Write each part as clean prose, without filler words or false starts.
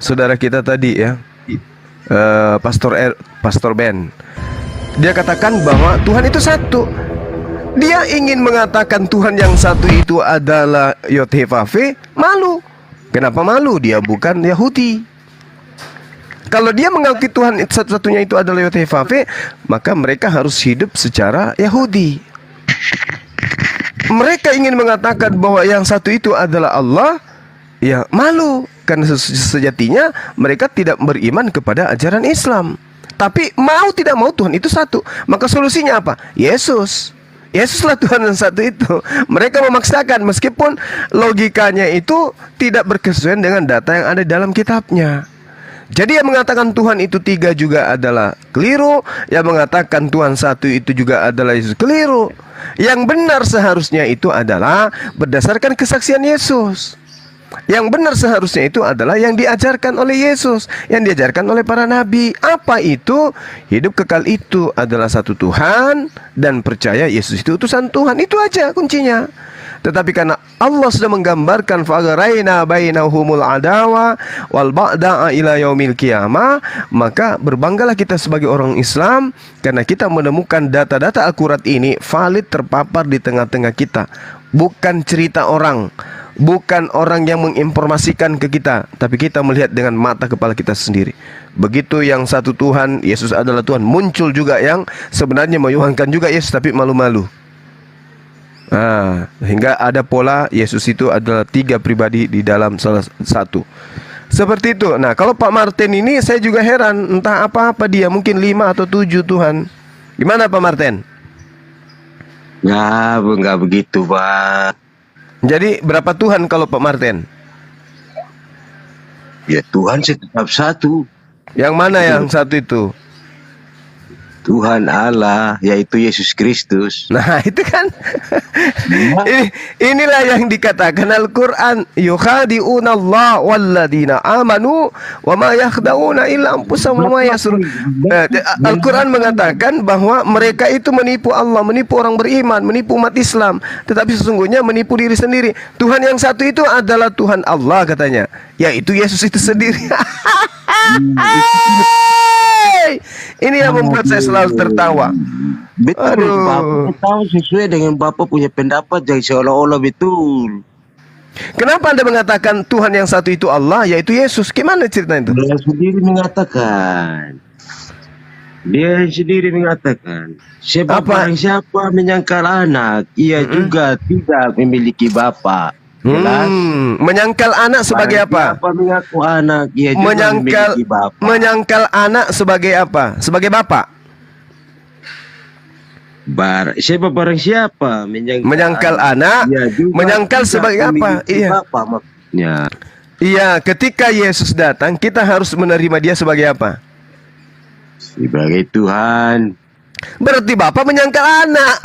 saudara kita tadi ya, Pastor Ben, dia katakan bahwa Tuhan itu satu. Dia ingin mengatakan Tuhan yang satu itu adalah Yod-Heh-Vav-He, malu. Kenapa malu? Dia bukan Yahudi. Kalau dia mengakui Tuhan satu-satunya itu adalah Yod-Heh-Vav-He, maka mereka harus hidup secara Yahudi. Mereka ingin mengatakan bahwa yang satu itu adalah Allah, ya malu. Karena sejatinya mereka tidak beriman kepada ajaran Islam. Tapi mau tidak mau Tuhan itu satu. Maka solusinya apa? Yesus. Yesuslah Tuhan yang satu itu. Mereka memaksakan meskipun logikanya itu tidak berkesesuaian dengan data yang ada dalam kitabnya. Jadi yang mengatakan Tuhan itu tiga juga adalah keliru. Yang mengatakan Tuhan satu itu juga adalah Yesus, keliru. Yang benar seharusnya itu adalah berdasarkan kesaksian Yesus. Yang benar seharusnya itu adalah yang diajarkan oleh Yesus, yang diajarkan oleh para nabi. Apa itu? Hidup kekal itu adalah satu Tuhan dan percaya Yesus itu utusan Tuhan. Itu aja kuncinya. Tetapi karena Allah sudah menggambarkan fagaraina bainahumul adawa wal ba'da'a ila yaumil qiyamah, maka berbanggalah kita sebagai orang Islam karena kita menemukan data-data akurat ini valid terpapar di tengah-tengah kita. Bukan cerita orang, bukan orang yang menginformasikan ke kita, tapi kita melihat dengan mata kepala kita sendiri. Begitu yang satu Tuhan, Yesus adalah Tuhan, muncul juga yang sebenarnya menyuangkan juga Yesus tapi malu-malu. Hingga ada pola Yesus itu adalah tiga pribadi di dalam salah satu. Seperti itu. Nah, kalau Pak Martin ini saya juga heran, entah apa-apa dia, mungkin 5 atau 7 Tuhan. Gimana Pak Martin? Ya, enggak begitu, Pak. Jadi berapa Tuhan kalau Pak Martin? Ya, Tuhan tetap satu. Yang mana yang satu itu? Tuhan Allah, yaitu Yesus Kristus. Nah, itu kan inilah yang dikatakan Al-Quran, yukhadi'una Allah walladina amanu wa ma yakhda'una illa anfusahum wa ma yashurun. Al-Quran mengatakan bahwa mereka itu menipu Allah, menipu orang beriman, menipu umat Islam, tetapi sesungguhnya menipu diri sendiri. Tuhan yang satu itu adalah Tuhan Allah katanya, yaitu Yesus itu sendiri. Ini yang membuat saya selalu tertawa. Betul, Bapak tahu sesuai dengan Bapak punya pendapat, jadi seolah-olah betul. Kenapa Anda mengatakan Tuhan yang satu itu Allah, yaitu Yesus? Gimana ceritanya itu? Dia sendiri mengatakan, sebab siapa menyangkal anak, ia juga tidak memiliki bapak. Menyangkal anak sebagai apa? Mengaku anak, ia juga memiliki bapak. Menyangkal anak sebagai apa? Sebagai bapak. Barang siapa menyangkal anak, menyangkal sebagai apa? Iya. Bapak, maksudnya. Iya, ketika Yesus datang, kita harus menerima dia sebagai apa? Sebagai Tuhan. Berarti bapak menyangkal anak.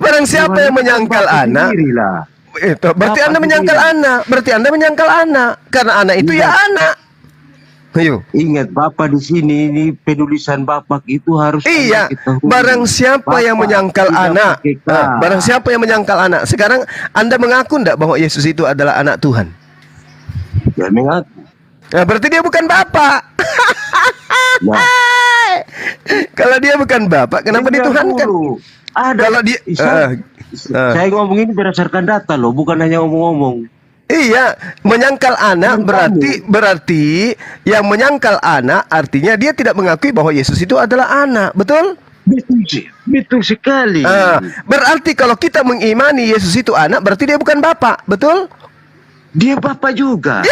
Barang siapa yang menyangkal anak, itu berarti Anda menyangkal anak. Berarti Anda menyangkal anak, karena anak itu ya anak. Ayo. Ingat Bapak di sini, ini penulisan Bapak itu harus. Iya. Barang siapa yang menyangkal anak, barang siapa yang menyangkal anak. Sekarang Anda mengaku enggak bahwa Yesus itu adalah anak Tuhan? Ya mengaku. Nah, berarti dia bukan bapak. Nah. Kalau dia bukan bapak, kenapa dituhankan? Ada. Kalau dia, saya ngomong ini berdasarkan data loh, bukan hanya ngomong-ngomong. Iya, menyangkal anak berarti yang menyangkal anak artinya dia tidak mengakui bahwa Yesus itu adalah anak, betul? Betul sekali. Berarti kalau kita mengimani Yesus itu anak, berarti dia bukan bapak, betul? Dia bapak juga.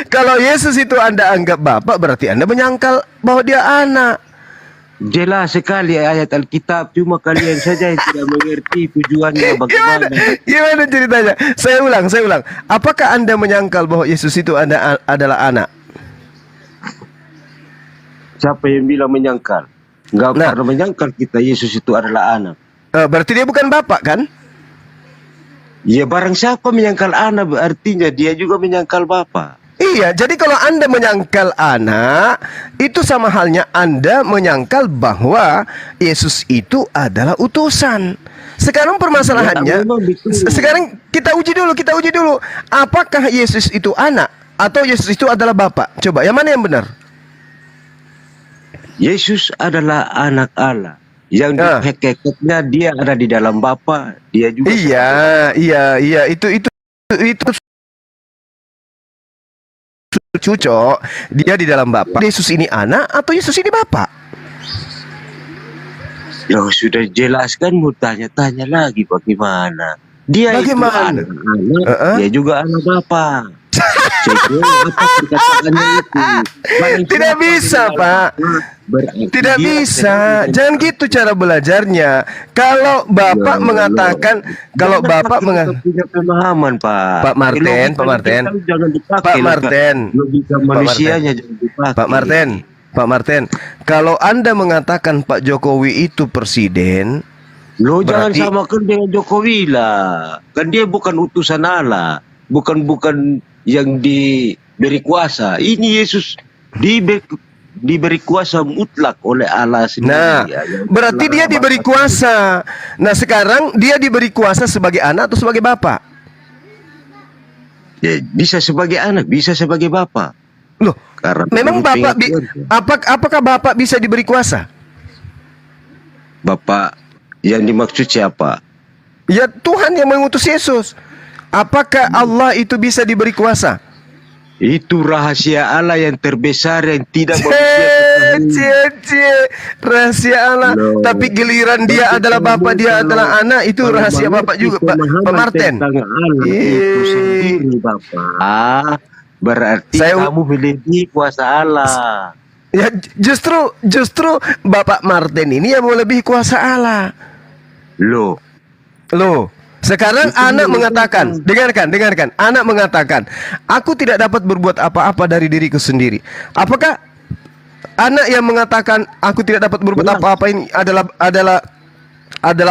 Kalau Yesus itu Anda anggap bapak, berarti Anda menyangkal bahwa dia anak. Jelas sekali ayat Alkitab, cuma kalian saja yang tidak mengerti tujuannya bagaimana. Gimana ceritanya? Saya ulang. Apakah Anda menyangkal bahwa Yesus itu adalah anak? Siapa yang bilang menyangkal? Enggak pernah menyangkal kita Yesus itu adalah anak. Berarti dia bukan bapak kan? Ya, barang siapa menyangkal anak artinya dia juga menyangkal bapak. Iya, jadi kalau Anda menyangkal anak, itu sama halnya Anda menyangkal bahwa Yesus itu adalah utusan. Sekarang permasalahannya, Ya, memang betul. sekarang kita uji dulu. Apakah Yesus itu anak atau Yesus itu adalah Bapa? Coba, yang mana yang benar? Yesus adalah anak Allah. Yang di Ah. hakikatnya dia ada di dalam Bapa, dia juga Iya, itu cucok. Dia di dalam Bapa. Yesus ini anak atau Yesus ini Bapa? Ya sudah jelaskan, mau tanya-tanya lagi bagaimana? Dia Bagaimana? itu anak, dia juga anak Bapa. Saya kira apa perkataannya itu? Barang Tidak siapa bisa, yang Pak. berarti Tidak dia bisa. adalah- Jangan gitu cara belajarnya. Kalau Bapak Ya, mengatakan, kalau Jangan Bapak pakai kita punya pemahaman, Pak. Pak Martin, Logika Pak Martin. kita jangan dipakai. Pak Martin. Logika manusianya jangan dipakai. Pak Martin, kalau Anda mengatakan Pak Jokowi itu presiden, Lo jangan berarti- samakan dengan Jokowi lah. Kan dia bukan utusan Allah. Bukan yang diberi kuasa. Ini Yesus diberi kuasa mutlak oleh Allah sendiri. nah, berarti dia diberi kuasa. Nah, sekarang dia diberi kuasa sebagai anak atau sebagai bapak? Ya, bisa sebagai anak, bisa sebagai bapak. Loh, Karena memang menurut bapak pengertian. apakah bapak bisa diberi kuasa? Bapak yang dimaksud siapa? Ya, Tuhan yang mengutus Yesus. Apakah Allah itu bisa diberi kuasa? Itu rahasia Allah yang terbesar yang tidak manusia ketahui. Rahasia Allah. Loh. Tapi giliran dia Tapi adalah bapak, dia kalau- adalah anak, itu kalau rahasia mengerti bapak juga, Pak pemahaman Martin. tentang Allah itu Ih. sendiri, Bapak. Berarti Saya- kamu melebihi kuasa Allah. Ya, justru Bapak Martin ini yang melebihi kuasa Allah. Loh, Loh, sekarang Itu anak dia, mengatakan, itu. dengarkan, anak mengatakan, aku tidak dapat berbuat apa-apa dari diriku sendiri. Apakah anak yang mengatakan aku tidak dapat berbuat Jelas. apa-apa ini adalah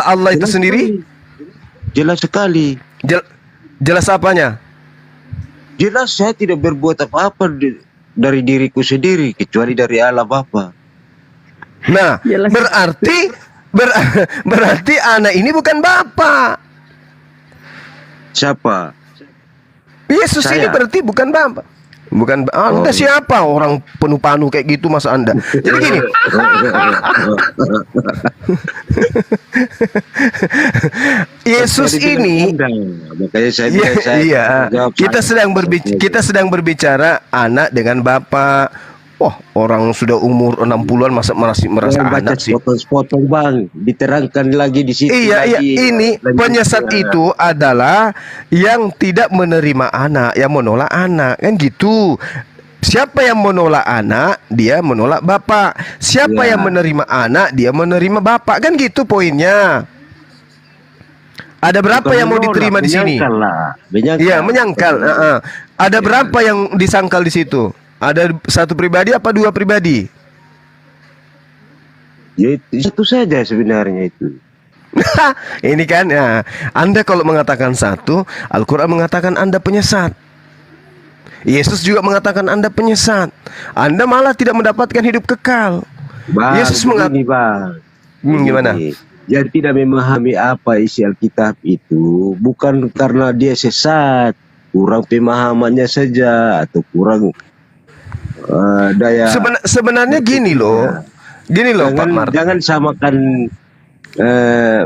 Allah itu jelas sendiri? sekali. Jelas sekali. Jelas apanya? Jelas saya tidak berbuat apa-apa dari diriku sendiri kecuali dari Allah Bapa. Nah, Jelas. berarti anak ini bukan bapak. Siapa? Yesus ini Saya. berarti bukan bapak. Bukan Anda Oh. siapa orang penuh panu kayak gitu masa Anda? Jadi gini, Yesus Tadi bilang ini Anda, makanya saya iya, bilang saya iya. jawab Kita sedang berbicara anak dengan bapak. Wah, orang sudah umur 60-an masa masih merasa Jangan baca anak sih. sepotong-sepotong, Bang. Diterangkan lagi di situ. Iya, lagi. ini Lanjut. penyesat itu adalah yang tidak menerima anak, yang menolak anak, kan gitu. Siapa yang menolak anak, dia menolak bapak. Siapa Ya. yang menerima anak, dia menerima bapak, kan gitu poinnya. Ada berapa Bukan yang mau menolak, diterima di sini? menyangkal lah. Menyangkal. Iya, menyangkal. Ada Ya. berapa yang disangkal di situ? Ada satu pribadi apa dua pribadi? Ya, itu saja sebenarnya itu. Ini kan ya, Anda kalau mengatakan satu, Al-Quran mengatakan Anda penyesat. Yesus juga mengatakan Anda penyesat. Anda malah tidak mendapatkan hidup kekal. Bang, Yesus begini, Bang. Gimana? Begini. Yang tidak memahami apa isi Alkitab itu bukan karena dia sesat, kurang pemahamannya saja atau kurang daya. Sebenarnya gini loh. Gini loh Pak Martin. Jangan samakan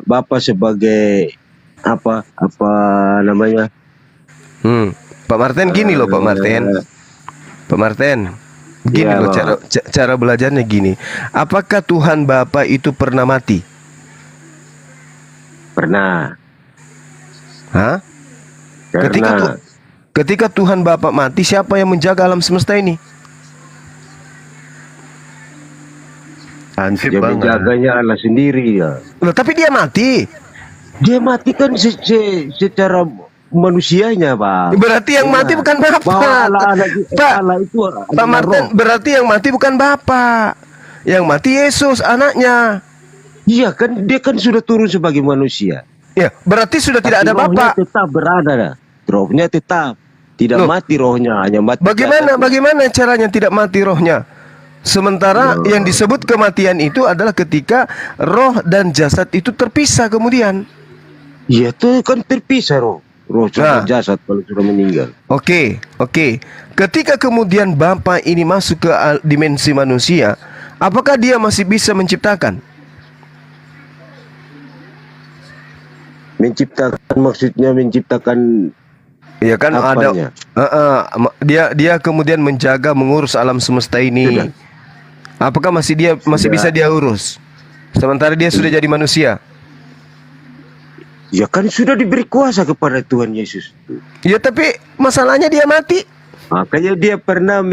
Bapak sebagai apa namanya? Pak Martin gini loh Pak Martin. Pak Martin. Gini Iya, loh Bang. cara belajarnya gini. Apakah Tuhan Bapa itu pernah mati? Pernah. Hah? Karena Ketika Tuhan Bapa mati, siapa yang menjaga alam semesta ini? Ansip dia menjaganya Allah sendiri ya. Loh, tapi dia mati. Dia mati kan secara manusianya, Bang. Berarti yang mati bukan Bahwa Bapak. Pak, Allah itu Pak Martin, berarti yang mati bukan Bapak. Yang mati Yesus, anaknya. Iya kan, dia kan sudah turun sebagai manusia. Ya, berarti sudah tidak ada Tapi rohnya Bapak. tetap berada. Rohnya tetap. Tidak Loh. mati rohnya, hanya mati jasadnya. Bagaimana caranya tidak mati rohnya? Sementara yang disebut kematian itu adalah ketika roh dan jasad itu terpisah kemudian. Iya tuh kan terpisah roh. Roh sama Nah. jasad kalau sudah meninggal. Oke. Ketika kemudian Bapa ini masuk ke dimensi manusia, apakah dia masih bisa menciptakan? Menciptakan maksudnya menciptakan Ya kan apanya? dia kemudian menjaga mengurus alam semesta ini. Sudah. Apakah masih Sudah. bisa dia urus? Sementara dia sudah jadi manusia. Ya kan sudah diberi kuasa kepada Tuhan Yesus. Ya tapi masalahnya dia mati. Makanya dia pernah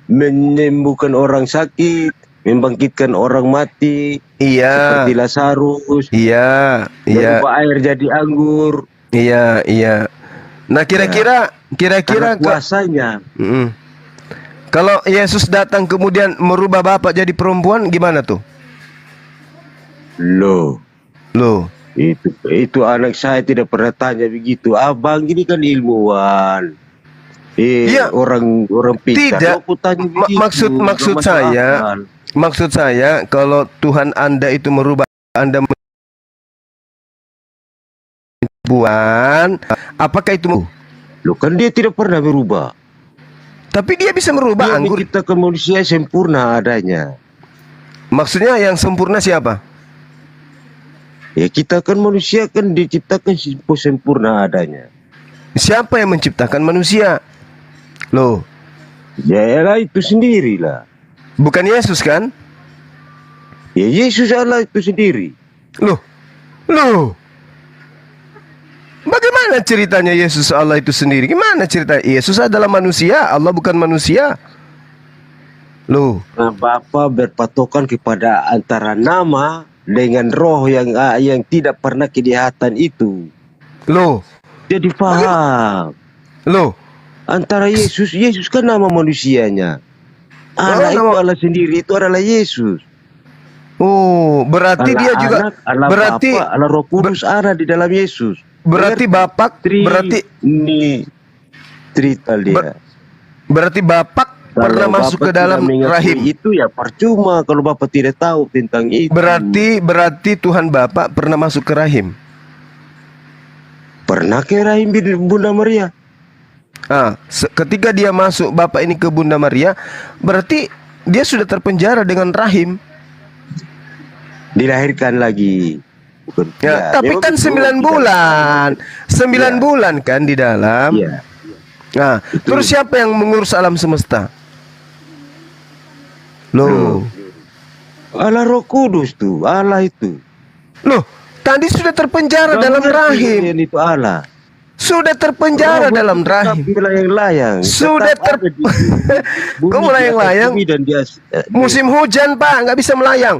menyembuhkan orang sakit, membangkitkan orang mati, Iya. seperti Lazarus, Iya. merubah air jadi anggur. Iya. Nah, kira-kira Karena kuasanya. Kalau Yesus datang kemudian merubah Bapak jadi perempuan, gimana tuh? Loh, Loh, itu anak saya tidak pernah tanya begitu. Abang ini kan ilmuwan. Iya. Orang pintar. Tidak. Aku tanya begitu. Maksud Nggak masuk saya, akal. maksud saya kalau Tuhan Anda itu merubah Anda perempuan, apakah itu Loh kan dia tidak pernah berubah. tapi dia bisa merubah Dia anggur. menciptakan manusia sempurna adanya. Maksudnya yang sempurna siapa? Ya kita kan manusia kan diciptakan sempurna adanya. Siapa yang menciptakan manusia? Loh, Ya Allah itu sendirilah. bukan Yesus kan? Ya Yesus Allah itu sendiri. Loh. Bagaimana ceritanya Yesus Allah itu sendiri? Gimana cerita? Yesus adalah manusia, Allah bukan manusia. Loh, Nah, Bapa berpatokan kepada antara nama dengan roh yang tidak pernah kelihatan itu. loh, Jadi paham. loh. Antara Yesus kan nama manusianya. Allah itu nama- Allah sendiri itu adalah Yesus. Oh, berarti Allah dia juga Anak, Allah berarti Bapa, Allah Roh Kudus ada di dalam Yesus. berarti Bapak Trital dia. berarti Bapak pernah Kalau masuk Bapak ke dalam tidak mengakui rahim. itu ya percuma kalau Bapak tidak tahu tentang itu. Berarti Tuhan Bapak pernah masuk ke rahim. Pernah ke rahim Bunda Maria? Ketika dia masuk Bapak ini ke Bunda Maria, berarti dia sudah terpenjara dengan rahim. Dilahirkan lagi. Bukan, Ya, tapi memang kan betul, 9 tidak- bulan. 9 Ya. bulan kan di dalam. Iya. Nah, terus siapa yang mengurus alam semesta? Loh. Allah Roh Kudus tuh, Allah itu. Loh, tadi sudah terpenjara Kamu dalam ngerti rahim. kalian itu Allah. Sudah terpenjara Roh dalam tetap rahim. melayang-layang. Sudah Tetap ada di bumi, Kok melayang-layang? di atas bumi dan dia Musim hujan, Pak, nggak bisa melayang.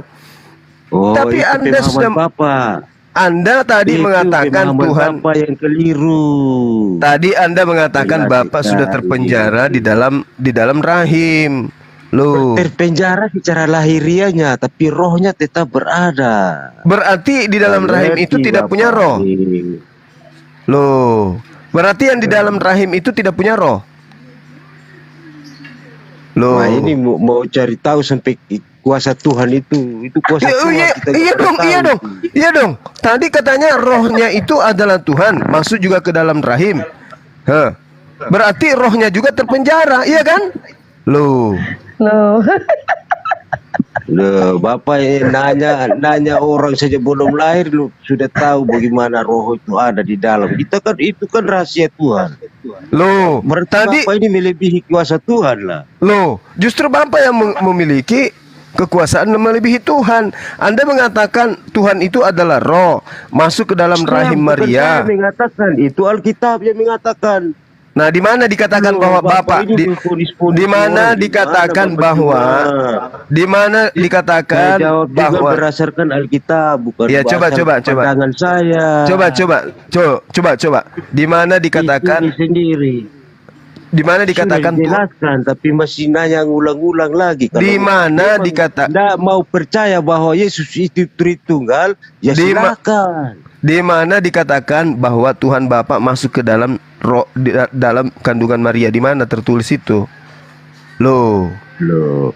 Oh, Tapi itu Anda pemahaman sudah- Bapak. Anda tadi Itu mengatakan pemahaman Tuhan. Bapak yang keliru. Tadi Anda mengatakan Iya, Bapak kita sudah terpenjara di dalam rahim. Loh. Terpenjara secara lahiriahnya, tapi rohnya tetap berada. Berarti di dalam rahim itu Mengerti, tidak Bapak? punya roh. Loh. Berarti yang di dalam rahim itu tidak punya roh. Loh. Nah ini mau cari tahu sampai kuasa Tuhan itu kuasa Tuhan. Kita Iya nggak dong, tahu. iya dong. Tadi katanya rohnya itu adalah Tuhan, masuk juga ke dalam rahim. Berarti rohnya juga terpenjara, iya kan? Loh. Loh. Loh, Bapak nanya orang saja belum lahir lu sudah tahu bagaimana roh itu ada di dalam. Kita kan itu kan rahasia Tuhan. Loh, Berarti tadi Bapak ini melebihi kuasa Tuhan lah. loh, justru Bapak yang memiliki kekuasaan melebihi Tuhan. Anda mengatakan Tuhan itu adalah roh, masuk ke dalam rahim Bukan Maria. saya mengatakan itu Alkitab yang mengatakan. Nah, di mana dikatakan Loh, bahwa Bapak ini di berponis-ponis di mana orang. dikatakan Di mana, Bapak bahwa cuma? di mana dikatakan Saya jawab juga bahwa berdasarkan Alkitab, bukan Ya, coba. pandangan saya. Coba. Di mana dikatakan Itu sendiri. di mana dikatakan Sudah dijelaskan, tapi masih nanya ngulang-ulang lagi. Di mana dikata- Tidak mau percaya bahwa Yesus itu Tritunggal, ya Di ma- silakan. di mana dikatakan bahwa Tuhan Bapa masuk ke dalam dalam kandungan Maria? Di mana tertulis itu? Loh, Loh,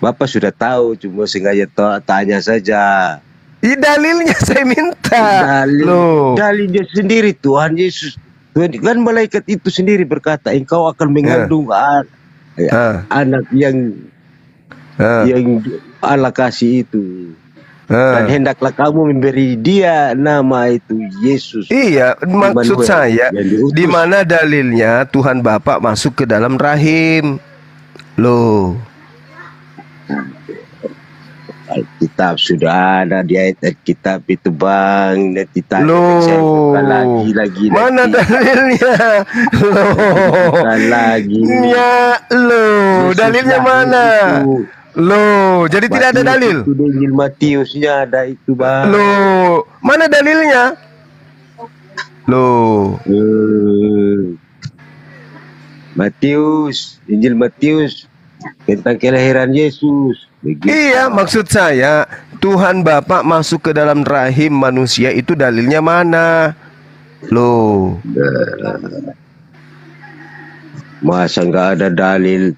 Bapak sudah tahu, cuma sengaja tanya saja. dalilnya saya minta. Loh, Dalil dia sendiri, Tuhan Yesus. Tuhan, kan malaikat itu sendiri berkata, engkau akan mengandung anak yang Allah kasih itu. Dan hendaklah kamu memberi dia nama itu Yesus. Iya, maksud Immanuel, saya, yang diutus. di mana dalilnya Tuhan Bapa masuk ke dalam rahim? Loh, Alkitab sudah ada di ayat Alkitab itu, Bang. Nanti tanya loh, lagi. mana dalilnya? Loh, Lagi. ya, loh, Yesus dalilnya lahir mana? itu. Loh, jadi tidak ada dalil. Itu di Injil Matiusnya ada itu, Bang. Loh, mana dalilnya? Loh, Matius, Injil Matius tentang kelahiran Yesus. Begitu. iya, maksud saya Tuhan Bapa masuk ke dalam rahim manusia itu dalilnya mana? Loh, Masa nggak ada dalil?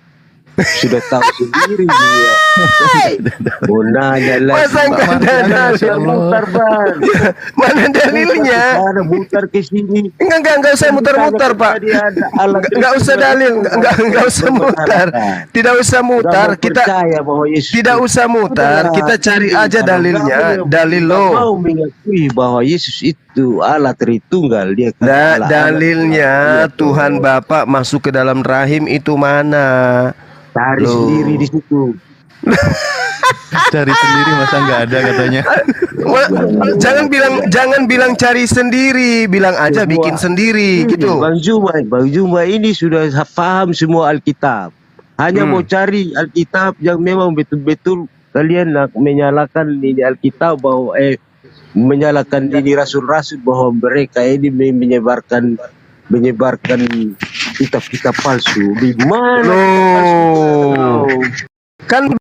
Sudah tahu sendiri dia. Mau nanya lagi. masa nggak ada dalil? Mutar, Bang. Mana dalilnya? Mutar ke sini. Enggak usah mutar-mutar, Pak. Enggak usah dalil, enggak usah mutar. Tidak usah mutar, kita percaya bahwa Yesus tidak usah mutar, kita cari aja dalilnya. Dalil lo. mau mengakui bahwa Yesus itu Allah Tritunggal, dia kan Allah, Dalilnya Allah. Tuhan Bapa masuk ke dalam rahim itu mana? Cari Loh. sendiri di situ. Cari sendiri masa nggak ada katanya. Jangan bilang cari sendiri, bilang aja bikin sendiri gitu. Bang Juma ini sudah paham semua Alkitab. Hanya mau cari Alkitab yang memang betul-betul kalian nak menyalakan ini Alkitab bahwa menyalakan ini rasul-rasul bahwa mereka ini menyebarkan kitab-kitab palsu. Di mana? Loh. Kan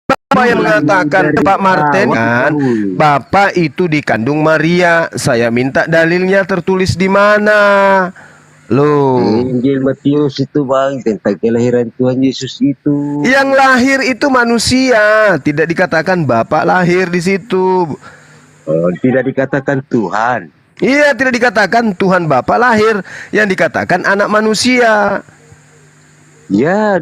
Bapak yang mengatakan, Pak Martin kan, Bapak itu dikandung Maria. Saya minta dalilnya tertulis di mana? Loh, Injil Matius itu, Bang, tentang kelahiran Tuhan Yesus itu. yang lahir itu manusia, tidak dikatakan Bapak lahir di situ. Tidak dikatakan Tuhan. Iya, tidak dikatakan Tuhan Bapa lahir, yang dikatakan anak manusia. Ya,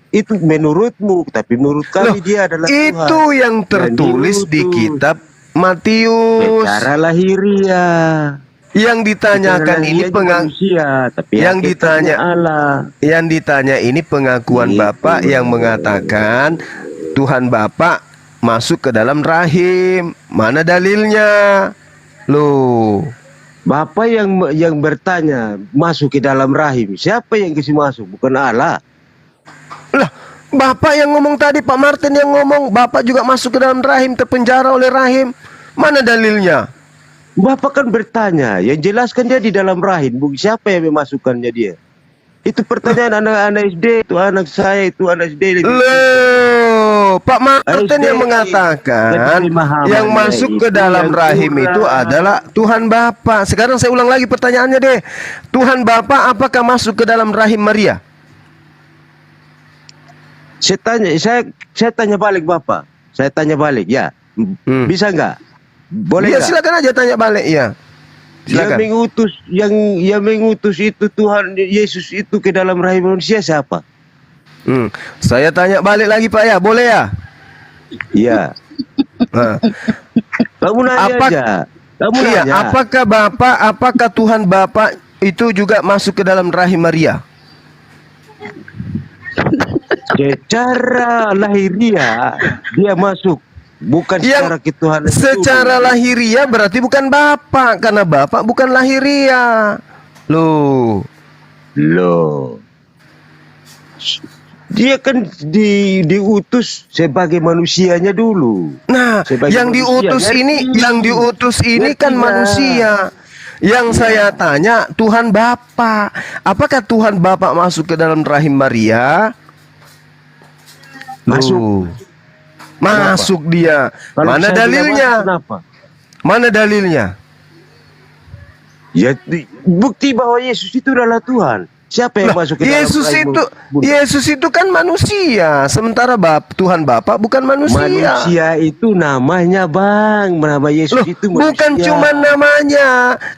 itu menurutmu, tapi menurut kami Loh, dia adalah Tuhan. itu yang tertulis di diutus. kitab Matius. Secara lahiriah. Yang ditanyakan ini manusia, tapi yang hakikatnya ditanya Allah. yang ditanya ini pengakuan Gitu. Bapak yang mengatakan Tuhan Bapa masuk ke dalam rahim. Mana dalilnya? Loh, Bapak yang bertanya masuk ke dalam rahim, siapa yang kasih masuk? Bukan Allah. lah, Bapak yang ngomong tadi, Pak Martin yang ngomong, Bapak juga masuk ke dalam rahim, terpenjara oleh rahim. Mana dalilnya? Bapak kan bertanya, yang jelaskan dia di dalam rahim, siapa yang memasukkannya dia? Itu pertanyaan anak-anak SD, itu anak saya, itu anak SD. Loh, Pak Martin SD, yang mengatakan pemahamannya yang masuk ke itu dalam yang rahim kurang. itu adalah Tuhan Bapa. Sekarang saya ulang lagi pertanyaannya deh. Tuhan Bapa apakah masuk ke dalam rahim Maria? Saya tanya balik Bapak. Saya tanya balik, ya. Bisa nggak? Boleh Ya, nggak? silakan aja tanya balik ya. Yang Silakan. mengutus itu Tuhan Yesus itu ke dalam rahim manusia siapa? Saya tanya balik lagi Pak ya, boleh ya? Iya. Nah. Kamu nanya aja. Kamu Iya, nanya. apakah Tuhan Bapa itu juga masuk ke dalam rahim Maria? Secara lahiriah dia masuk, bukan secara ketuhanan. Secara lahiriah berarti bukan Bapa, karena Bapa bukan lahiriah. Loh. Dia kan diutus sebagai manusianya dulu. Nah, Sebagai yang manusia, diutus ini kan Ngerti manusia. Yang saya tanya Tuhan Bapa, apakah Tuhan Bapa masuk ke dalam rahim Maria? Masuk. Masuk dia. Kalau Mana saya bilang dalilnya? masuk, kenapa? Mana dalilnya? Ya, bukti bahwa Yesus itu adalah Tuhan. Siapa yang Lah, masuk ke dalam Yesus rahim itu bunda? Yesus itu kan manusia, sementara Tuhan Bapa bukan manusia. Manusia itu namanya, Bang. Nama Yesus Loh, itu manusia. bukan cuma namanya.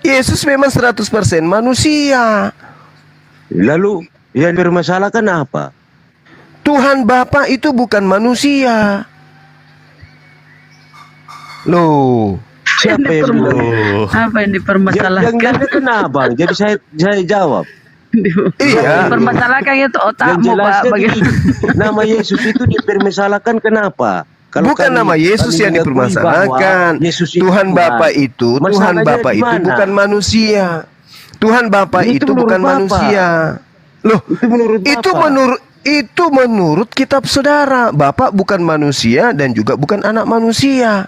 Yesus memang 100% manusia. Lalu yang dipermasalahkan apa? Tuhan Bapa itu bukan manusia. Loh, Siapa yang bilang? Apa yang Yang dipermasalahkan? ada kenapa? Jadi saya jawab. iya. Dipermasalahkan itu Yang otakmu, Pak. jelasnya Bagaimana? nama Yesus itu dipermasalahkan kenapa? Bukan nama Yesus yang mengakui dipermasalahkan. bahwa Yesus itu Tuhan Bapa itu, Tuhan Masalahnya Bapa di itu mana? bukan manusia. Tuhan Bapa Itu itu menurut bukan Bapak. manusia. Loh, Itu menurut itu menurut kitab saudara. Bapa bukan manusia dan juga bukan anak manusia.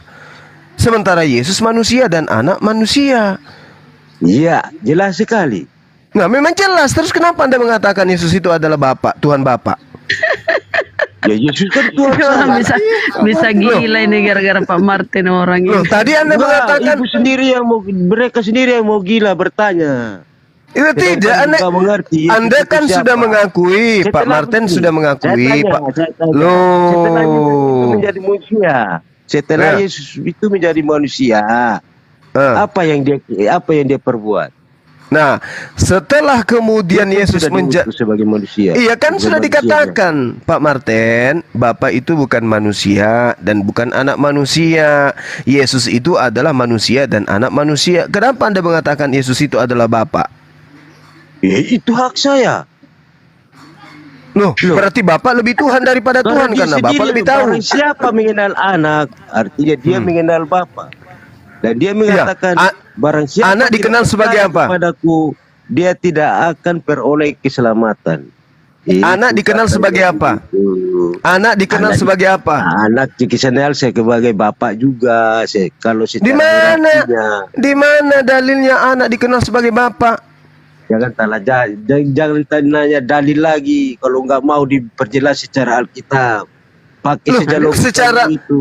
Sementara Yesus manusia dan anak manusia. Iya, jelas sekali. Nah, memang jelas. Terus kenapa Anda mengatakan Yesus itu adalah Bapa, Tuhan Bapa? Ya Yesus kan Tuhan. Orang saya. bisa gila ini gara-gara Pak Martin orang Loh, ini. tadi Anda mengatakan ibu sendiri yang mau, mereka sendiri yang mau gila bertanya. itu tidak. Anda nggak mengerti. Yesus Anda itu kan siapa? sudah mengakui, Pak Martin sudah mengakui, Pak. Setelah Yesus itu Loh. menjadi manusia, setelah Ya. Yesus itu menjadi manusia, apa yang dia perbuat? Nah, setelah kemudian Dia Yesus sudah menjadi, diutus sebagai manusia. iya kan Sebagai sudah manusianya. dikatakan, Pak Martin, Bapa itu bukan manusia dan bukan anak manusia. Yesus itu adalah manusia dan anak manusia. Kenapa Anda mengatakan Yesus itu adalah Bapa? Ya, itu hak saya. Loh, berarti Bapa lebih Tuhan daripada Tuhan dia karena Bapa sendiri, lebih tahu. barang siapa mengenal anak, artinya dia mengenal Bapa. Dan dia mengatakan, barang siapa anak tidak dikenal sebagai percaya apa? kepadaku, dia tidak akan peroleh keselamatan. Anak dikenal sebagai apa? Anak dikenal Anak sebagai apa? Anak dikenal sebagai bapak juga. Kalau secara Di mana? hierarkinya. Di mana dalilnya anak dikenal sebagai Bapa? Jangan tanya dalil lagi. Kalau nggak mau diperjelas secara Alkitab, pakai Loh, saja logika itu.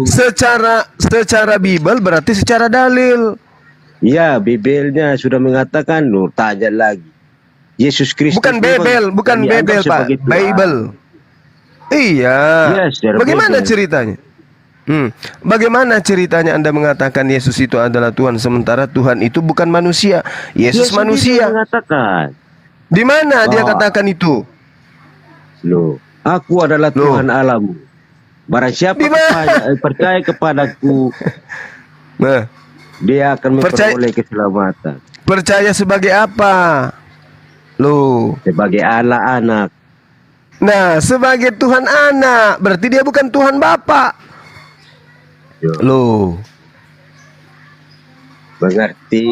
secara Bible berarti secara dalil. Ya, Bibelnya sudah mengatakan. Nur tanya lagi. Yesus Kristus Bukan Bebel, bukan dianggap Bebel, Pak. sebagai Tuhan. Bible. Iya. Iya, secara Bagaimana Bible. ceritanya? Bagaimana ceritanya Anda mengatakan Yesus itu adalah Tuhan sementara Tuhan itu bukan manusia? Yesus Dia manusia. sendiri mengatakan, Di mana dia Wah. katakan itu? loh, aku adalah Loh. Tuhan Allahmu. Barang siapa Di mana? percaya kepadaku, Nah, dia akan Percaya- memperoleh keselamatan. percaya sebagai apa? Loh. Sebagai anak-anak. Nah, sebagai Tuhan anak, berarti dia bukan Tuhan Bapa. Yo, Loh. mengerti.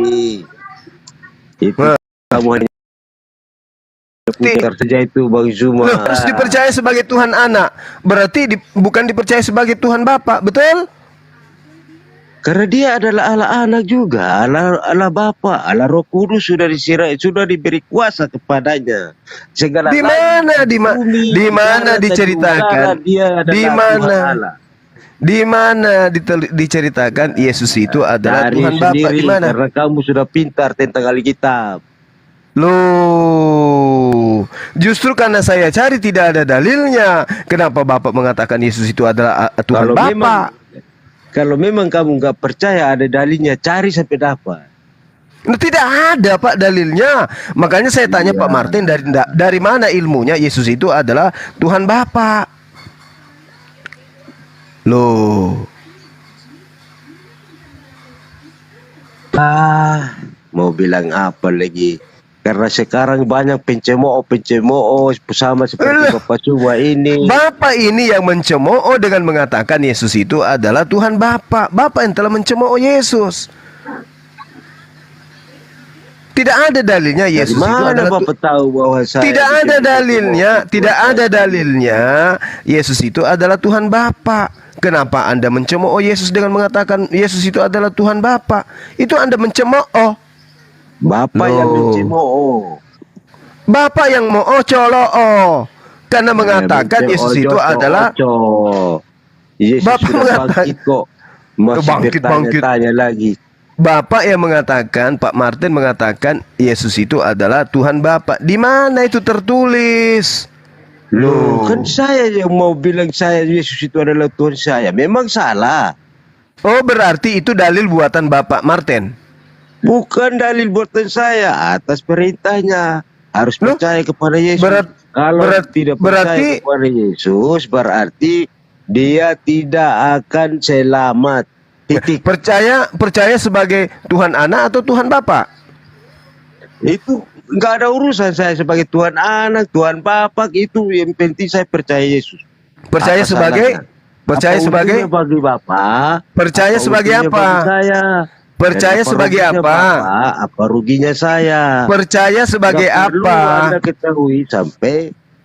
Itu Wah. kamu hanya putar saja itu Bang Zuma. Loh, harus dipercaya sebagai Tuhan anak. Berarti bukan dipercaya sebagai Tuhan Bapa, betul? Karena dia adalah Allah anak juga, Allah Bapa, Allah Roh Kudus sudah diberi kuasa kepadanya. Segala Di mana? Di mana diceritakan? Di mana? Di mana diceritakan Yesus itu adalah Dari Tuhan Bapa? sendiri, Di mana? karena kamu sudah pintar tentang Alkitab. Loh, justru karena saya cari tidak ada dalilnya. Kenapa Bapak mengatakan Yesus itu adalah Tuhan Bapa? Kalau memang kamu nggak percaya ada dalilnya, cari sampai dapat. Nah, tidak ada Pak dalilnya. Makanya saya tanya Pak Martin dari mana ilmunya Yesus itu adalah Tuhan Bapa? Loh. Mau bilang apa lagi? Karena sekarang banyak pencemooh sama seperti Bapak Cuma ini. Bapak ini yang mencemooh dengan mengatakan Yesus itu adalah Tuhan Bapa. Bapak yang telah mencemooh Yesus. Tidak ada dalilnya Yesus itu Mana adalah Bapak tahu bahwa saya tidak ada dalilnya, tidak ada dalilnya Yesus itu adalah Tuhan Bapa. Kenapa Anda mencemooh Yesus dengan mengatakan Yesus itu adalah Tuhan Bapa? Itu Anda mencemooh. Bapak yang Loh. mencemooh. Bapak yang mau coloo karena mengatakan Yesus itu adalah Yesus Bapak sudah mengatakan- bangkit kok. Masih Bangkit. bertanya-tanya lagi. Bapak yang mengatakan, Pak Martin mengatakan Yesus itu adalah Tuhan Bapa. Di mana itu tertulis? Loh, kan saya yang mau bilang saya Yesus itu adalah Tuhan saya. Memang salah. Oh, berarti itu dalil buatan Bapak Martin. Bukan dalil buatan saya, atas perintahnya. Harus Loh, percaya kepada Yesus. Kalau tidak percaya kepada Yesus, berarti dia tidak akan selamat. Titik. Percaya sebagai Tuhan Anak atau Tuhan Bapa? Itu nggak ada urusan saya sebagai Tuhan Anak, Tuhan Bapak, itu yang penting saya percaya Yesus. Percaya Apa sebagai salahnya? percaya Apa sebagai untungnya bagi Bapak? percaya sebagai Untungnya apa? bagi saya? Percaya Dan sebagai ruginya apa? Bapak, apa ruginya saya? Percaya sebagai Nggak perlu apa? Anda ketahui sampai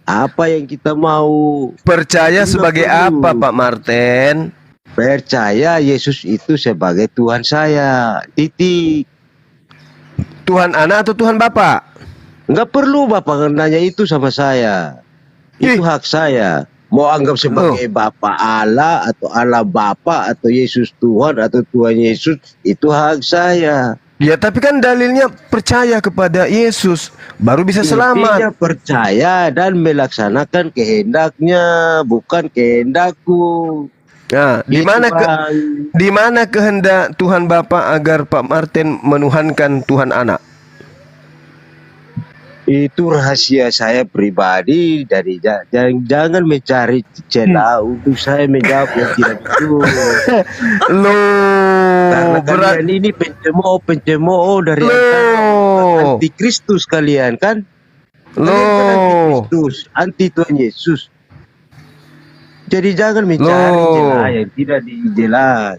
apa yang kita mau. Percaya Nggak sebagai perlu. apa, Pak Martin? Percaya Yesus itu sebagai Tuhan saya. Titik. Tuhan Anak atau Tuhan Bapa? Nggak perlu Bapak nanya itu sama saya. Itu hak saya. Mau anggap sebagai Bapa Allah atau Allah Bapa atau Yesus Tuhan atau Tuhan Yesus, itu hak saya. Ya, tapi kan dalilnya percaya kepada Yesus baru bisa Intinya selamat. percaya dan melaksanakan kehendaknya, bukan kehendakku. Nah, Gitu, Bang. di mana kehendak Tuhan Bapa agar Pak Martin menuhankan Tuhan Anak? Itu rahasia saya pribadi. Dari jangan mencari celah untuk saya menjawab yang tidak betul. Karena Loh, berat. kalian ini pencemooh dari Loh. antikristus kalian kan? Kalian kan Loh. antikristus, anti Tuhan Yesus. Jadi jangan mencari Loh. celah yang tidak dijelas.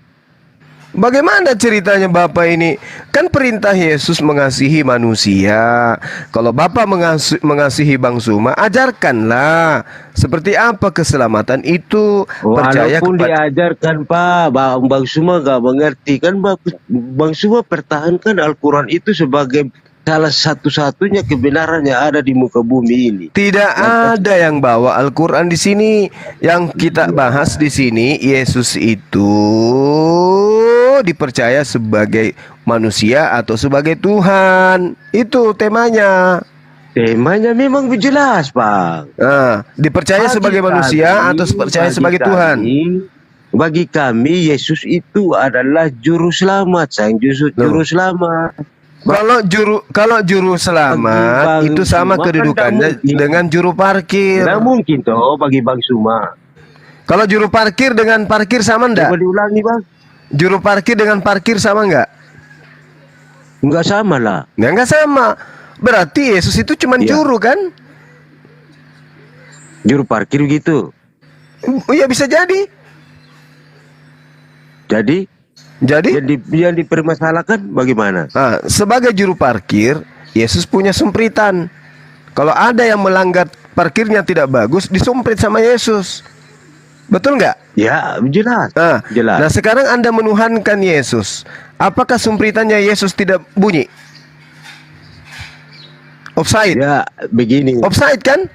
Bagaimana ceritanya Bapak ini? Kan perintah Yesus mengasihi manusia. Kalau Bapak mengasihi Bang Suma, ajarkanlah seperti apa keselamatan itu. Percaya Walaupun kepada diajarkan Pak, Bang Suma gak mengerti kan, Bang Suma pertahankan Al-Quran itu sebagai salah satu-satunya kebenaran yang ada di muka bumi ini. Tidak ada yang bawa Al-Quran di sini. Yang kita bahas di sini, Yesus itu dipercaya sebagai manusia atau sebagai Tuhan. Itu temanya. Temanya memang jelas, Pak. Nah, dipercaya sebagai manusia atau percaya sebagai Tuhan. Bagi kami, Yesus itu adalah juru selamat, sang juru selamat. Kalau juru selamat Bagi itu Bang sama Suma kan kedudukannya tak mungkin. dengan juru parkir. Tidak mungkin toh bagi Bang Suma. Kalau juru parkir dengan parkir sama enggak? Coba diulangi, Bang. Juru parkir dengan parkir sama enggak? Enggak sama lah. Ya enggak sama. Berarti Yesus itu cuma Iya. juru kan? Juru parkir gitu. Oh iya, bisa jadi. Jadi yang dipermasalahkan bagaimana? Nah, sebagai juru parkir, Yesus punya sempritan. Kalau ada yang melanggar parkirnya tidak bagus, disumprit sama Yesus. Betul nggak? Ya, jelas. Nah, Jelas. sekarang Anda menuhankan Yesus. Apakah sumpritannya Yesus tidak bunyi? Offside. Ya, begini. Offside kan?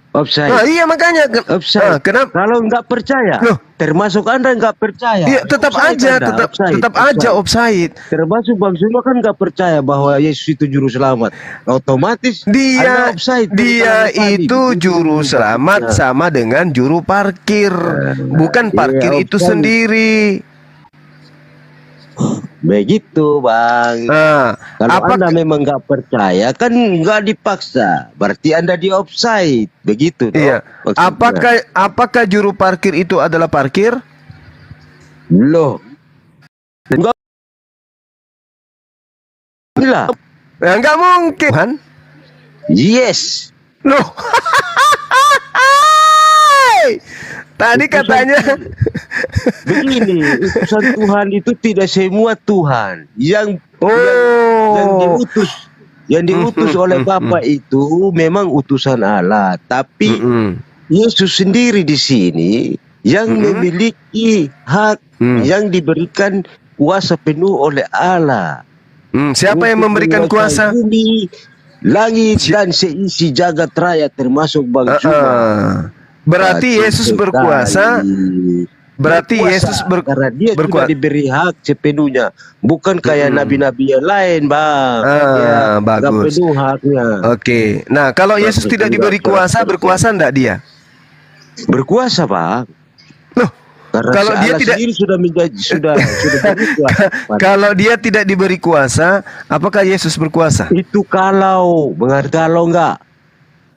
Offside. Nah, iya makanya. Offside. Kenapa? Kalau nggak percaya, Loh. termasuk Anda nggak percaya. Iya, tetap Offside aja, Anda, tetap aja offside. Termasuk Bang Suma kan nggak percaya bahwa Yesus itu juru selamat. Otomatis Dia Anda offside. dia Tadi. itu juru selamat sama dengan juru parkir, bukan parkir iya, itu offside. sendiri. Begitu, Bang. Nah, Kalau Anda memang nggak percaya, kan nggak dipaksa. Berarti Anda di offside. Begitu, toh, iya. maksudnya. Apakah juru parkir itu adalah parkir? Loh. Enggak. Gila. Ya, nggak mungkin kan? Yes. Loh. Tadi katanya Begini, utusan Tuhan itu tidak semua Tuhan. Yang diutus oleh Bapa itu memang utusan Allah, tapi Yesus sendiri di sini yang memiliki hak yang diberikan kuasa penuh oleh Allah. Siapa yang Untuk memberikan menguasai kuasa? bumi, langit dan seisi jagat raya termasuk Bang Suma. Berarti Yesus berkuasa. Berarti berkuasa. Yesus Karena dia sudah berkuasa. diberi hak sepenuhnya, bukan kayak nabi-nabi yang lain, Bang. Ah, Nggak bagus. penuh haknya. Oke. Nah, kalau Yesus Bagus, tidak enggak, diberi kuasa, bagus. berkuasa enggak dia? Berkuasa, Bang. Loh, Karena kalau si dia Allah tidak sendiri sudah menjadi sudah berkuasa. kalau dia tidak diberi kuasa, apakah Yesus berkuasa? Itu kalau, mengerti kalau enggak?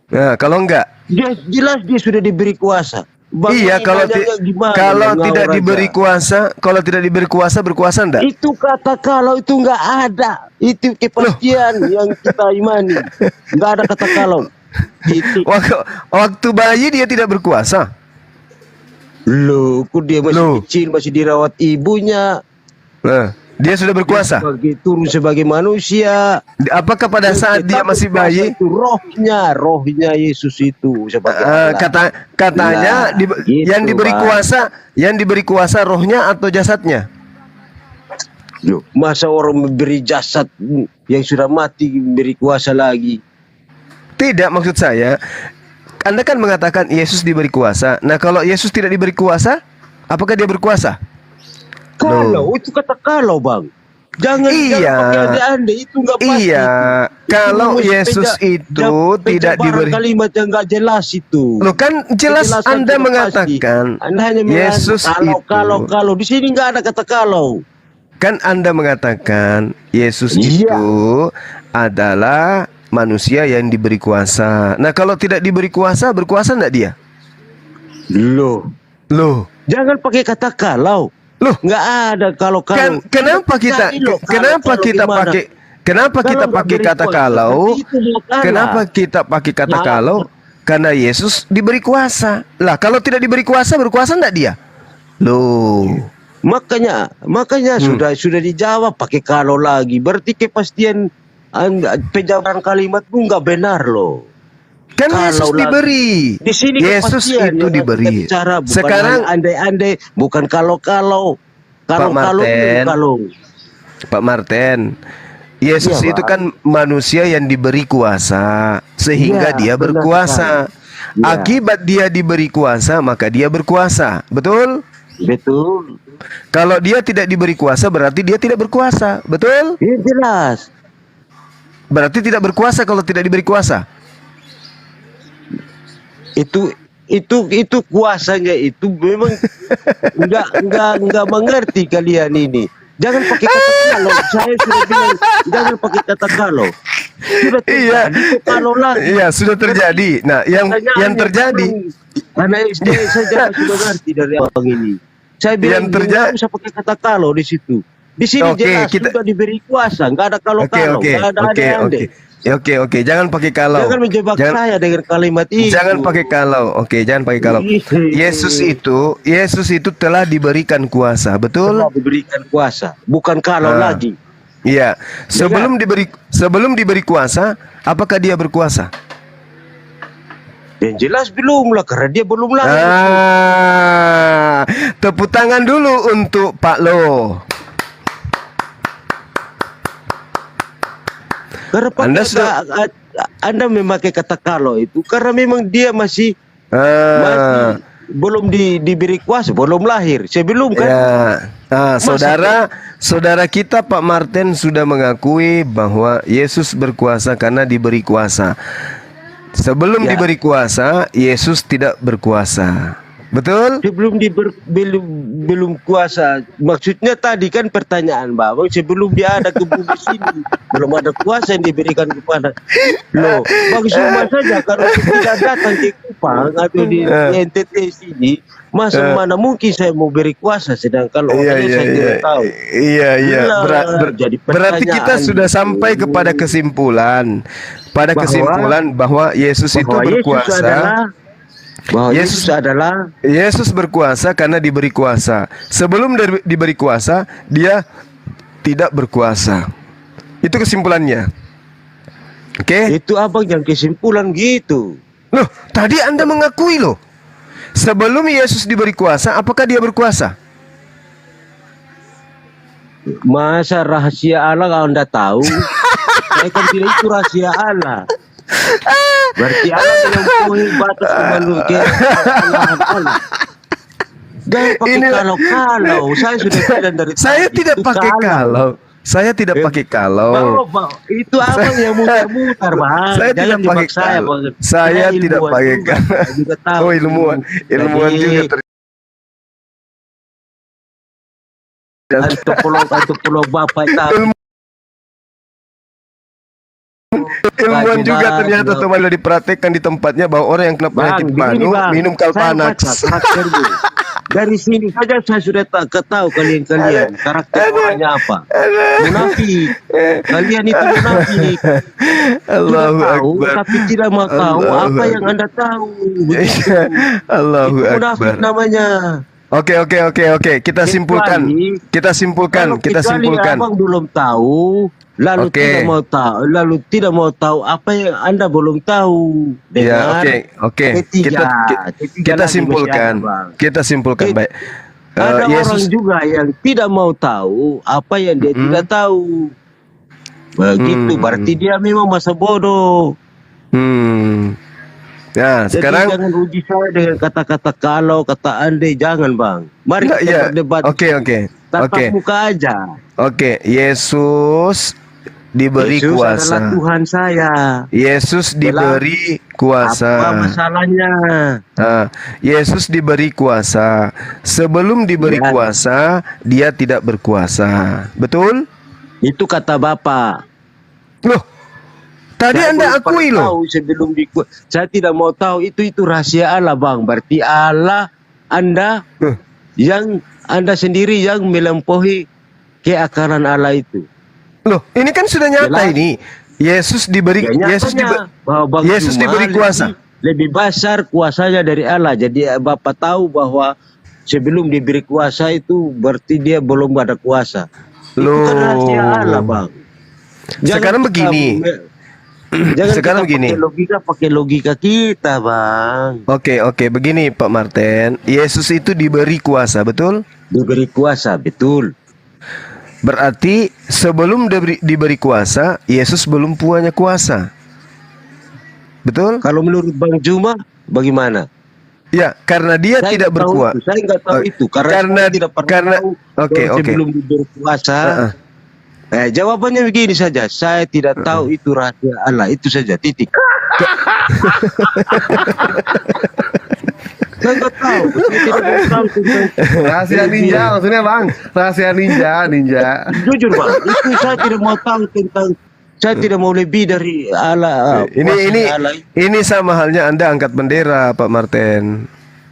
Nah, kalau enggak, Dia jelas dia sudah diberi kuasa. Bang, iya, ini kalau nanyanya gimana, kalau Bang tidak Raja? diberi kuasa, kalau tidak diberi kuasa, berkuasa enggak? Itu kata kalau itu enggak ada. Itu kepastian yang kita imani. Enggak ada kata kalau. Itu Waktu bayi dia tidak berkuasa. loh, kok dia masih Loh. kecil, masih dirawat ibunya. Nah, dia sudah berkuasa. Turun sebagai manusia. Apakah pada saat dia masih bayi? Itu rohnya Yesus itu sebagai Allah. Katanya Nah, gitu, yang diberi Bang. diberi kuasa rohnya atau jasadnya? Loh, masa orang memberi jasad yang sudah mati memberi kuasa lagi? Tidak, maksud saya, Anda kan mengatakan Yesus diberi kuasa. Nah, kalau Yesus tidak diberi kuasa, apakah dia berkuasa? Kalau itu kata kalau, Bang. Jangan Iya. pakai ande-ande, itu nggak pasti. Iya, kalau Itu Yesus itu tidak penjabaran diberi. kalimat yang nggak jelas itu. Loh, kan jelas Penjelasan Anda tidak mengatakan pasti. Anda hanya Yesus mengatakan itu. kalau di sini nggak ada kata kalau. Kan Anda mengatakan Yesus Iya. itu adalah manusia yang diberi kuasa. Nah, kalau tidak diberi kuasa, berkuasa enggak dia? Loh, Loh, jangan pakai kata kalau. loh, Nggak ada kalau. kenapa kita pakai kata kalau? Kenapa kita pakai kata Nah. kalau? Karena Yesus diberi kuasa. Lah, kalau tidak diberi kuasa, berkuasa enggak dia? Loh. Makanya sudah dijawab pakai kalau lagi. Berarti kepastian penjabaran kalimat itu nggak benar loh. Kan Kalau Yesus lagi. diberi. Di sini Yesus kepastian itu yang diberi. kita bicara, bukan Sekarang andai-andai, bukan kalau Martin. Pak Martin, Yesus Iya, itu Pak. kan manusia yang diberi kuasa sehingga Iya, dia benar berkuasa. sekali. Iya. Akibat dia diberi kuasa, maka dia berkuasa. Betul? Betul. Kalau dia tidak diberi kuasa, berarti dia tidak berkuasa. Betul? Ini jelas. Berarti tidak berkuasa kalau tidak diberi kuasa. Itu kuasanya itu memang enggak mengerti kalian ini. Jangan pakai kata kalau. Saya sudah bilang jangan pakai kata kalau. Sudah Iya. terjadi itu kalau lagi. Iya, sudah terjadi. Nah, yang terjadi, karena saya sudah ngerti dari abang ini. Saya bilang Yang terjadi- nggak usah pakai kata kalau di situ. Di sini Oke, jelas kita- sudah diberi kuasa, nggak ada kalau nggak ada ande-ande. Oke. Jangan pakai kalau. Jangan menjebak saya dengan kalimat itu. Jangan pakai kalau. Oke, jangan pakai kalau. Yesus itu telah diberikan kuasa, betul? Telah diberikan kuasa, bukan kalau Ah. lagi. Iya. Sebelum diberi kuasa, apakah dia berkuasa? Yang jelas belum lah, karena dia belum lahir. Tepuk tangan dulu untuk Pak Lo. Karena Anda sudah- Anda memakai kata kalau itu karena memang dia masih belum diberi kuasa, belum lahir, sebelum kan. Ya. Saudara kita Pak Martin sudah mengakui bahwa Yesus berkuasa karena diberi kuasa. Sebelum Ya. diberi kuasa, Yesus tidak berkuasa. Betul? Sebelum belum kuasa. Maksudnya tadi kan pertanyaan Babang, sebelum dia ada ke bumi sini belum ada kuasa yang diberikan kepada. Loh, Bang Zuma saja kalau tidak datang ke Kupang atau di NTT sini, mana mungkin saya mau beri kuasa, sedangkan orangnya saya tidak tahu. Iya. Nah, jadi Berarti kita pertanyaan sudah itu. sampai kepada kesimpulan. Bahwa Yesus itu berkuasa. Yesus berkuasa karena diberi kuasa. Sebelum diberi kuasa, dia tidak berkuasa. Itu kesimpulannya. Oke? Itu abang yang kesimpulan gitu. Loh, tadi Anda mengakui loh. Sebelum Yesus diberi kuasa, apakah dia berkuasa? Masa rahasia Allah Anda tahu? Saya kan tidak itu rahasia Allah. Berarti Allah melampaui batas kemanusiaan Allah. Jangan pakai Inilah- kalau saya sudah bilang dari Saya tadi, tidak itu pakai kalau. Saya tidak pakai kalau. Itu abang yang mutar-mutar, Bang. Saya Jangan tidak pakai dibak saya, kalau. Bang. Saya tidak ilmuwan pakai juga, kalau. saya juga tahu. Oh, ilmuwan Jadi, juga antropolog bapak tahu. ilmuwan Bagi juga lah, ternyata Bang. teman dipraktekkan di tempatnya bahwa orang yang kena penyakit Bang, begini, panu Bang. minum Saya Kalpanax. baca karakternya. Dari sini saja saya sudah tak tahu kalian karakter orangnya apa. Munafik. Kalian itu munafik. Sudah Allahu tahu Akbar. tapi tidak mau tahu Allahu apa yang Akbar. Anda tahu. Begitu. Allahu Itu munafik Akbar. namanya. Oke. Kita simpulkan. Kalau Kita kecuali simpulkan. abang belum tahu, lalu Oke. tidak mau tahu apa yang Anda belum tahu. Ya, Dengar? oke. Ketiga Kita lagi simpulkan. masih ada, Bang. Kita simpulkan Ke- baik. Ada orang Yesus juga yang tidak mau tahu apa yang dia tidak tahu. Begitu, berarti dia memang masa bodoh. Ya, Jadi sekarang jangan uji saya dengan kata-kata kalau, kata andai, jangan, Bang. Mari Enggak, kita ya. berdebat. Oke. Tatap muka aja. Oke, Yesus diberi Yesus adalah kuasa. Tuhan saya. Yesus diberi Apa kuasa. masalahnya? Yesus diberi kuasa. Sebelum diberi Ya. kuasa, dia tidak berkuasa. Betul? Itu kata Bapak. Loh, tadi Saya Anda belum akui pernah loh. tahu sebelum saya tidak mau tahu itu rahasia Allah, Bang. Berarti Allah Anda yang Anda sendiri yang melampaui keakaran Allah itu. Loh, ini kan sudah nyata Jelas. ini. Yesus diberi Ya, Yesus nyatanya bahwa Bang Yesus Juma diberi kuasa. lebih besar kuasanya dari Allah. Jadi Bapak tahu bahwa sebelum diberi kuasa itu berarti dia belum ada kuasa. Itu kan rahasia Allah, Bang. Sekarang kita begini. Jangan Sekarang kita begini. pakai logika kita, Bang. Oke, begini Pak Martin. Yesus itu diberi kuasa, betul? Diberi kuasa, betul. Berarti sebelum diberi kuasa, Yesus belum punya kuasa. Betul? Kalau menurut Bang Juma, bagaimana? Ya, karena dia Saya tidak nggak tahu berkuasa. itu. Saya nggak tahu itu karena saya tidak pernah tahu Oke. sebelum diberi kuasa. Jawabannya begini saja, saya tidak tahu itu rahasia Allah, itu saja, titik. Saya nggak tahu, saya tidak mau tahu tentang Rahasia ninja maksudnya Bang. Rahasia ninja. jujur, Bang, itu saya tidak mau tahu tentang, saya tidak mau lebih dari Allah. kuasa Allah. Ini sama halnya Anda angkat bendera, Pak Martin.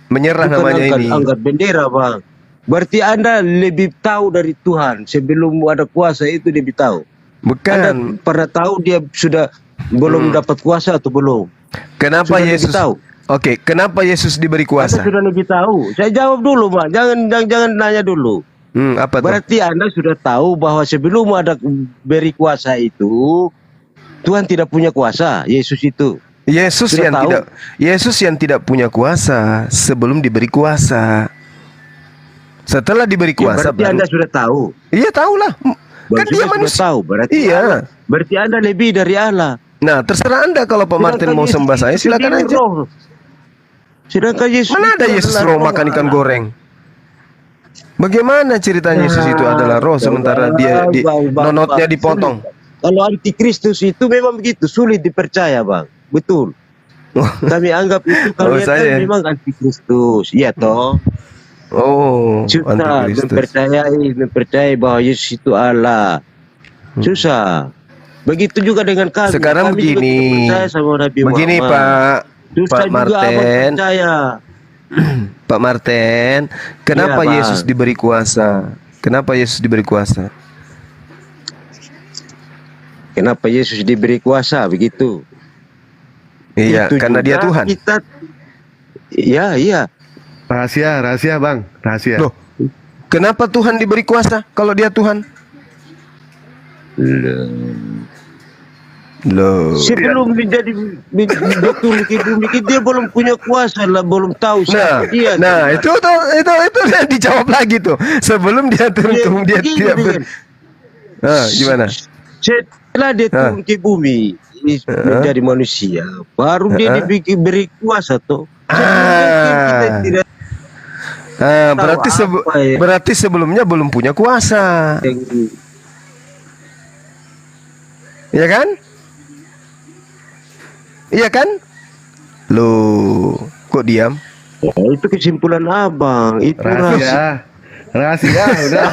Menyerah Bukan namanya ini. angkat bendera, Bang. Berarti Anda lebih tahu dari Tuhan sebelum ada kuasa itu lebih tahu. Anda Bukan. pernah tahu dia sudah belum dapat kuasa atau belum? Kenapa Sudah lebih Yesus? tahu. Oke, kenapa Yesus diberi Anda kuasa? sudah lebih tahu. Saya jawab dulu, Bang. Jangan nanya dulu. Apa tuh? Berarti Anda sudah tahu bahwa sebelum ada beri kuasa itu Tuhan tidak punya kuasa, Yesus itu. Yesus Sudah tahu. Yesus yang tidak punya kuasa sebelum diberi kuasa. Setelah diberi Ya, kuasa berarti Anda sudah tahu. Iya tahulah. Kan Berarti dia sudah manusia. tahu. Berarti Iya. berarti Anda lebih dari Allah. Nah, terserah Anda kalau Pak Martin Sedangkan mau Yesus sembah saya itu silakan sendiri aja. roh. Sedangkan Yesus Mana ada itu Yesus adalah roh makan ikan Allah. goreng? Bagaimana ceritanya Yesus itu adalah roh sementara dia nonotnya dipotong? Kalau antikristus itu memang begitu, sulit dipercaya, Bang. Betul. Kami anggap itu kalian kan saya. memang antikristus. Iya toh. Oh, Susah antikristus. mempercayai bahwa Yesus itu Allah. Susah. Begitu juga dengan kami. Sekarang Kami juga begini. tidak percaya sama Nabi Begini Muhammad. Susah Pak juga abang Martin. percaya. Pak Martin, kenapa Iya, Bang. Yesus diberi kuasa? Kenapa Yesus diberi kuasa? Kenapa Yesus diberi kuasa begitu? Iya, Itu karena dia juga Tuhan. Iya. Rahasia Bang. Rahasia. Loh, kenapa Tuhan diberi kuasa kalau dia Tuhan? Loh. Sebelum menjadi betul ke bumi, dia belum punya kuasa lah, belum tahu Nah, siapa dia. itu udah dijawab lagi tuh. Sebelum dia turun ke bumi, dia begini, tidak begini. gimana? Setelah dia turun ke bumi menjadi manusia, baru dia diberi kuasa tuh. Sebelumnya kita tidak Berarti apa ya? berarti sebelumnya belum punya kuasa, Yang- ya kan? Iya kan? Loh, kok diam? Ya, itu kesimpulan abang. Itu rahasia. Rahasia udah.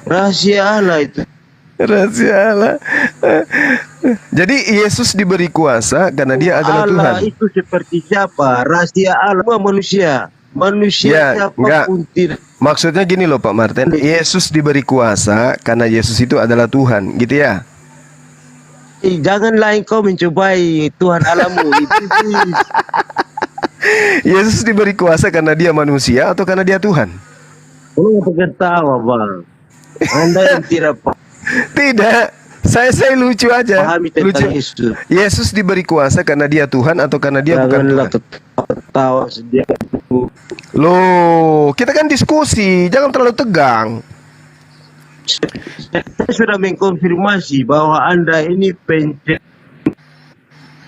Rahasia Allah itu. Rahasia Allah. Jadi Yesus diberi kuasa karena dia adalah Tuhan. Allah itu seperti siapa? Rahasia Allah semua manusia. Manusia Ya, siapapun tidak. Maksudnya gini loh Pak Martin, Yesus diberi kuasa karena Yesus itu adalah Tuhan, gitu ya? Janganlah engkau mencobai Tuhan Allahmu. Itu sih. Yesus diberi kuasa karena dia manusia atau karena dia Tuhan? Lu ketawa bang. Anda yang tidak Tidak, saya lucu aja. pahami tentang Lucu. Yesus. Yesus diberi kuasa karena dia Tuhan atau karena dia bukan Janganlah Tuhan? ketawa sedia. Loh, kita kan diskusi, jangan terlalu tegang. Saya sudah mengkonfirmasi bahwa Anda ini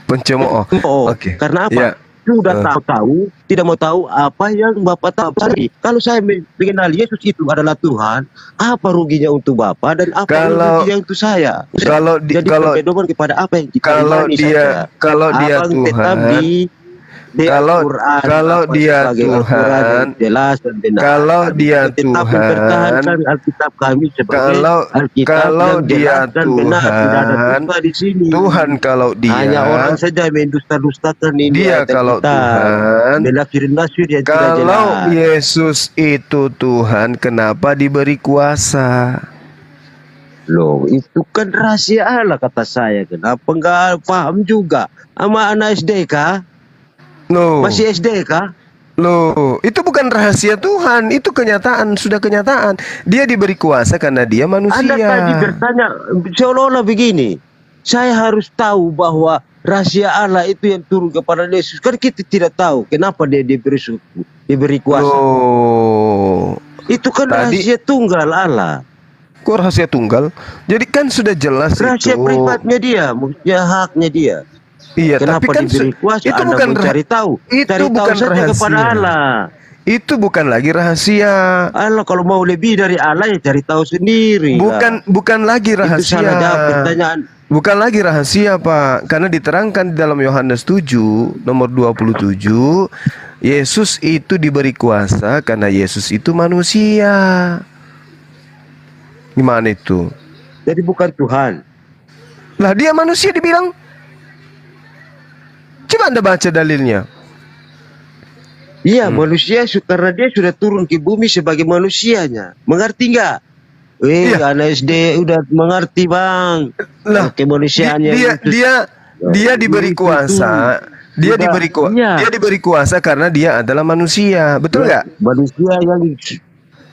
Pencemooh. Oh, Oke. karena apa? Ya. Sudah tahu, tidak mau tahu apa yang Bapak tahu. Kalau saya mengenal Yesus itu adalah Tuhan, apa ruginya untuk Bapak dan apa Kalau- ruginya untuk saya? kalau di- Jadi kalau- pedoman kepada apa yang kita kalau imani dia- saja. kalau dia Abang tetap Tuhan, di kalau- Al-Quran, kalau apa dia sebagai Tuhan, Al-Quran yang jelas dan benar. kalau dia Kita tetap Tuhan, mempertahankan Alkitab kami sebagai kalau- Alkitab kalau yang dia jelas dan benar. Tidak ada Tuhan, dusta di sini. Tuhan kalau dia, Hanya orang saja yang mendusta-dustakan ini. dia ayat kalau Alkitab. Tuhan, Menafsir yang tidak kalau jelas. Yesus itu Tuhan, kenapa diberi kuasa? Loh, itu kan rahasia Allah kata saya. Kenapa nggak paham juga? Sama anak SD kah? Loh, Masih SD kah? loh, itu bukan rahasia Tuhan, itu kenyataan, sudah kenyataan. Dia diberi kuasa karena dia manusia. Anda tadi bertanya seolah-olah begini. Saya harus tahu bahwa rahasia Allah itu yang turun kepada Yesus. Kan kita tidak tahu kenapa dia diberi kuasa. Loh, Itu kan tadi- rahasia tunggal Allah. kok rahasia tunggal? Jadi kan sudah jelas Rahasia itu. privatnya dia, maksudnya haknya dia. Iya, Kenapa tapi kan diberi kuasa? itu Anda bukan mencari tahu. itu Cari tahu bukan saja rahasia. kepada Allah. Itu bukan lagi rahasia. Allah kalau mau lebih dari Allah ya cari tahu sendiri. Bukan lagi Itu rahasia. salah jawab pertanyaan. Bukan lagi rahasia, Pak. Karena diterangkan di dalam Yohanes 7 nomor 27, Yesus itu diberi kuasa karena Yesus itu manusia. Gimana itu? Jadi bukan Tuhan. Lah dia manusia dibilang. Coba Anda baca dalilnya. Iya, manusia karena dia sudah turun ke bumi sebagai manusianya. Mengerti nggak? Iya. Anak SD udah mengerti bang. Lah, Kemanusiaannya dia itu- dia diberi Itu. kuasa. Dia Udah, diberi kuasa. iya. Dia diberi kuasa karena dia adalah manusia. Betul nggak? Manusia yang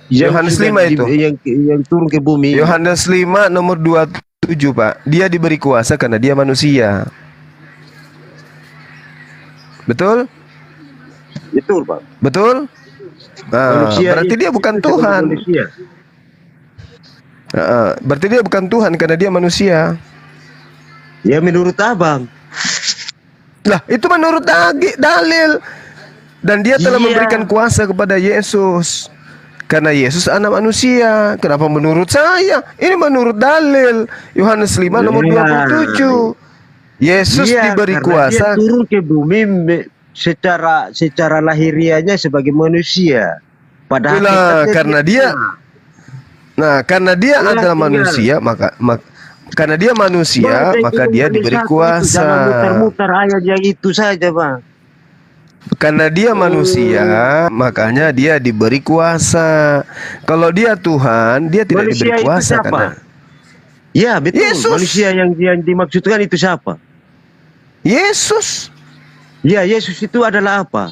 Yohanes sudah 5 itu. yang turun ke bumi. Yohanes 5 nomor 27, Pak. Dia diberi kuasa karena dia manusia. Betul? Betul bang. Betul? Nah, Manusia berarti itu dia bukan sebagai Tuhan. manusia. Berarti dia bukan Tuhan karena dia manusia. Ya menurut abang. Lah, itu menurut dalil. Dan dia telah Iya. memberikan kuasa kepada Yesus. Karena Yesus anak manusia. Kenapa menurut saya? Ini menurut dalil. Yohanes 5 nomor Iya. 27. Yesus Iya, diberi karena kuasa. Dia turun ke bumi secara lahirianya sebagai manusia. Pada Itulah, hakikatnya karena dia- karena dia Itulah adalah tinggal. manusia, karena dia manusia, Bang, maka itu dia bukan diberi satu itu, kuasa. Jangan muter-muter ayat yang itu saja bang. Karena dia manusia, makanya dia diberi kuasa. Kalau dia Tuhan, dia tidak Manusia diberi itu kuasa siapa? karena Ya betul. Yesus. Manusia yang dimaksudkan itu siapa? Yesus Ya Yesus itu adalah apa?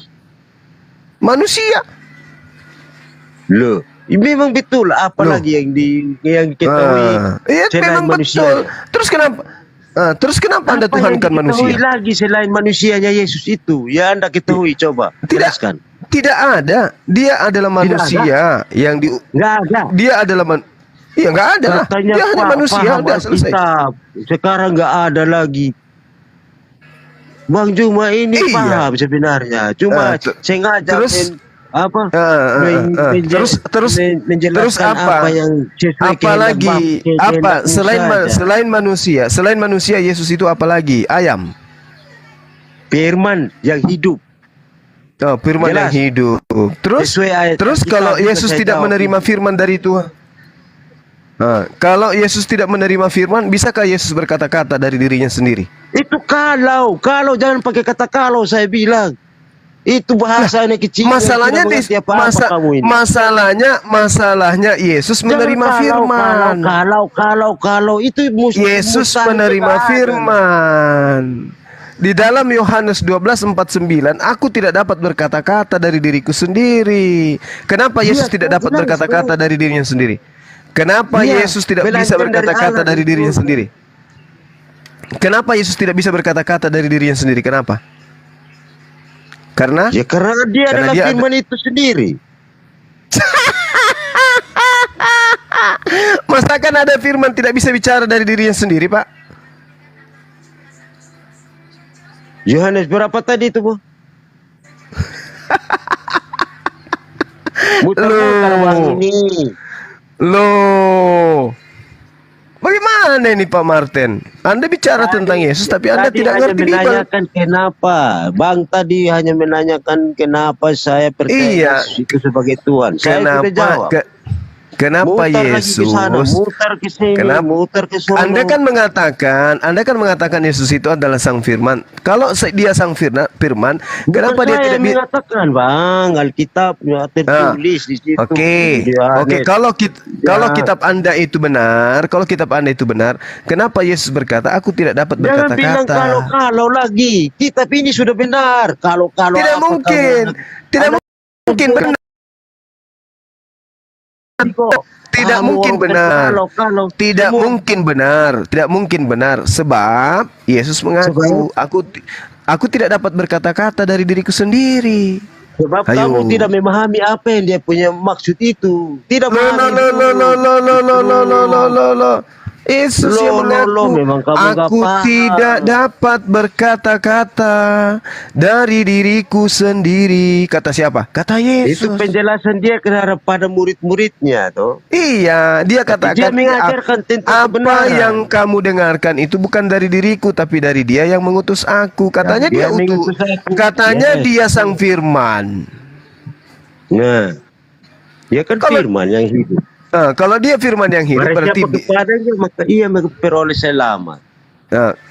manusia. Loh, memang betul. Apalagi yang diketahui Iya, selain memang manusia. betul. Terus kenapa Anda Apa yang tuhankan diketahui manusia? lagi selain manusianya Yesus itu? Ya Anda ketahui coba. Jelaskan. Tidak ada. Dia adalah manusia yang Nggak ada. dia adalah iya, nggak ada lah. Katanya Dia hanya manusia, paham udah selesai. Alkitab. Sekarang nggak ada lagi. Bang Juma ini Iya. paham sebenarnya. Cuma sengaja terus- menjelaskan apa yang sesuai apalagi apa selain manusia Yesus itu apalagi? Ayam. firman yang hidup. Oh, firman yang Jelas. hidup. Terus Sesuai ayat kalau Alkitab, Yesus saya tidak jawab. menerima firman dari Tuhan. Kalau Yesus tidak menerima firman, bisakah Yesus berkata-kata dari dirinya sendiri? Itu kalau jangan pakai kata kalau, saya bilang. Itu bahasanya kecil. Masalahnya masalahnya Yesus menerima firman. Kalau itu Yesus menerima firman. Di dalam Yohanes 12:49, aku tidak dapat berkata-kata dari diriku sendiri. Kenapa Yesus tidak dapat berkata-kata dari dirinya sendiri? Kenapa Iya, Yesus tidak belajar bisa dari berkata-kata Allah dari itu. dirinya sendiri? Kenapa Yesus tidak bisa berkata-kata dari dirinya sendiri? Kenapa? Karena Ya karena dia Karena adalah dia firman itu sendiri. masakan ada firman tidak bisa bicara dari dirinya sendiri, Pak? Yohanes berapa tadi itu, Bu? Muter-muter bang ini. Loh, bagaimana ini Pak Martin? Anda bicara tentang Yesus, tapi Anda Tadi tidak hanya ngerti Bible. menanyakan kenapa. Bang tadi hanya menanyakan kenapa saya percaya Iya. Yesus itu sebagai Tuhan. Saya sudah jawab. Kenapa Muter lagi ke sana, Yesus? muter ke sini, Kenapa? muter ke sana. Anda kan mengatakan Yesus itu adalah Sang Firman. Kalau dia Sang Firman, kenapa dia tidak bisa? mengatakan, Bang? Alkitab tertulis di situ. Oke. Kalau kitab Anda itu benar, kenapa Yesus berkata, aku tidak dapat Jangan bilang berkata-kata? kalau lagi. Kitab ini sudah benar. Kalau Tidak apa mungkin. kamu- Tidak Anda- mungkin benar. kok. Tidak Kamu mungkin orang benar. kalau Tidak semua- mungkin benar sebab Yesus mengaku aku tidak dapat berkata-kata dari diriku sendiri. Sebab Ayo. kamu tidak memahami apa yang dia punya maksud itu. Tidak memahami itu. Yesus yang mengaku memang kamu nggak aku paham. tidak dapat berkata-kata dari diriku sendiri. Kata siapa? Kata Yesus. Itu penjelasan dia kepada murid-muridnya, toh. Iya, dia katakan Dia mengajarkan tentang apa kebenaran. yang kamu dengarkan itu bukan dari diriku tapi dari Dia yang mengutus aku. Katanya Dia dia mengutus aku. katanya Yes. dia Sang Firman. Nah, dia kan Kalau- firman yang hidup. Kalau dia Firman yang hidup Barang berarti siapa kepadanya maka ia memperoleh selamat.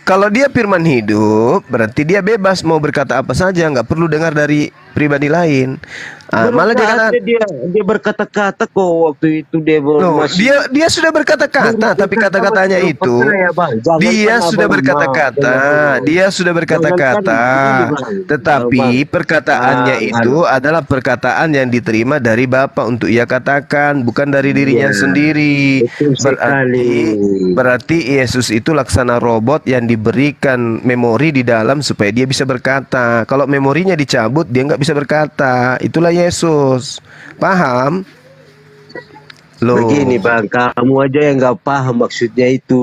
kalau dia Firman hidup berarti dia bebas mau berkata apa saja, nggak perlu dengar dari pribadi lain. Malah dia kata, dia berkata-kata kok waktu itu dia loh, masih dia sudah berkata-kata, tapi kata-katanya itu dia sudah berkata-kata, tetapi perkataannya itu adalah perkataan yang diterima dari Bapa untuk ia katakan, bukan dari dirinya sendiri. Berarti Yesus itu laksana robot yang diberikan memori di dalam supaya dia bisa berkata. Kalau memorinya dicabut, dia nggak bisa berkata. Itulah Yesus. Paham? Loh. begini bang, kamu aja yang nggak paham maksudnya itu.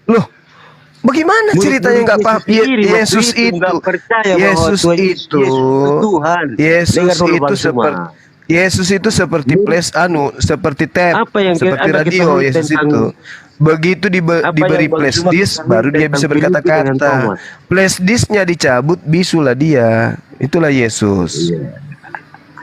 Loh, bagaimana ceritanya nggak paham? Yesus itu, Yesus itu, Yesus itu seperti seperti tape, Apa yang seperti Anda radio. ketahui Yesus tentang- itu begitu diberi yang flash Bang disk Juma baru dia ketahui bisa tentang Filipi dengan berkata-kata. Thomas? Flash disknya dicabut, bisulah dia. Itulah Yesus.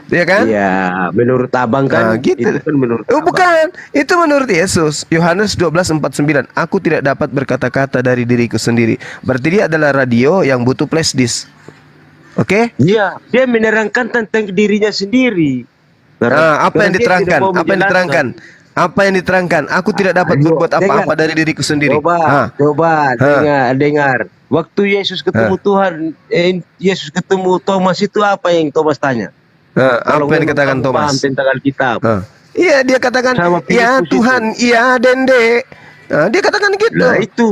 Ya kan? Iya, menurut abang kan, Nah, gitu. itu kan menurut Oh, abang. bukan. Itu menurut Yesus. Yohanes 12:49. Aku tidak dapat berkata-kata dari diriku sendiri. Berarti dia adalah radio yang butuh flash disk. Oke? Iya, dia menerangkan tentang dirinya sendiri. Apa yang Karena dia diterangkan? tidak mau Apa yang diterangkan? Apa yang diterangkan? Aku tidak dapat Ayo, berbuat apa-apa dengar. dari diriku sendiri. Coba dengar. Waktu Yesus ketemu Tuhan, Yesus ketemu Thomas itu apa yang Thomas tanya? Apa yang dikatakan kamu paham Thomas? tentang Alkitab. Iya, dia katakan, Sama ya Filipus Tuhan, iya Dende. Dia katakan gitu. Nah itu.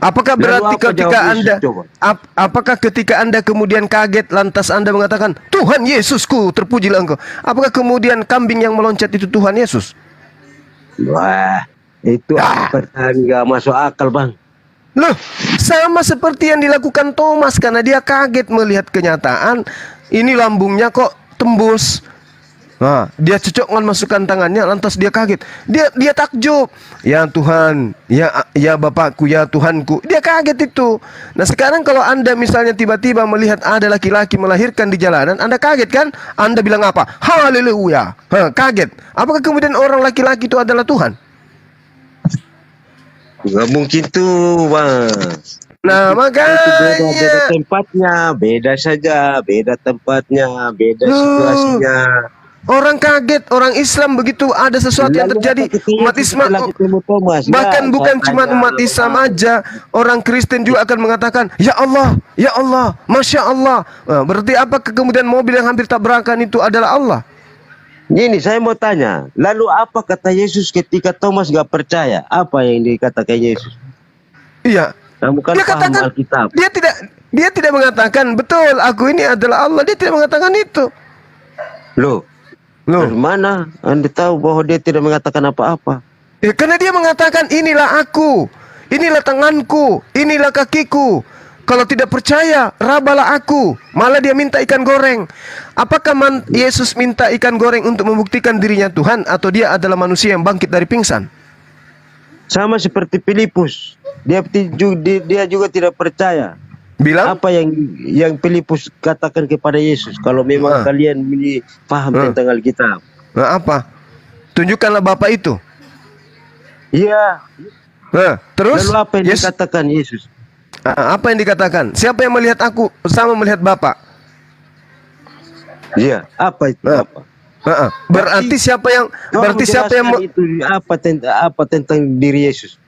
Apakah Lalu berarti apa ketika jawab Yesus, Anda coba? apakah ketika Anda kemudian kaget lantas Anda mengatakan, Tuhan Yesusku, terpujilah Engkau. Apakah kemudian kambing yang meloncat itu Tuhan Yesus? Wah, itu pertanyaan nggak masuk akal bang. Loh, sama seperti yang dilakukan Thomas karena dia kaget melihat kenyataan. Ini lambungnya kok tembus. Nah, dia cocokkan masukkan tangannya, lantas dia kaget. Dia takjub. Ya Tuhan, ya Bapakku, ya Tuhanku. Dia kaget itu. Nah, sekarang kalau Anda misalnya tiba-tiba melihat ada laki-laki melahirkan di jalanan, Anda kaget kan? Anda bilang apa? Haleluya. Kaget. Apakah kemudian orang laki-laki itu adalah Tuhan? Nggak mungkin tuh, Bang. Nah, Beda makanya tempatnya, beda saja, beda tempatnya, beda situasinya. orang kaget, orang Islam begitu ada sesuatu yang Lalu terjadi. apa ketika Umat Yesus Islam, telah ketemu Thomas? bahkan Ya, bukan saya cuma tanya, umat Islam aja, orang Kristen juga akan mengatakan, ya Allah, Masya Allah. Nah, berarti apakah kemudian mobil yang hampir tabrakan itu adalah Allah? Gini, saya mau tanya, lalu apa kata Yesus ketika Thomas gak percaya? Apa yang dikatakan Yesus? Iya. Kamu kan Dia paham katakan, Alkitab. dia tidak mengatakan, betul, aku ini adalah Allah. Dia tidak mengatakan itu. Loh, dari mana Anda tahu bahwa dia tidak mengatakan apa-apa? Ya, karena dia mengatakan, inilah aku, inilah tanganku, inilah kakiku. Kalau tidak percaya, rabalah aku. Malah dia minta ikan goreng. Apakah Yesus minta ikan goreng untuk membuktikan dirinya Tuhan, atau dia adalah manusia yang bangkit dari pingsan? Sama seperti Filipus, dia juga tidak percaya. Bilang, Apa yang Filipus katakan kepada Yesus? Kalau memang kalian paham tentang Alkitab. nah, apa? Tunjukkanlah Bapak itu. Iya. Nah, terus, Lalu apa yang dikatakan Yesus? apa yang dikatakan? Siapa yang melihat aku sama melihat Bapak? Iya. Apa itu? Apa? Berarti siapa yang itu apa tentang diri Yesus?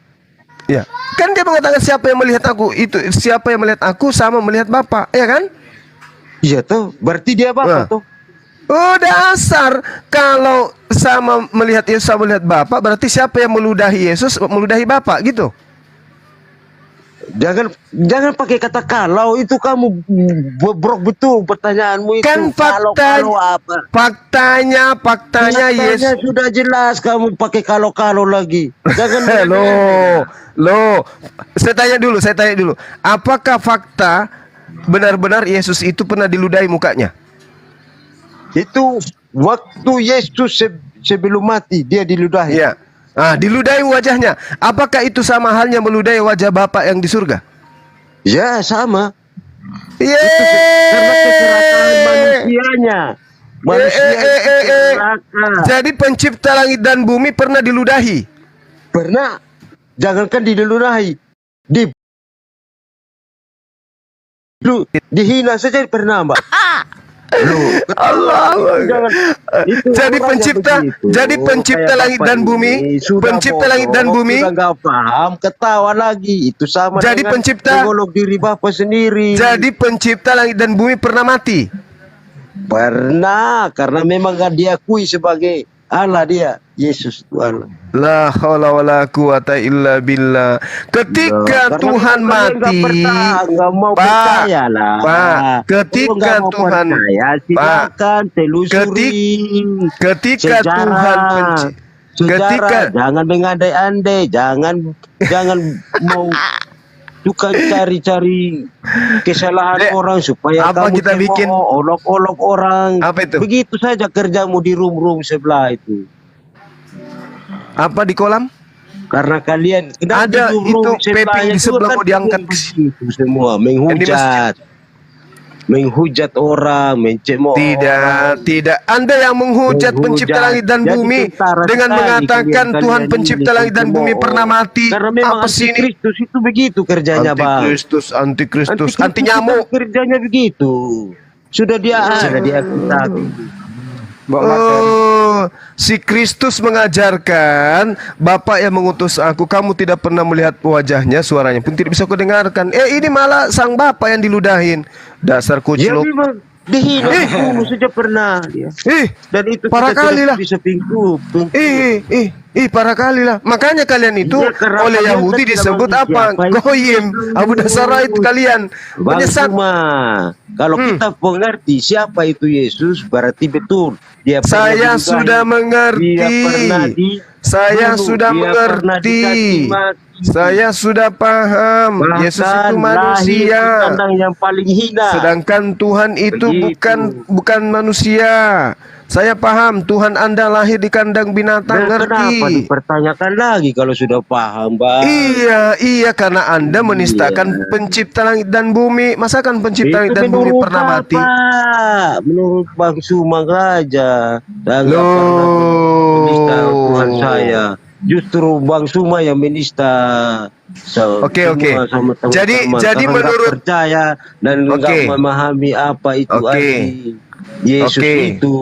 ya, kan dia mengatakan siapa yang melihat aku itu, siapa yang melihat aku sama melihat Bapak, ya kan? Iya tuh, berarti dia Bapa tuh. Oh, dasar. Kalau sama melihat Yesus sama melihat Bapak, berarti siapa yang meludahi Yesus meludahi Bapak gitu. Jangan pakai kata kalau, itu kamu bobrok betul pertanyaanmu itu. Kan Kalau apa? Faktanya Yesus. Sudah jelas, kamu pakai kalau lagi. Jangan Loh. Saya tanya dulu. Apakah fakta benar-benar Yesus itu pernah diludahi mukanya? itu waktu Yesus sebelum mati dia diludahi. Iya. Diludahi wajahnya. Apakah itu sama halnya meludahi wajah Bapak yang di surga? Ya, sama. Karena Kecelakaan manusianya. Jadi pencipta langit dan bumi pernah diludahi. Pernah. Jangankan diludahi, dihina saja pernah, Mbak. Allah. Jadi pencipta langit dan bumi, Sudah nggak paham, ketawa lagi. Itu sama jadi dengan mengolok diri Bapak sendiri. Jadi pencipta langit dan bumi pernah mati. Pernah, karena memang gak diakui sebagai Allah dia. Yesus itu Allah. La haula wala quwata illa billah. Ketika Tuhan mati, Pak, ketika Tuhan, silakan telusuri ketika Tuhan ketika jangan mengandai-andai, jangan mau suka cari-cari kesalahan orang supaya apa kamu kita bikin olok-olok orang. Apa itu? Begitu saja kerjamu di room sebelah itu. Apa di kolam? Karena kalian ada itu PP di sebelah mau diangkat ke situ semua menghujat orang, mencemooh. Tidak. Anda yang menghujat pencipta langit dan bumi dengan mengatakan Tuhan pencipta langit dan bumi pernah mati. Karena memang Antikristus itu begitu kerjanya, Bang. Antikristus, anti nyamuk. Kerjanya begitu. Sudah dia kita. Si Kristus mengajarkan, Bapak yang mengutus aku, kamu tidak pernah melihat wajahnya, suaranya pun tidak bisa kudengarkan. Ini malah sang Bapak yang diludahin. Dasar kucluk. Dihina dulu saja pernah dia. Dan itu parah kali lah. Bisa pingku. Parah kali lah. Makanya kalian itu oleh Yahudi disebut apa? Goyim. Abu Dasarait kalian. Menyesat. Kalau kita mengerti siapa itu Yesus, berarti betul. Saya sudah mengerti. Saya Dulu sudah dia pernah mengerti. dicaci maki. Saya sudah paham. Yesus itu Bahkan lahir manusia. di kandang yang paling hina. Sedangkan Tuhan itu Begitu. bukan manusia. Saya paham Tuhan Anda lahir di kandang binatang, Dan kenapa ngerti? dipertanyakan lagi kalau sudah paham, Bang? Iya, karena Anda menistakan pencipta langit dan bumi. Masakan pencipta langit dan bumi menurut pernah mati? Bapak, menurut Bang Sumang aja. Dan nggak Loh. pernah menista Tuhan saya. Justru Bang Suma yang menista. Oke. Semua sama teman-teman. Jadi Karena nggak menurut percaya dan nggak Oke. memahami apa itu Oke. arti Yesus Oke. itu.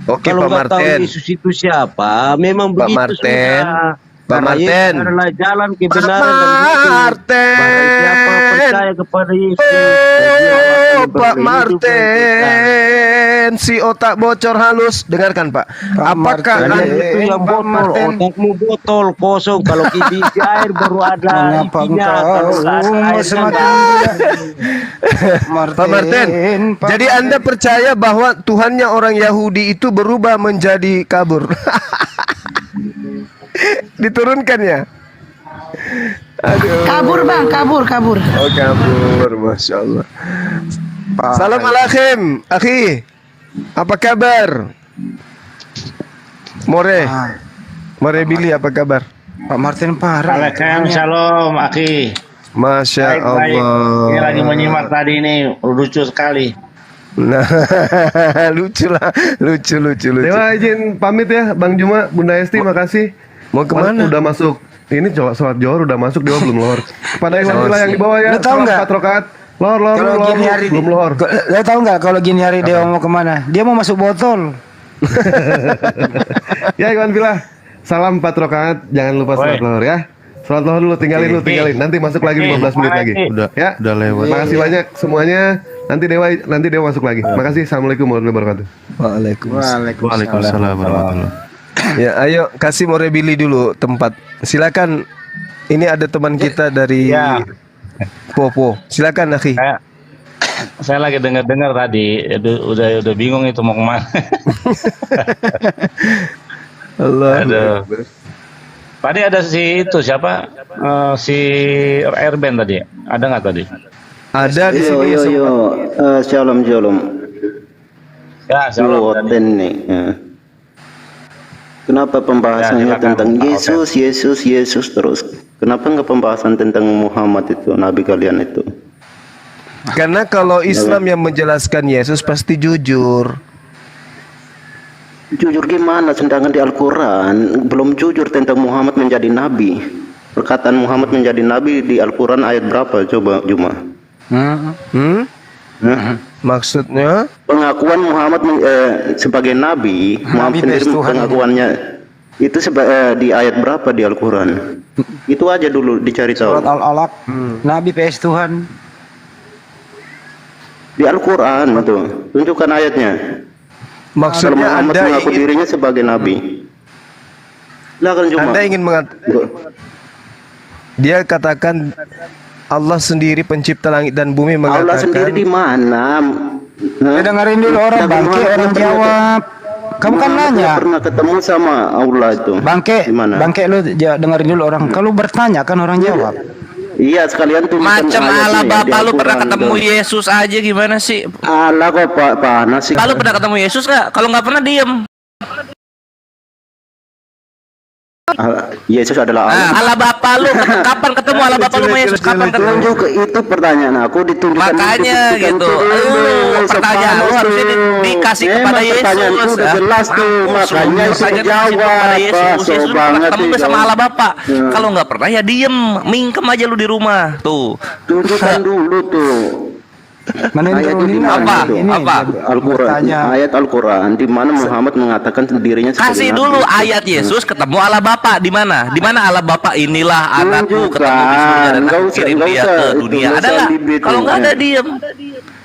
Oke, Kalau Pak nggak tahu Martin. Yesus itu siapa, memang Pak begitu Martin. sudah. Pak Karena Martin. Yesus adalah jalan kebenaran Pak dan hidup. Martin. Barang siapa percaya kepada Yesus, dia Oh, akan Pak berhidup yang kekal. Martin, si otak bocor halus. Dengarkan, Pak. Apakah Kalian Anda itu yang botol, otakmu botol kosong. Kalau diisi air baru ada Mengapa isinya. engkau Kalau nggak ada airnya, semakin nggak ada. Pak Martin, jadi Anda percaya bahwa Tuhannya orang Yahudi itu berubah menjadi kabur? Diturunkan ya? Aduh. Kabur bang, kabur. Oh, kabur, Masya Allah. Salam alaikum, akhi. Apa kabar? More Billy, apa kabar? Pak Martin parah. Waalaikumsalam, Aki. Masya Baik. Allah. Ini lagi menyimak tadi ini, lucu sekali. Nah, lucu lah, lucu. Dewa izin pamit ya, Bang Juma, Bunda Esti, makasih. Mau kemana? Udah masuk. Ini sholat Johor udah masuk, Dewa belum lohor. Pada yang yang di bawah ya, Lu tahu sholat nggak? 4 rakaat. Lohor, Kalau gini hari belum lohor. Lo tahu nggak kalau gini hari Dewa mau kemana? Dia mau masuk botol. Ya Iwan Villa, salam 4 rakaat, jangan lupa sholat Oi. lohor ya. Sholat lohor dulu, tinggalin. Nanti masuk lagi 15 menit lagi. Udah lewat. Makasih banyak semuanya. Nanti Dewa masuk lagi. Makasih. Assalamualaikum warahmatullahi wabarakatuh. Waalaikumsalam warahmatullahi. Ya, ayo kasih More Billy dulu tempat. Silakan. Ini ada teman kita dari Ya. Popo. Silakan, akhi. Saya lagi dengar tadi, udah bingung itu mau kemana. Allah. Aduh. Tadi ada si itu siapa? Si Airben tadi. Ada nggak tadi? Ada di sini. Shalom. Ya, salam tadi. Nih. Ya. Kenapa pembahasannya Ya, silakan. tentang Oke. Yesus terus? Kenapa nggak pembahasan tentang Muhammad itu, Nabi kalian itu? Karena kalau Islam yang menjelaskan Yesus pasti jujur. Jujur gimana? Sedangkan di Al-Quran belum jujur tentang Muhammad menjadi Nabi. Perkataan Muhammad menjadi Nabi di Al-Quran ayat berapa? Coba Juma. Maksudnya? Pengakuan Muhammad sebagai Nabi, Muhammad sendiri best Tuhan. pengakuannya itu di ayat berapa di Al-Quran? Itu aja dulu dicari Surat tahu. Al-Alaq. Nabi PS Tuhan. Di Al-Quran itu, tunjukkan ayatnya. Kalau Maksudnya Muhammad Anda mengaku ingin, dirinya sebagai Nabi. Silakan Juma. Anda ingin dia katakan Allah sendiri pencipta langit dan bumi Allah sendiri di mengatakan mana? Hah? Dengerin dulu orang Nabi bangke, Muhammad orang pernah- jawab. Kamu kan Muhammad nanya. nggak pernah ketemu sama Allah itu. Bangke, Di mana? bangke lu dengerin dulu orang. Kalau bertanya kan orang jawab. Iya, sekalian tunjukkan Macam ayatnya ala ya, di bapak lu pernah Al-Quran ketemu itu. Yesus aja gimana sih? Allah kok Pak panas sih. Kalau pernah ketemu Yesus nggak? Kalau nggak pernah diem. Yesus adalah Allah. Nah, ala bapak lu kapan ketemu ala bapak lu sama Yesus? Kapan ketemu? Tunjuk itu pertanyaan aku ditunjukkan. Makanya dibuktikan gitu. dulu. Pertanyaan lu Sepanas harusnya tuh. dikasih Memang kepada Yesus. pertanyaanku udah Ah, jelas tuh, mampus lu. makanya saya Pertanyaan dikasih jawab. kepada Yesus. Pak, Yesus so pernah banget ketemu sih nggak sama kamu. ala bapak. Ya. Kalau nggak pernah ya diem, mingkem aja lu di rumah tuh. Tunjukkan dulu tuh. Mana yang Ayat turunin di mana Apa? itu? Apa? Al-Quran, Bertanya. ayat Al-Quran di mana Muhammad mengatakan dirinya sebagai Kasih nabi. dulu ayat Yesus ketemu ala bapak di mana? Di mana ala bapak inilah anakku ketemu Tunjukkan. bisunya dan Nggak aku usah- kirim nggak dia usah ke itu, dunia. nggak Ada usah nggak? bibit Kalau nggak ada itu. diem.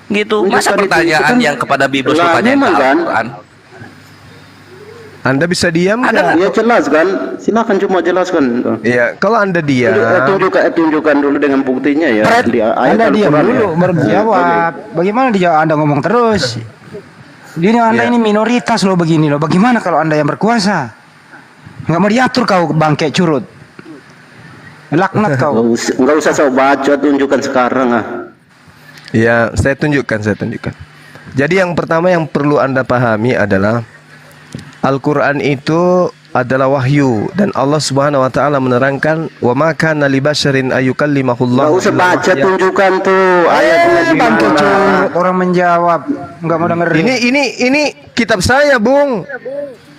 Gitu. Masa Tunjukkan itu, pertanyaan itu kan- yang kepada Biblos lu Lah, tanyain ke memang kan? Al-Quran? Anda bisa diam nggak? Ya jelas kan? Silakan cuma jelaskan. Ya, kalau Anda diam, Tunjukkan dulu dengan buktinya ya Fred, di ayat Anda diam Al-Quran dulu, ya. baru dijawab. Bagaimana dijawab? Anda ngomong terus. Ini Anda Ya. ini minoritas loh begini loh. Bagaimana kalau Anda yang berkuasa? Nggak mau diatur kau bangke curut. Laknat kau. Nggak usah sok baca, tunjukkan sekarang ah. Ya, saya tunjukkan. Jadi yang pertama yang perlu Anda pahami adalah Al-Quran itu adalah wahyu dan Allah Subhanahu wa taala menerangkan wa ma kana li basyarin ayyukallimahullah. Nggak usah baca, tunjukkan tuh ayatnya di Bangke mana. curut. Orang menjawab. Nggak mau dengerin. Ini kitab saya, Bung.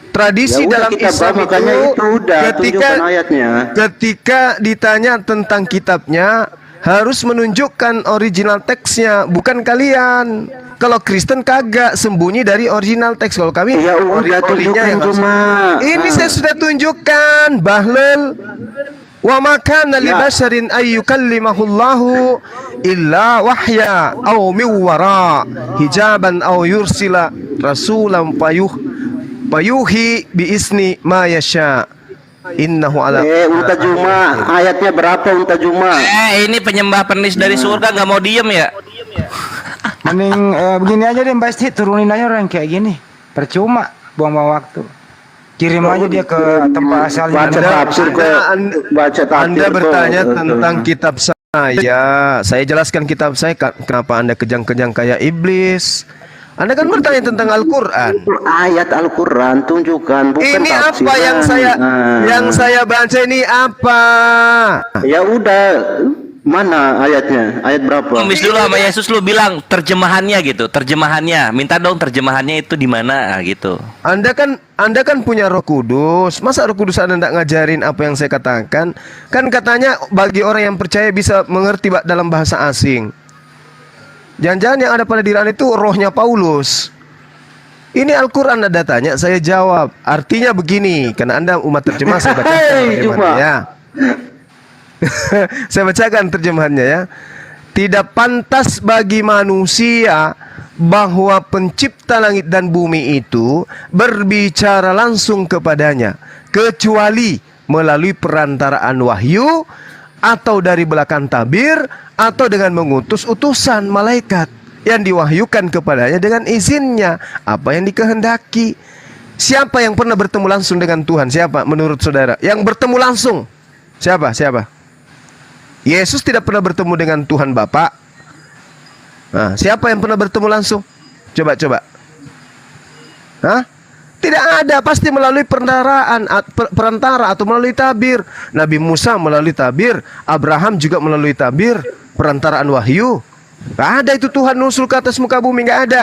Tradisi Ya udah, dalam kita Islam bahas, makanya itu udah, tunjukkan ayatnya. ketika ditanya tentang kitabnya harus menunjukkan original teksnya, bukan kalian. Kalau Kristen kagak sembunyi dari original teks. Kalau kami Ya udah, tunjukkan yang harus- cuma. Ini saya sudah tunjukkan, Bahlul. Wa ma kana li Ya. basharin ayyukallimahullahu illa wahya aw min wara hijaban aw yursila rasulan payuhi bi isni ma yasha innahu ala Unta Juma, ayatnya berapa Unta Juma? Ini penyembah penis dari surga nggak mau diem ya? Mending begini aja deh Mbak Esti, turunin aja orang kayak gini. Percuma buang-buang waktu. Kirim aja dia ke tempat asalnya. Baca tafsir kok. Baca tafsir Anda kok. bertanya tentang kitab saya jelaskan kitab saya. Kenapa Anda kejang-kejang kayak iblis? Anda kan bertanya tentang Al-Quran. Ayat Al-Quran tunjukkan, bukan Ini apa tafsiran. yang saya baca ini apa? Ya udah, mana ayatnya? Ayat berapa? Nulis dulu sama Yesus, lu bilang terjemahannya gitu, terjemahannya. Minta dong terjemahannya itu di mana gitu. Anda kan punya Roh Kudus. Masa Roh Kudus Anda tidak ngajarin apa yang saya katakan? Kan katanya bagi orang yang percaya bisa mengerti dalam bahasa asing. Jangan-jangan yang ada pada diri Anda itu rohnya Paulus. Ini Al-Quran Anda tanya, saya jawab. Artinya begini, karena Anda umat terjemah, saya bacakan terjemahannya ya. Saya bacakan terjemahannya ya. Tidak pantas bagi manusia bahwa pencipta langit dan bumi itu berbicara langsung kepadanya, kecuali melalui perantaraan wahyu, atau dari belakang tabir, atau dengan mengutus utusan malaikat yang diwahyukan kepadanya dengan izinnya, apa yang dikehendaki. Siapa yang pernah bertemu langsung dengan Tuhan? Siapa menurut saudara? Yang bertemu langsung siapa? Yesus tidak pernah bertemu dengan Tuhan Bapa. Nah, siapa yang pernah bertemu langsung? Coba. Hah? Tidak ada, pasti melalui perantara atau melalui tabir. Nabi Musa melalui tabir, Abraham juga melalui tabir, perantaraan wahyu. Gak ada itu Tuhan nusul ke atas muka bumi, gak ada.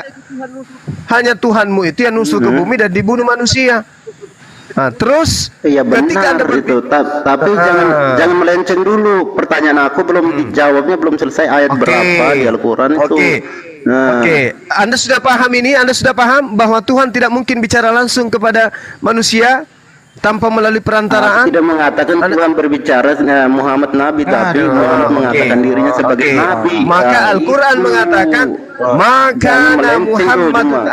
Hanya Tuhanmu itu yang nusul ke bumi dan dibunuh manusia. Nah, terus Iya ketika benar itu, tapi jangan melenceng dulu. Pertanyaan aku belum dijawabnya, belum selesai. Ayat berapa di Al-Quran itu? Oke, Anda sudah paham ini? Anda sudah paham bahwa Tuhan tidak mungkin bicara langsung kepada manusia tanpa melalui perantaraan? Aku tidak mengatakan Tuhan berbicara Muhammad Nabi, tapi Muhammad mengatakan dirinya sebagai Nabi. Maka Al-Quran mengatakan, maka Muhammadun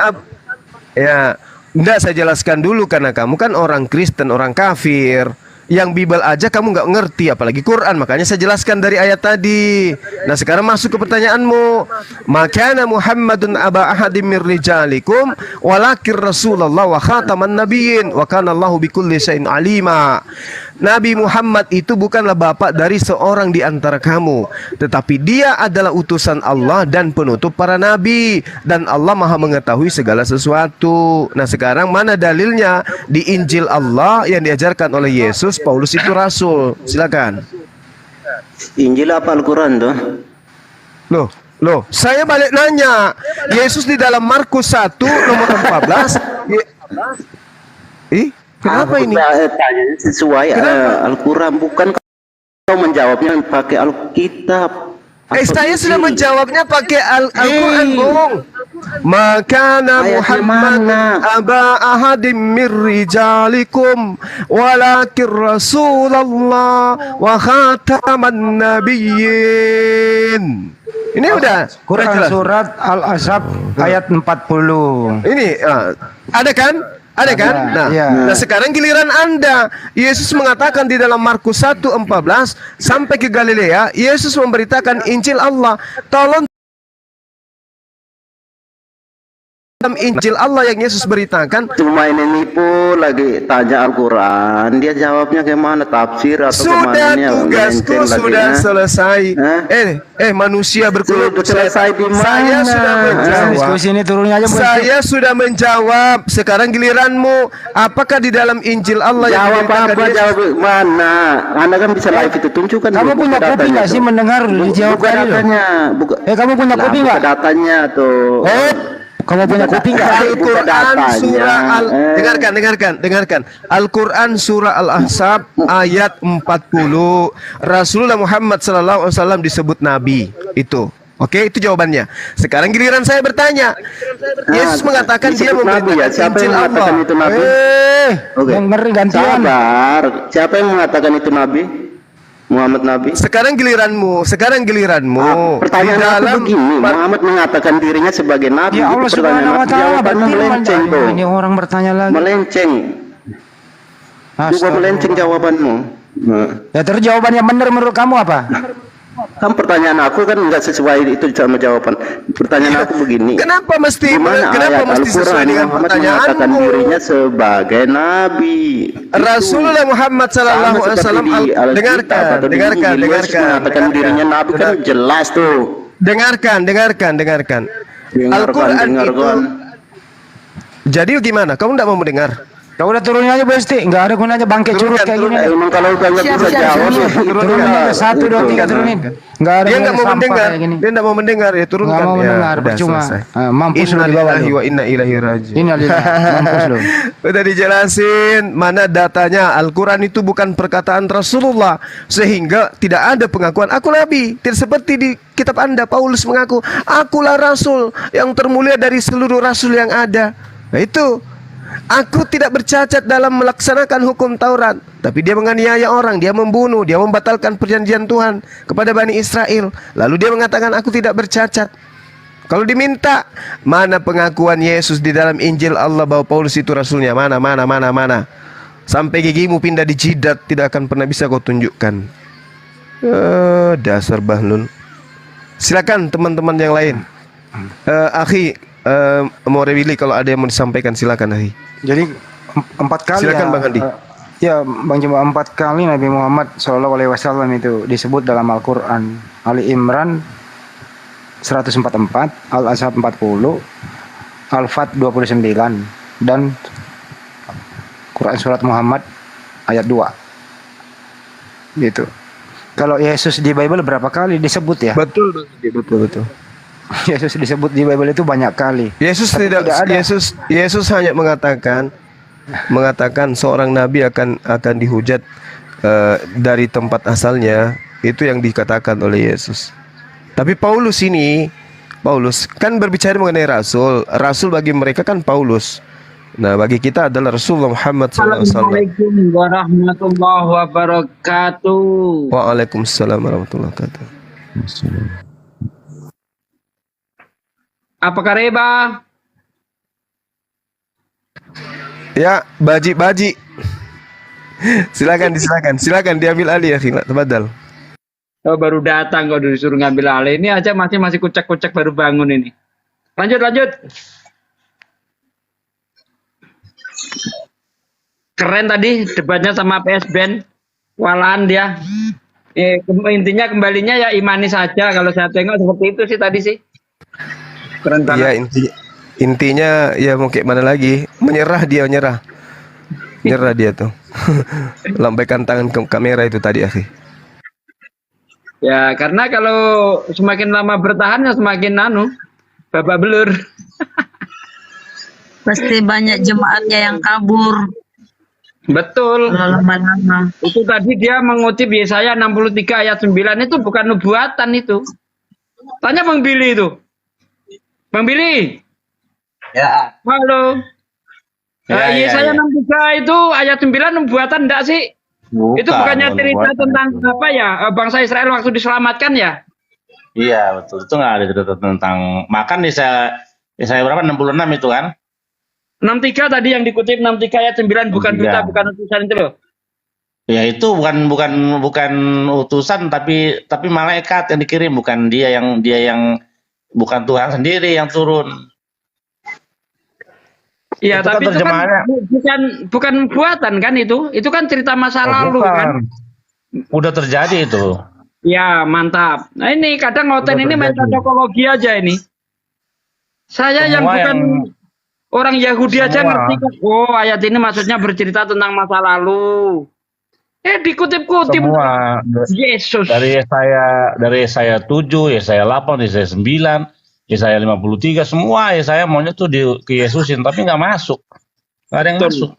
ya. Enggak, saya jelaskan dulu karena kamu kan orang Kristen, orang kafir. Yang Bible aja kamu nggak ngerti, apalagi Quran. Makanya saya jelaskan dari ayat tadi. Nah, sekarang masuk ke pertanyaanmu. Makana Muhammadun aba ahadim mir rijalikum walakir Rasulullah wa khataman nabiyyin wa kana Allahu bikulli syai'in alima. Nabi Muhammad itu bukanlah bapak dari seorang di antara kamu, tetapi dia adalah utusan Allah dan penutup para nabi, dan Allah Maha mengetahui segala sesuatu. Nah, sekarang mana dalilnya? Di Injil Allah yang diajarkan oleh Yesus, Paulus itu rasul. Silakan. Injil apa Al-Quran tuh? Loh, saya balik nanya. Yesus di dalam Markus 1 nomor 14. Kenapa ini? Tanya sesuai Al-Quran, bukan kau menjawabnya pakai Alkitab. Saya sudah menjawabnya pakai Al-Quran, Bung. Makana Muhammad aba ahadim mir rijalikum walakin Rasulullah wa khataman nabiyyin. Ini udah Quran jelas. surat Al-Ahzab ayat 40. Ini ada kan? Ada kan? Nah, iya. nah sekarang giliran Anda. Yesus mengatakan di dalam Markus 1:14 sampai ke Galilea, Yesus memberitakan Injil Allah. Tolong dalam Injil Allah yang Yesus beritakan, Cuma ini nipu lagi tanya Al-Quran, dia jawabnya gimana, tafsir atau sudah kemana? tugasku sudah selesai. Manusia berkeluh Sudah selesai di mana? Saya sudah menjawab. Diskusi ini turunin aja, Bos. Saya sudah menjawab. Sekarang giliranmu. Apakah di dalam Injil Allah yang Jawab diberitakan apa? Yesus? Jawab mana? Anda kan bisa live itu, tunjukkan. Kamu dulu, punya buka kopi datanya nggak sih tuh. mendengar dijawab Buka tadi loh? datanya. Buka. Kamu punya kopi Buka nggak? datanya tuh. Kamu punya kopi nggak? Al-Quran datanya. surah dengarkan. Al-Quran surah Al-Ahzab ayat 40. Rasulullah Muhammad SAW disebut Nabi. Itu. Oke, itu jawabannya. Sekarang giliran saya bertanya. Yesus mengatakan dia disebut Nabi ya. memberitakan Siapa Injil yang mengatakan Allah. itu Nabi? Oke. Yang ngeri gantian. Sabar. Siapa yang mengatakan itu Nabi? Muhammad Nabi. Sekarang giliranmu. Pertanyaan Di aku dalam begini, Muhammad mengatakan dirinya sebagai Nabi. Ya Allah Itu pertanyaan Subhanahu wa aku. taala Jawabannya melenceng tuh. Ini orang bertanya lagi. Melenceng. Coba Astagfirullah. melenceng jawabanmu. Nah. Ya terus jawaban yang benar menurut kamu apa? Kan pertanyaan aku kan nggak sesuai itu sama jawaban. Pertanyaan aku begini. Kenapa mesti Gimana ayat sesuai Al-Quran dengan Muhammad mengatakan pertanyaanmu? dirinya sebagai Nabi? Rasulullah Muhammad sallallahu alaihi wasallam dengarkan. Mengatakan dirinya Nabi kan jelas tuh. Dengarkan. Al-Quran itu. Dengarkan. Jadi gimana? Kamu tidak mau mendengar? Kau udah turunin aja Besti, nggak ada gunanya bangke curut kayak gini. Emang kalau udah nggak bisa jawab ya. Turunin aja 1, 2, 3 turunin. Nggak ada Dia gunanya nggak mau sampah mendengar. kayak gini. Dia tidak mau mendengar ya turunkan. Nggak mau mendengar, udah percuma. selesai. Mampus lu Inna di bawah lillahi lu. wa inna ilaihi raji'un. Innalillah, mampus lu. Udah dijelasin mana datanya. Al-Quran itu bukan perkataan Rasulullah, sehingga tidak ada pengakuan aku Nabi. Tidak seperti di kitab Anda Paulus mengaku akulah Rasul yang termulia dari seluruh Rasul yang ada. Nah itu, aku tidak bercacat dalam melaksanakan hukum Taurat, tapi dia menganiaya orang, dia membunuh, dia membatalkan perjanjian Tuhan kepada Bani Israel. Lalu dia mengatakan aku tidak bercacat. Kalau diminta, mana pengakuan Yesus di dalam Injil Allah bahwa Paulus itu Rasulnya? Mana? Sampai gigimu pindah di jidat, tidak akan pernah bisa kau tunjukkan. Dasar bahlul. Silakan teman-teman yang lain. Akhi, mau rewili kalau ada yang mau disampaikan silakan Akhi. Jadi 4 kali Silakan, ya, Bang Andi. Ya Bang Jemaah, 4 kali Nabi Muhammad SAW itu disebut dalam Al-Quran. Ali Imran 144, Al-Ahzab 40, Al-Fat 29, dan Quran Surat Muhammad ayat 2. Gitu. Kalau Yesus di Bible berapa kali disebut ya? Betul. Yesus disebut di Bible itu banyak kali. Yesus Tapi tidak ada. Yesus hanya mengatakan seorang nabi akan dihujat dari tempat asalnya, itu yang dikatakan oleh Yesus. Tapi Paulus kan berbicara mengenai rasul. Rasul bagi mereka kan Paulus. Nah, bagi kita adalah Rasulullah Muhammad SAW. Assalamualaikum warahmatullahi wabarakatuh. Waalaikumsalam warahmatullahi wabarakatuh. Apa kareba? Ya, baji. Silakan diambil alih ya, tafadhal. Oh, baru datang kok disuruh ngambil alih. Ini aja masih kucek-kucek baru bangun ini. Lanjut. Keren tadi debatnya sama PS Ben. Walaan dia. Intinya kembalinya ya imani saja. Kalau saya tengok seperti itu sih tadi sih. Keren banget. Ya, intinya ya mau kayak mana lagi? Menyerah dia tuh. Lambaikan tangan ke kamera itu tadi, akhi. Ya, karena kalau semakin lama bertahan ya semakin babak belur. Pasti banyak jemaatnya yang kabur Betul. kalau lama-lama. Itu tadi dia mengutip Yesaya 63 ayat 9 itu bukan nubuatan itu. Tanya Bang Billy itu. Bang Billy. Ya. Halo. Yesaya 63 itu ayat 9 nubuatan enggak sih? Itu bukannya cerita tentang apa ya? Bangsa Israel waktu diselamatkan ya? Iya, betul. Itu nggak ada cerita tentang makan di saya berapa 66 itu kan? 63 tadi yang dikutip 63 ayat 9 bukan 63. duta, bukan utusan itu loh. Ya itu bukan utusan tapi malaikat yang dikirim, bukan dia yang bukan Tuhan sendiri yang turun. Iya, Itu kan tapi itu kan terjemahannya. bukan buatan kan itu? Itu kan cerita masa lalu kan? Bukan. Udah terjadi itu. Ya, mantap. Nah, ini kadang Oten Udah ini main terjadi. cocokologi aja ini. Saya yang Semua bukan orang Yahudi aja Semua. ngerti kok. Oh, ayat ini maksudnya bercerita tentang masa lalu. Dikutip-kutip Semua Yesus. dari Yesaya 7, Yesaya 8, Yesaya 9, Yesaya 53, semua Yesaya maunya tuh ke Yesusin, tapi nggak masuk. Nggak ada yang Betul. masuk.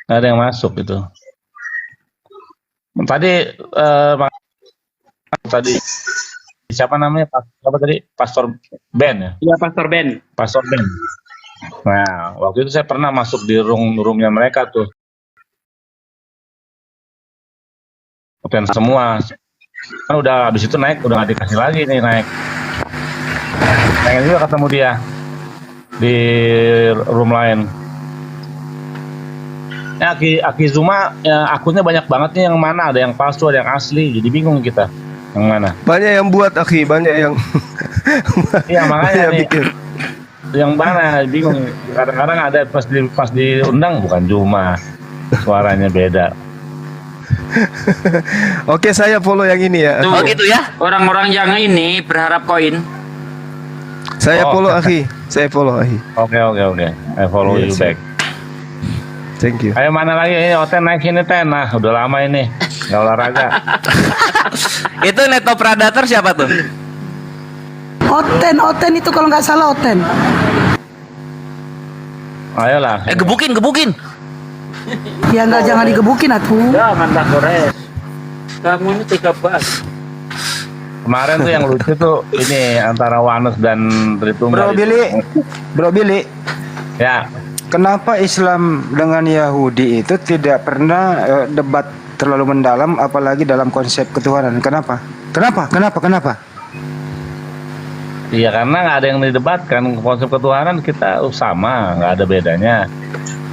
Nggak ada yang masuk itu. Tadi siapa namanya? Siapa tadi? Pastor Ben ya? Ya, Pastor Ben. Pastor Ben. Nah, waktu itu saya pernah masuk di roomnya mereka tuh. Dan semua kan udah habis itu naik, udah nggak dikasih lagi nih naik. Pengen juga ketemu dia di room lain. Ya, Aki Zuma ya, akunnya banyak banget nih, yang mana ada yang palsu, ada yang asli, jadi bingung kita yang mana. Banyak yang buat akhi, banyak yang Iya makanya yang nih, bikin. yang mana bingung. Kadang-kadang ada pas diundang bukan Zuma, suaranya beda. Oke, saya follow yang ini ya. Tuh, Oh gitu ya. orang-orang yang ini berharap koin. Saya Oh. follow akhi. Saya follow akhi. Oke. I follow you Yes, back. Thank you. Ayo mana lagi ini Oten naik sini Ten. Nah, udah lama ini nggak olahraga. Itu Neto Predator siapa tuh? Oten itu kalau nggak salah Oten. Ayolah. Gebukin. Ya nggak, jangan digebukin atuh. Ya, mantap Gores. Kamu ini 13. Kemarin tuh yang lucu tuh ini antara Wanus dan Tritunggal. Bro Billy, Ya, kenapa Islam dengan Yahudi itu tidak pernah debat terlalu mendalam, apalagi dalam konsep ketuhanan? Kenapa? iya karena nggak ada yang didebatkan, konsep ketuhanan kita sama, nggak ada bedanya.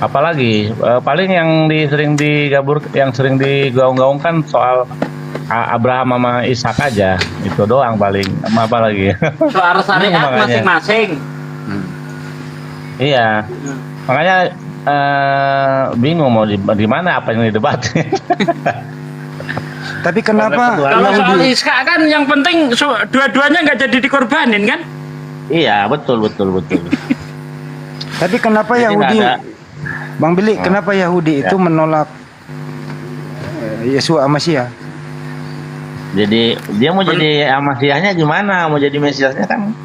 Apalagi paling yang sering digaung-gaungkan soal Abraham sama Ishak aja, itu doang paling. Sama apa lagi? Soal syariat Makanya. masing-masing. Iya, makanya bingung mau di mana apa yang didebatin. Tapi kenapa Kalau soal Yahudi? Iska kan yang penting dua-duanya nggak jadi dikorbanin kan? Iya, betul. Tapi kenapa Jadi Yahudi? nggak ada. Bang Billy, kenapa Yahudi itu menolak Yesus Masiah? Jadi dia mau jadi Masiahnya gimana? Mau jadi Mesiasnya kan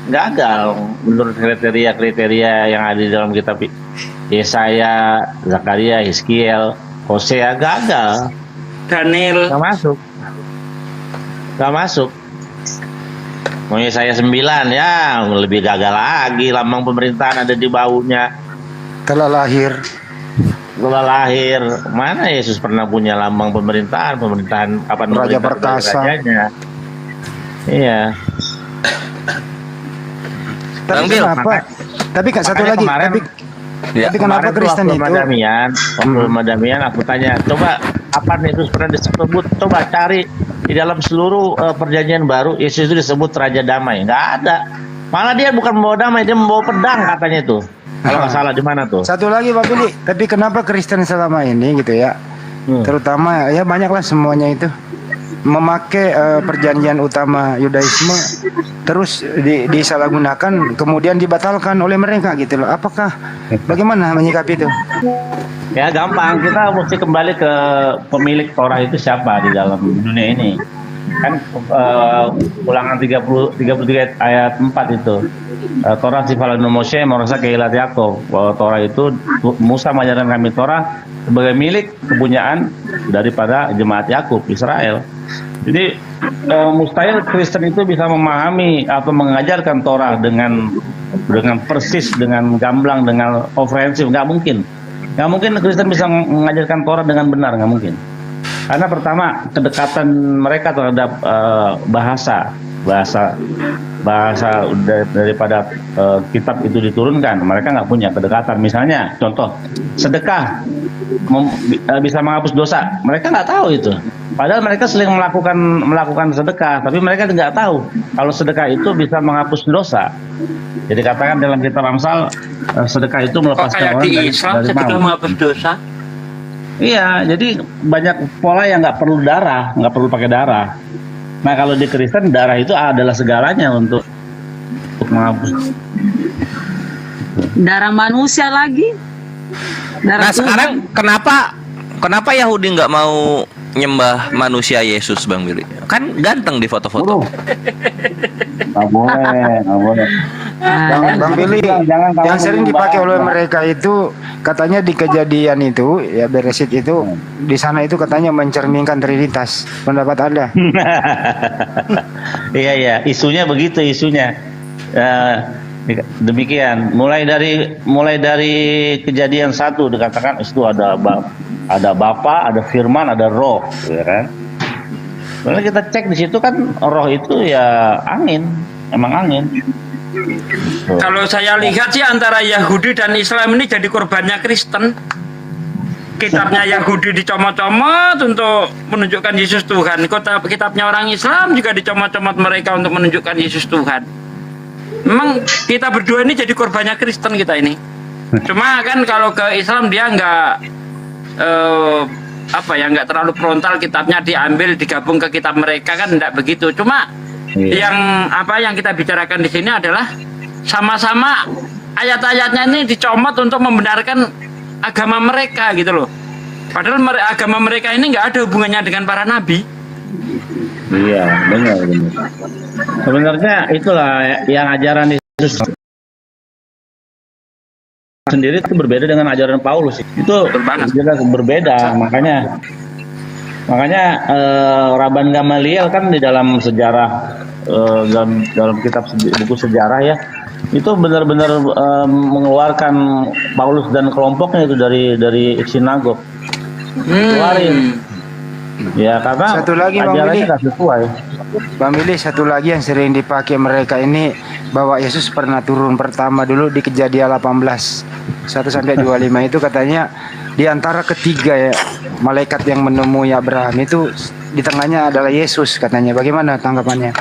gagal menurut kriteria yang ada di dalam kitab Yesaya, Zakaria, Hizkiel, Hosea, gagal. Daniel. Gak masuk. Mau Yesaya 9 ya lebih gagal lagi, lambang pemerintahan ada di baunya. Telah lahir. Mana Yesus pernah punya lambang pemerintahan apa Raja perkasa. rajanya. Iya. Tapi Bang Bil, kenapa? Tapi kan satu makanya lagi. kemarin- Tapi kenapa Kemarin tuh Kristen waktu itu? Sama Damian aku tanya, coba apa Yesus pernah disebut? Coba cari di dalam seluruh perjanjian baru Yesus itu disebut Raja Damai. Nggak ada. Malah dia bukan membawa damai, dia membawa pedang katanya itu. Kalau nggak salah di mana tuh? Satu lagi Pak Billy, tapi kenapa Kristen selama ini gitu ya, terutama ya banyaklah semuanya itu memakai perjanjian utama Yudaisme terus disalahgunakan, kemudian dibatalkan oleh mereka gitu loh. Apakah bagaimana menyikapi itu? Ya gampang, kita mesti kembali ke pemilik Torah itu siapa di dalam dunia ini. Kan Ulangan 33 ayat 4 itu. Torah sifalanu Moshe merasa kehilat Yakob. Torah itu Musa mengajarkan kami Torah sebagai milik kepunyaan daripada jemaat Yakub Israel. Jadi mustahil Kristen itu bisa memahami atau mengajarkan Torah dengan persis, dengan gamblang, dengan komprehensif. Nggak mungkin Kristen bisa mengajarkan Torah dengan benar, nggak mungkin. Karena pertama kedekatan mereka terhadap bahasa daripada kitab itu diturunkan, mereka nggak punya kedekatan. Misalnya contoh sedekah bisa menghapus dosa, mereka nggak tahu itu. Padahal mereka sering melakukan sedekah, tapi mereka tidak tahu kalau sedekah itu bisa menghapus dosa. Jadi katakan dalam kitab Amsal, sedekah itu melepaskan kayak orang di dari Islam dari sedekah maut. menghapus dosa? Iya, jadi banyak pola yang nggak perlu darah, nggak perlu pakai darah. Nah kalau di Kristen darah itu adalah segalanya untuk menghapus. Darah manusia lagi. Darah Nah Tuhan. sekarang kenapa Yahudi nggak mau nyembah manusia Yesus, Bang Billy? Kan ganteng di foto-foto. Nggak boleh. Bang Billy, jangan kamu yang sering menyembah dipakai oleh Allah. mereka itu katanya di kejadian itu ya Beresit itu di sana itu katanya mencerminkan Trinitas. Pendapat Anda? Iya, isunya begitu isunya. Demikian. Mulai dari kejadian 1 dikatakan itu ada Bapa, ada Firman, ada Roh, ya kan? Lalu kita cek di situ kan Roh itu ya angin, emang angin. Kalau saya lihat sih antara Yahudi dan Islam ini jadi korbannya Kristen. Kitabnya Yahudi dicomot-comot untuk menunjukkan Yesus Tuhan. Kitabnya orang Islam juga dicomot-comot mereka untuk menunjukkan Yesus Tuhan. Memang kita berdua ini jadi korbannya Kristen kita ini. Cuma kan kalau ke Islam dia nggak terlalu frontal, kitabnya diambil digabung ke kitab mereka kan enggak begitu. Cuma yang kita bicarakan di sini adalah sama-sama ayat-ayatnya ini dicomot untuk membenarkan agama mereka gitu loh. Padahal agama mereka ini nggak ada hubungannya dengan para nabi. Iya, benar. Sebenarnya itulah yang ajaran Yesus sendiri itu berbeda dengan ajaran Paulus. Itu jelas berbeda. Makanya Rabban Gamaliel kan di dalam sejarah dalam kitab buku sejarah ya, itu benar-benar mengeluarkan Paulus dan kelompoknya itu dari sinagog. Keluarin. Ya karena Satu lagi Bang ajarannya Billy. nggak sesuai. Bang Billy, satu lagi yang sering dipakai mereka ini bahwa Yesus pernah turun pertama dulu di Kejadian 18 1-25 itu katanya di antara ketiga ya malaikat yang menemui Abraham itu di tengahnya adalah Yesus katanya. Bagaimana tanggapannya?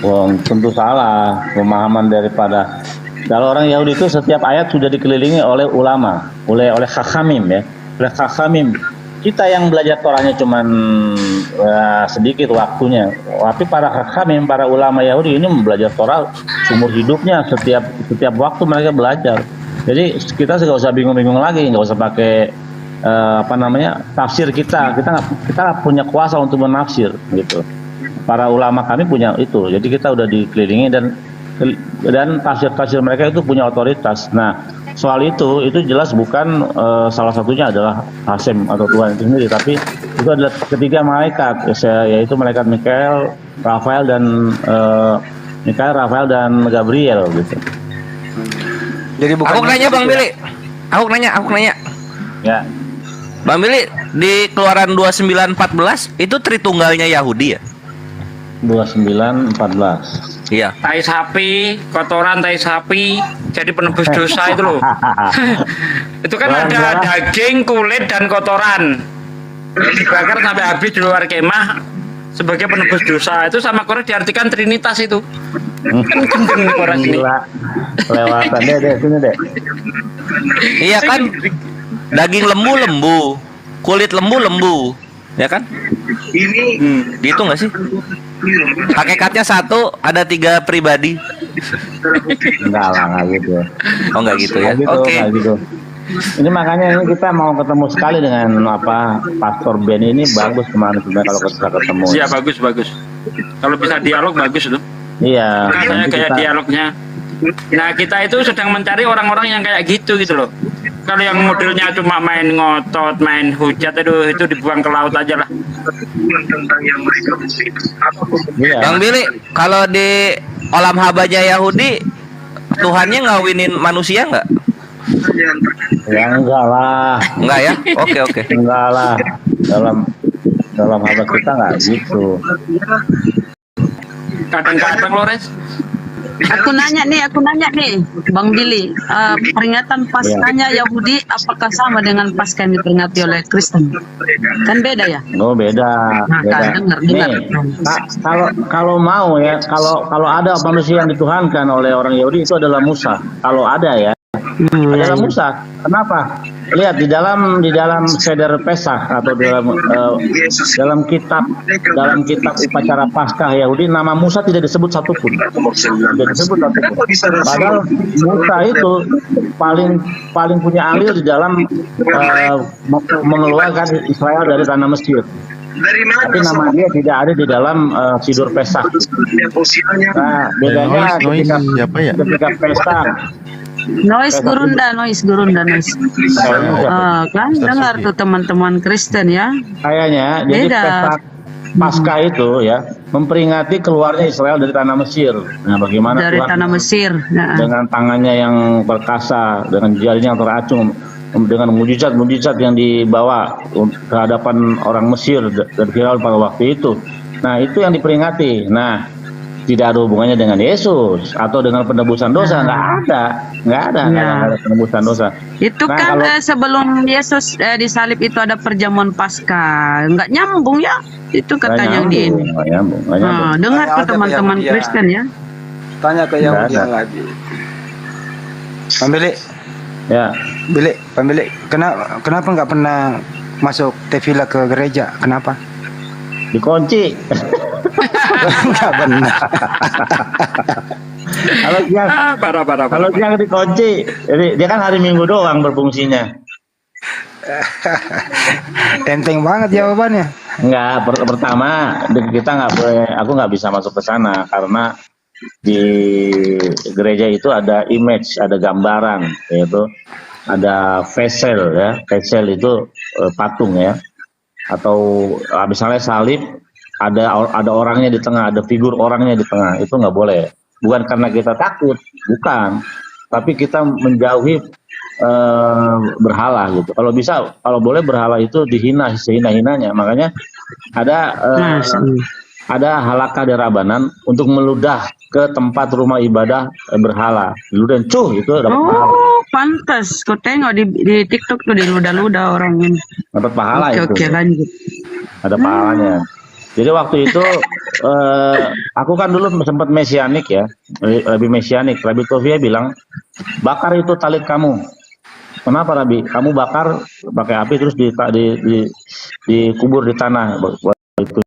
Wah, tentu salah pemahaman daripada kalau orang Yahudi itu setiap ayat sudah dikelilingi oleh ulama, oleh Chachamim ya, oleh Chachamim. Kita yang belajar Torahnya cuman sedikit waktunya, tapi para Chachamim, para ulama Yahudi ini belajar Torah seumur hidupnya, setiap waktu mereka belajar. Jadi kita nggak usah bingung-bingung lagi, nggak usah pakai tafsir kita nggak punya kuasa untuk menafsir gitu. Para ulama kami punya itu, jadi kita udah dikelilingi dan tafsir mereka itu punya otoritas. Nah soal itu jelas bukan salah satunya adalah Hasem atau Tuhan itu sendiri, tapi itu adalah ketiga malaikat, yaitu malaikat Mikael, Rafael dan Gabriel gitu. Jadi bukan Aku nanya Bang Billy. Aku nanya. Ya. Bang Billy, di Keluaran 29:14 itu Tritunggalnya Yahudi ya? 29:14. Iya. Tai sapi, kotoran tai sapi, jadi penebus dosa itu loh. Itu kan ada daging, kulit, dan kotoran. Dibakar sampai habis di luar kemah sebagai penebus dosa. Itu sama Korek diartikan Trinitas itu. Kan gendeng Korek ini. Gila. Kelewatan deh sini deh. Iya kan? Daging lembu, kulit lembu, ya kan? Gitu nggak sih? Hakikatnya satu, ada 3 pribadi. Enggak lah, nggak gitu. Oh nggak gitu ya? Nggak gitu, Oke. nggak gitu. Ini makanya ini kita mau ketemu sekali dengan Pastor Ben ini bagus kemarin sebenarnya kalau kita ketemu. Iya bagus. Kalau bisa dialog bagus itu. Iya. Rasanya nanti kayak kita- dialognya. Nah kita itu sedang mencari orang-orang yang kayak gitu loh. Kalau yang modelnya cuma main ngotot, main hujat itu dibuang ke laut aja lah. Iya. Bang Billy, kalau di olam habanya Yahudi, Tuhannya ngawinin manusia nggak? Ya enggak lah. Enggak ya? Oke. Enggak lah. Dalam haba kita nggak gitu. Kadang-kadang Lores. Aku nanya nih, Bang Billy, peringatan Paskahnya Yahudi apakah sama dengan Paskah yang diperingati oleh Kristen? Kan beda ya? Oh beda. Nah, kan dengar. Nih, kalau mau ya, kalau ada manusia yang dituhankan oleh orang Yahudi itu adalah Musa. Kalau ada ya, adalah Musa. Kenapa? Lihat di dalam Seder Pesach atau dalam kitab upacara Paskah Yahudi, nama Musa tidak disebut satupun. Tidak disebut satupun. Padahal Musa itu paling punya andil di dalam mengeluarkan Israel dari tanah Mesir. Tapi nama dia tidak ada di dalam Sidur Pesach. Nah, bedanya ketika Pesach. Noise gurunda. Kan dengar tuh teman-teman Kristen ya. Kayaknya jadi Paskah itu ya memperingati keluarnya Israel dari tanah Mesir. Nah, bagaimana dari tanah Mesir dengan tangannya yang perkasa, dengan jarinya yang teracung, dengan mujizat yang dibawa ke hadapan orang Mesir dan Firaun pada waktu itu. Nah, itu yang diperingati. Nah, tidak ada hubungannya dengan Yesus atau dengan penebusan dosa, nggak ada penebusan dosa. Itu kan sebelum Yesus disalib itu ada perjamuan Paskah, nggak nyambung ya? Itu katanya di ini. Dengar tuh teman-teman Kristen ya. Tanya ke Yahudi lagi. Pembeli. Ya. Pembeli. Kenapa nggak pernah masuk tefila ke gereja? Kenapa? Dikunci. Enggak benar. Kalau dia dikunci, jadi dia kan hari Minggu doang berfungsinya. Enteng banget jawabannya. Enggak, pertama kita nggak boleh, aku nggak bisa masuk ke sana karena di gereja itu ada image, ada gambaran, yaitu ada vesel ya. Vesel itu patung ya. Atau misalnya salib, ada orangnya di tengah, ada figur orangnya di tengah, itu nggak boleh. Bukan karena kita takut, bukan, tapi kita menjauhi berhala gitu. Kalau boleh berhala itu dihina sehina-hinanya. Makanya ada halakah derabanan untuk meludah ke tempat rumah ibadah berhala. Ludah itu dapat pahala. Pantas, kau tengok di TikTok tuh diludah-ludah orang ini. Dapat pahala itu. Oke, lanjut. Ada pahalanya. Jadi waktu itu aku kan dulu sempat mesianik ya, lebih mesianik. Rabi Tovia bilang, bakar itu talit kamu. Kenapa Rabi? Kamu bakar pakai api terus dikubur di tanah. Itu.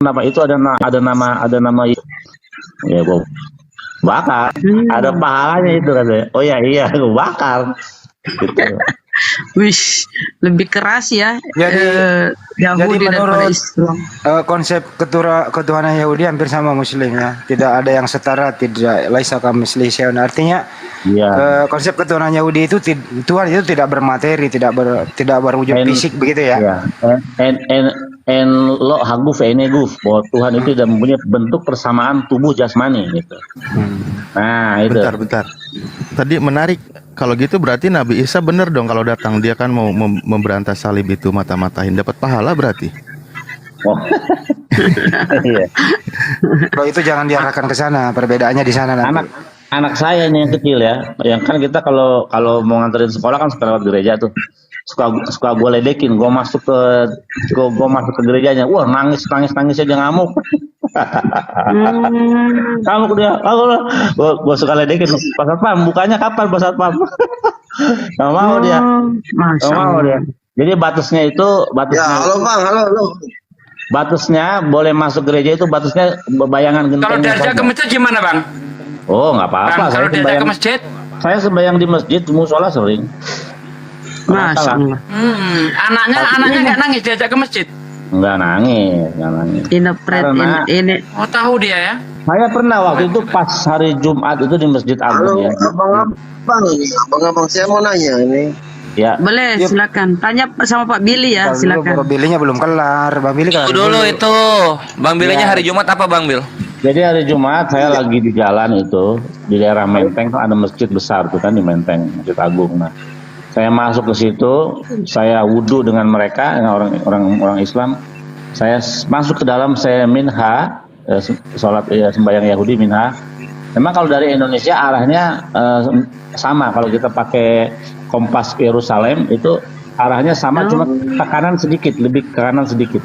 Kenapa? Itu ada nama. Ya gua bakar. Ada pahalanya itu katanya. Oh iya, gua bakar. Gitu. Wish, lebih keras ya. Yahudi daripada Islam. Konsep ketuhanan Yahudi hampir sama Muslim ya. Tidak ada yang setara, tidak laisa kamitslihi syai'un. Artinya konsep ketuhanan Yahudi itu Tuhan itu tidak bermateri, tidak berwujud fisik begitu ya. En lo haguf eneguf, bahwa Tuhan itu tidak mempunyai bentuk persamaan tubuh jasmani gitu. Nah, itu. Bentar. Tadi menarik. Kalau gitu berarti Nabi Isa benar dong kalau datang, dia kan mau memberantas salib itu, mata-matahin, dapat pahala berarti. Oh. Iya. Kalau itu jangan diarahkan ke sana, perbedaannya di sana nanti. Anak saya nih yang kecil ya, yang kan kita kalau mau nganterin sekolah kan suka lewat gereja tuh. Suka gue ledekin, gue masuk ke gerejanya, wah nangis aja ngamuk. Ngamuk dia, gue suka ledekin, Pak Satpam, bukanya kapan Pak Satpam? Gak mau dia. Jadi batasnya. Ya, halo Bang, halo. Batasnya boleh masuk gereja itu batasnya bayangan genteng. Kalau diajak ke masjid gimana Bang? Oh nggak apa-apa. Kalau diajak ke masjid? Saya sembahyang di masjid, musola sering. Masya Allah. Anaknya nggak nangis diajak ke masjid? Nggak nangis. Ini. Oh tahu dia ya? Saya pernah waktu itu pas hari Jumat itu di Masjid Agung ya. Abang saya mau nanya ini. Ya. Boleh, silakan. Tanya sama Pak Billy ya, silakan. Pak Billy-nya belum kelar. Bang Billy kelar dulu itu. Bang Billy-nya hari Jumat apa Bang Bil? Jadi hari Jumat saya lagi di jalan itu di daerah Menteng, ada masjid besar tuh kan di Menteng, Masjid Agung. Nah, saya masuk ke situ, saya wudhu dengan mereka, orang Islam. Saya masuk ke dalam, saya minha, sholat sembahyang Yahudi minha. Memang kalau dari Indonesia arahnya sama. Kalau kita pakai kompas Yerusalem itu arahnya sama, cuma ke kanan sedikit, lebih ke kanan sedikit.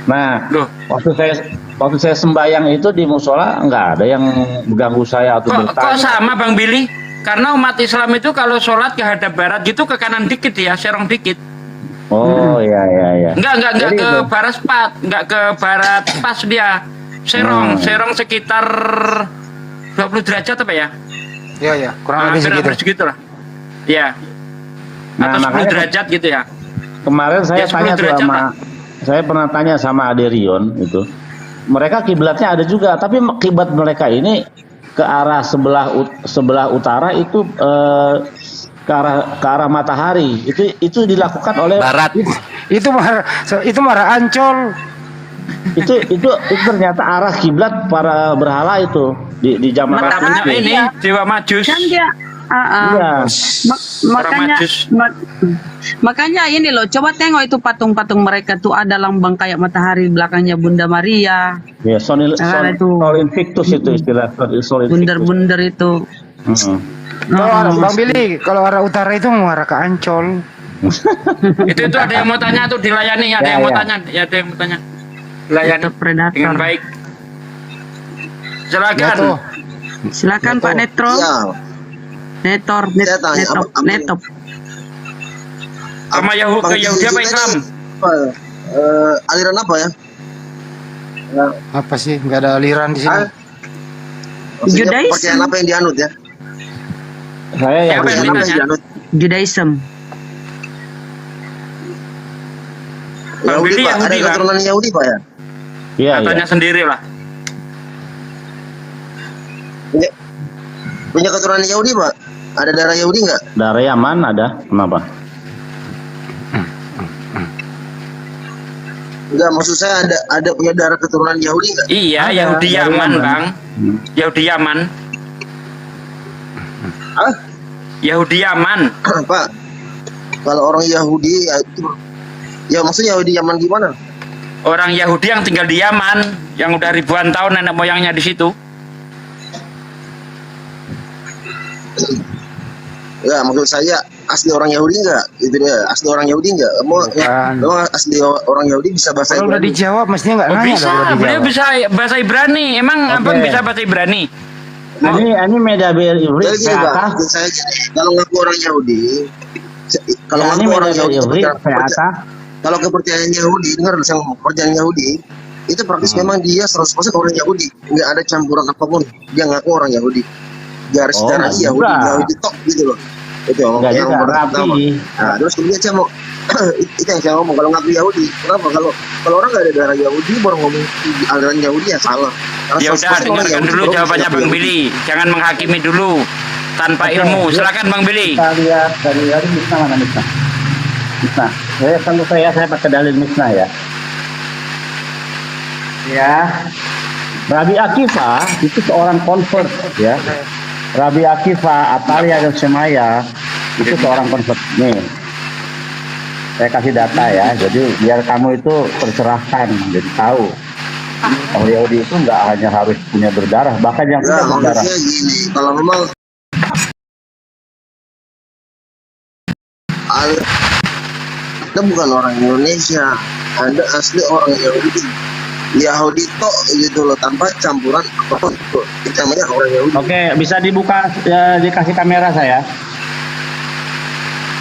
Nah, waktu saya sembahyang itu di musola nggak ada yang mengganggu saya atau bertanya. Kok sama Bang Billy? Karena umat Islam itu kalau sholat ke hadap barat gitu ke kanan dikit ya, serong dikit. Oh iya. Enggak Jadi ke itu. barat pas, enggak ke barat pas dia. Serong sekitar 20 derajat apa ya? Iya, kurang lebih segitu. Segitu lah. Iya. Nah, Atau 10 makanya derajat gitu ya. Kemarin saya Ya, 10 tanya tuh derajat sama, lah. saya pernah tanya sama Aderion itu. Mereka kiblatnya ada juga, tapi kiblat mereka ini ke arah sebelah utara itu ke arah matahari. Itu dilakukan oleh Barat. Itu marah Ancol. itu ternyata arah kiblat para berhala itu di zaman Namanya itu. ini Dewa Majus. Kan dia Iya. makanya Majus. makanya ini loh, coba tengok itu patung-patung mereka tuh ada lambang kayak matahari, belakangnya Bunda Maria, Ya, Sol itu. Invictus itu istilah Sol Invictus. bunder-bunder itu. Kalau Bang Billy, kalau arah utara itu mengarah ke Ancol. itu ada yang mau tanya tuh dilayani, ada Ya, yang mau ya. tanya, ya ada yang mau tanya. Layani Itu predator. dengan baik. Silakan. Ya, tuh. Silakan Pak Netro. Ya, Saya tanya, Netop. Sama ke Yahudi apa Islam? aliran apa ya? Apa sih? Nggak ada aliran di sini. Maksudnya Judaism. kepercayaan apa yang dianut ya? Saya Siapa yang yang Kepercayaan apa yang ditanya? dianut? Judaism. Bang Yahudi Billy Pak, ada Yahudi Bang. keturunan Yahudi Pak ya? Iya. Katanya sendiri lah. Punya keturunan Yahudi Pak? Ada darah Yahudi nggak? Dari Yaman ada, kenapa? Enggak, maksud saya ada punya darah keturunan Yahudi nggak? Iya, Ada, Yahudi dari Yaman, Yaman. Bang. Yahudi Yaman. Hah? Yahudi Yaman. Pak, kalau orang Yahudi ya maksudnya Yahudi Yaman gimana? Orang Yahudi yang tinggal di Yaman, yang udah ribuan tahun nenek moyangnya di situ. Ya, maksud saya asli orang Yahudi nggak? Itu dia, asli orang Yahudi nggak? Mau asli orang Yahudi bisa bahasa Kalau udah Ibrani? dijawab, mestinya nggak Oh, nanya bisa, dong kalau beliau dijawab. bisa bahasa Ibrani. Emang Oke. Abang bisa bahasa Ibrani? Ini Medaber Ivri Jadi gini Pak, PAK. maksud saya gini, kalau ngaku orang Yahudi, kalau Ini ngaku orang Medaber Yahudi, Ivri PAK. kalau kepercayaan Yahudi, dengar saya ngomong, kepercayaan Yahudi, itu praktis memang dia 100% orang Yahudi, nggak ada campuran apapun, dia ngaku orang Yahudi, garis Oh, darah nggak Yahudi, juga. Yahudi tok gitu loh. Itu Nggak yang juga, pertama. rapi. Nah, terus kemudian saya mau itu yang saya ngomong, kalau ngaku Yahudi, kenapa kalau orang nggak ada darah Yahudi baru ngomong aliran Yahudi ya salah. Karena Ya 100% udah, orang dengarkan Yahudi dulu baru jawabannya ngaku Bang Yahudi. Billy. Jangan menghakimi dulu tanpa Oke, ilmu. yuk. Silakan Bang Billy. Kita lihat dari Misnah mana Misnah? Misnah. Saya pakai dalil Misnah ya. Ya. Rabi Akifa itu seorang convert ya. Rabi Akifa, Atalia dan Semaya itu seorang convert. Nih, saya kasih data ya. Jadi biar kamu itu tercerahkan, jadi tahu. Orang Yahudi itu nggak hanya harus punya berdarah, bahkan yang Ya, tidak berdarah. maksudnya gini, kalau memang Anda bukan orang Indonesia, Anda asli orang Yahudi. Yahudi tok gitu loh, tanpa campuran apapun. Itu namanya orang Yahudi. Oke, bisa dibuka dikasih kamera saya.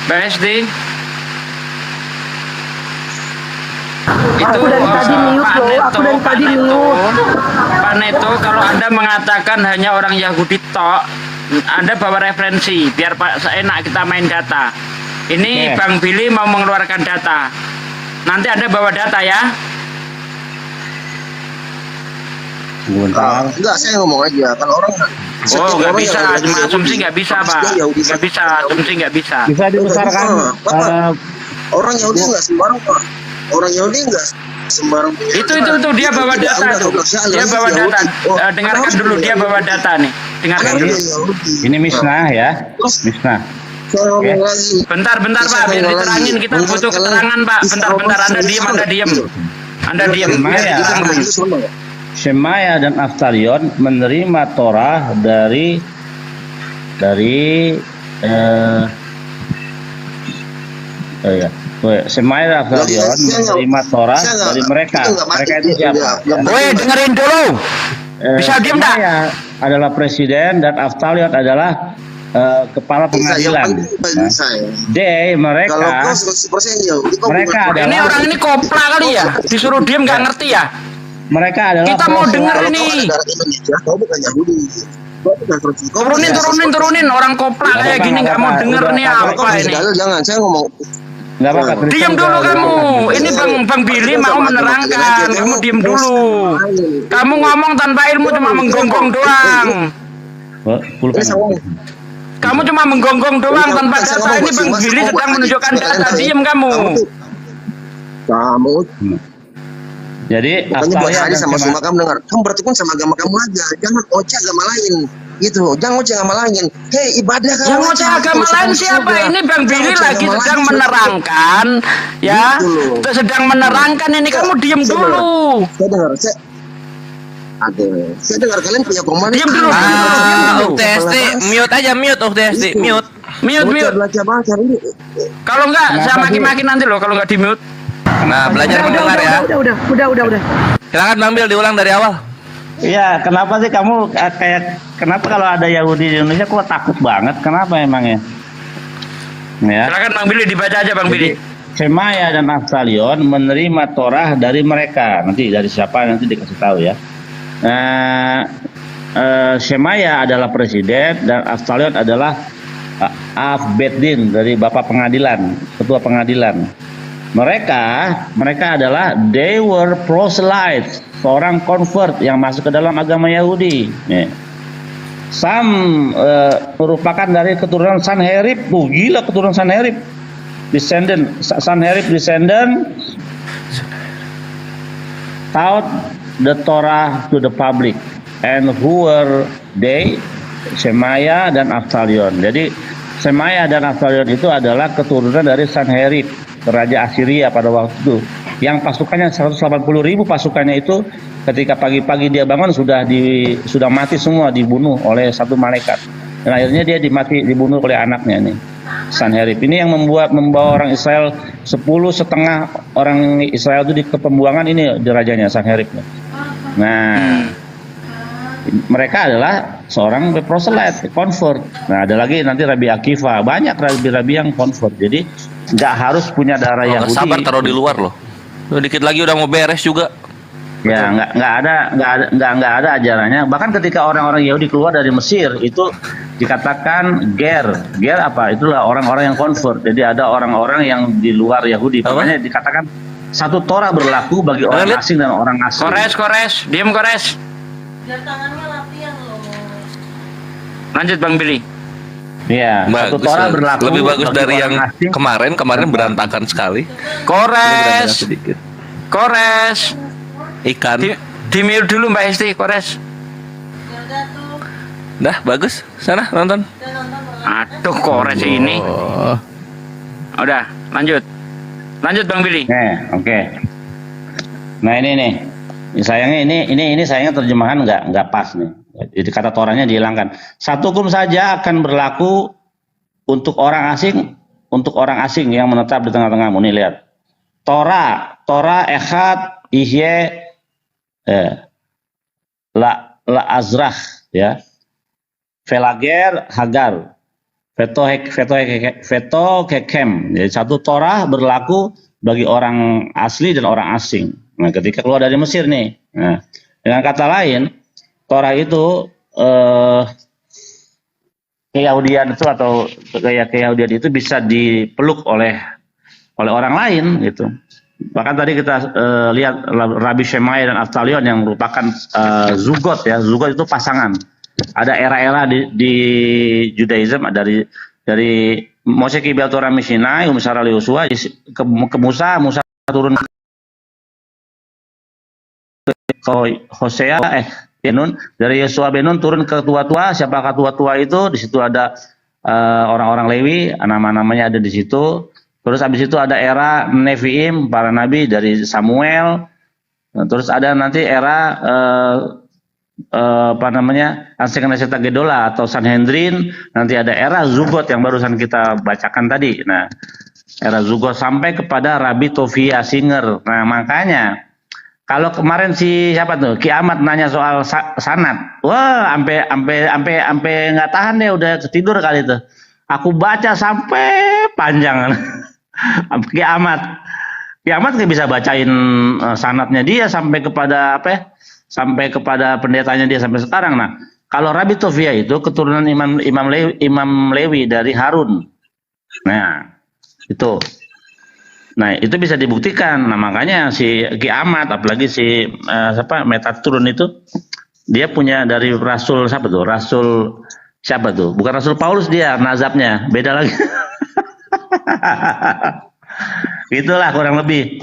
PSD. Itu Aku dari tadi mute Pak loh, Neto, aku dari Pak tadi Neto. mute. Pak Neto, kalau Anda mengatakan hanya orang Yahudi tok, Anda bawa referensi biar Pak enak kita main data. Ini Oke. Bang Billy mau mengeluarkan data. Nanti Anda bawa data ya. Enggak, saya ngomong aja. Kalau orang Oh, nggak orang bisa, yang ada cuma Yahudi, asumsi nggak bisa, Pak. dia Yahudi Nggak bisa, semua. asumsi nggak bisa. Bisa dibesarkan. Orang Yahudi nggak sembarang Pak. Orang Yahudi nggak sembarang. Itu dia bawa data tuh. Dia bawa data. Dengarkan dulu, dia bawa data nih. Dengarkan dulu. Ini Misnah ya. Misnah. Saya ngomong lagi. Bentar Pak, biar diterangin. Kita butuh keterangan Pak. Bentar, Anda diem. Anda diem. Mana ya? Shemaya dan Aftalion menerima Torah dari Shemaya dan Aftalion menerima Torah dari mereka. Mereka itu siapa? Woi, dengerin dulu. Bisa diem nggak? Shemaya adalah presiden dan Aftalion adalah kepala pengadilan. Mereka adalah, Ini orang ini kopla kali ya, disuruh diem nggak ngerti ya. Mereka adalah Kita mau denger ini. Turunin orang kopla kayak gini nggak mau denger nih apa ini. Jangan, saya ngomong. Nggak apa-apa. Diam dulu kamu. Ini Bang Billy mau menerangkan. Kamu diam dulu. Kamu ngomong tanpa ilmu cuma menggonggong doang. Kamu cuma menggonggong doang tanpa data. Ini Bang Billy sedang menunjukkan data. Diam kamu. Kamu. Jadi makanya buat hari sama semua kamu dengar. Kamu berarti pun sama agama kamu aja. Jangan oceh agama lain. Gitu. Jangan oceh agama lain. Hei, ibadah kamu. Yang oceh agama lain siapa? Ini Bang Billy lagi sedang menerangkan, ya. Sedang menerangkan ini, kamu diam dulu. Saya dengar, saya dengar kalian punya komandan. Diam dulu. UTST, mute aja, mute UTST, mute. Mute. Kalau enggak, saya maki-maki nanti loh kalau enggak di mute. Nah, belajar mendengar ya. Udah. Silakan Bang Bil diulang dari awal. Iya, kenapa sih kamu kenapa kalau ada Yahudi di Indonesia kok takut banget? Kenapa emangnya? Ya. Silakan Bang Billy dibaca aja Bang Billy. Shemaya dan Aftalion menerima Torah dari mereka. Nanti dari siapa nanti dikasih tahu ya. Shemaya adalah presiden dan Aftalion adalah Af-Beddin dari bapak pengadilan, ketua pengadilan. Mereka adalah they were proselytes, seorang convert yang masuk ke dalam agama Yahudi. Sam merupakan dari keturunan Sanherib. Gila keturunan Sanherib. Sanherib descendant taught the Torah to the public. And who were they? Shemaya dan Aftalion. Jadi Shemaya dan Aftalion itu adalah keturunan dari Sanherib, Raja Assyria pada waktu itu, yang pasukannya 180.000 pasukannya itu ketika pagi-pagi dia bangun sudah mati semua, dibunuh oleh satu malaikat. Dan akhirnya dia dibunuh oleh anaknya nih, Sanherib. Ini yang membawa orang Israel 10,5 orang Israel itu ke pembuangan, ini di rajanya Sanherib. Nah, mereka adalah seorang proselyte, convert. Nah, ada lagi nanti Rabi Akiva, banyak rabi-rabi yang convert. Jadi nggak harus punya darah Yahudi. Sabar taruh di luar loh. Dikit lagi udah mau beres juga. Ya, nggak ada ajarannya. Bahkan ketika orang-orang Yahudi keluar dari Mesir itu dikatakan ger apa? Itulah orang-orang yang convert. Jadi ada orang-orang yang di luar Yahudi. Makanya dikatakan satu Torah berlaku bagi orang asing dan orang asing. Kores, diam kores. Lanjut Bang Billy. Iya, satu Bagus, Torah berlaku lebih bagus bagi dari yang orang asing. kemarin berantakan sekali. Kores. Sedikit. Kores. Ikan. Di mute dulu Mbak Esti, kores. Dah bagus. Sana nonton. Aduh, kores ini. Udah, lanjut. Lanjut Bang Billy. Oke. Nah, ini nih. Sayangnya ini sayangnya terjemahan nggak pas nih. Jadi kata Torahnya dihilangkan. Satu hukum saja akan berlaku untuk orang asing yang menetap di tengah-tengahmu. Nih lihat. Torah echad ihye la azrah ya. Velager hagar. Veto kekem. Jadi satu Torah berlaku bagi orang asli dan orang asing. Nah, ketika keluar dari Mesir nih. Nah, dengan kata lain, Torah itu keyahudian itu atau keyahudian itu bisa dipeluk oleh orang lain gitu. Bahkan tadi kita lihat Rabbi Shemaya dan Aftalion yang merupakan zugot ya. Zugot itu pasangan. Ada era-era di Judaism dari Moshe Kibel Torah Mishinai, Umisara Yosua ke Musa turun ke Hosea Benun, dari Yosua Benun turun ke tua-tua. Siapakah tua-tua itu? Di situ ada orang-orang Lewi, nama-namanya ada di situ. Terus habis itu ada era Neviim, para nabi dari Samuel, Nah, terus ada nanti era apa namanya, Anseknaseta Gedola atau Sanhedrin. Nanti ada era Zugot yang barusan kita bacakan tadi. Nah, era Zugot sampai kepada Rabbi Tovia Singer. Nah, makanya kalau kemarin si siapa tuh Ki Ahmad nanya soal sanad, wah sampai nggak tahan deh, udah ketidur kali itu. Aku baca sampai panjang. Ki Ahmad nggak bisa bacain sanadnya dia sampai kepada apa ya? Sampai kepada pendetanya dia sampai sekarang. Nah, kalau Rabbi Tovia itu keturunan Imam Lewi dari Harun. Nah, itu. Nah, itu bisa dibuktikan. Nah, makanya si Ki Ahmad, apalagi si Metaturun itu, dia punya dari Rasul siapa tuh? Rasul siapa tuh? Bukan Rasul Paulus dia, nazabnya beda lagi. Itulah kurang lebih.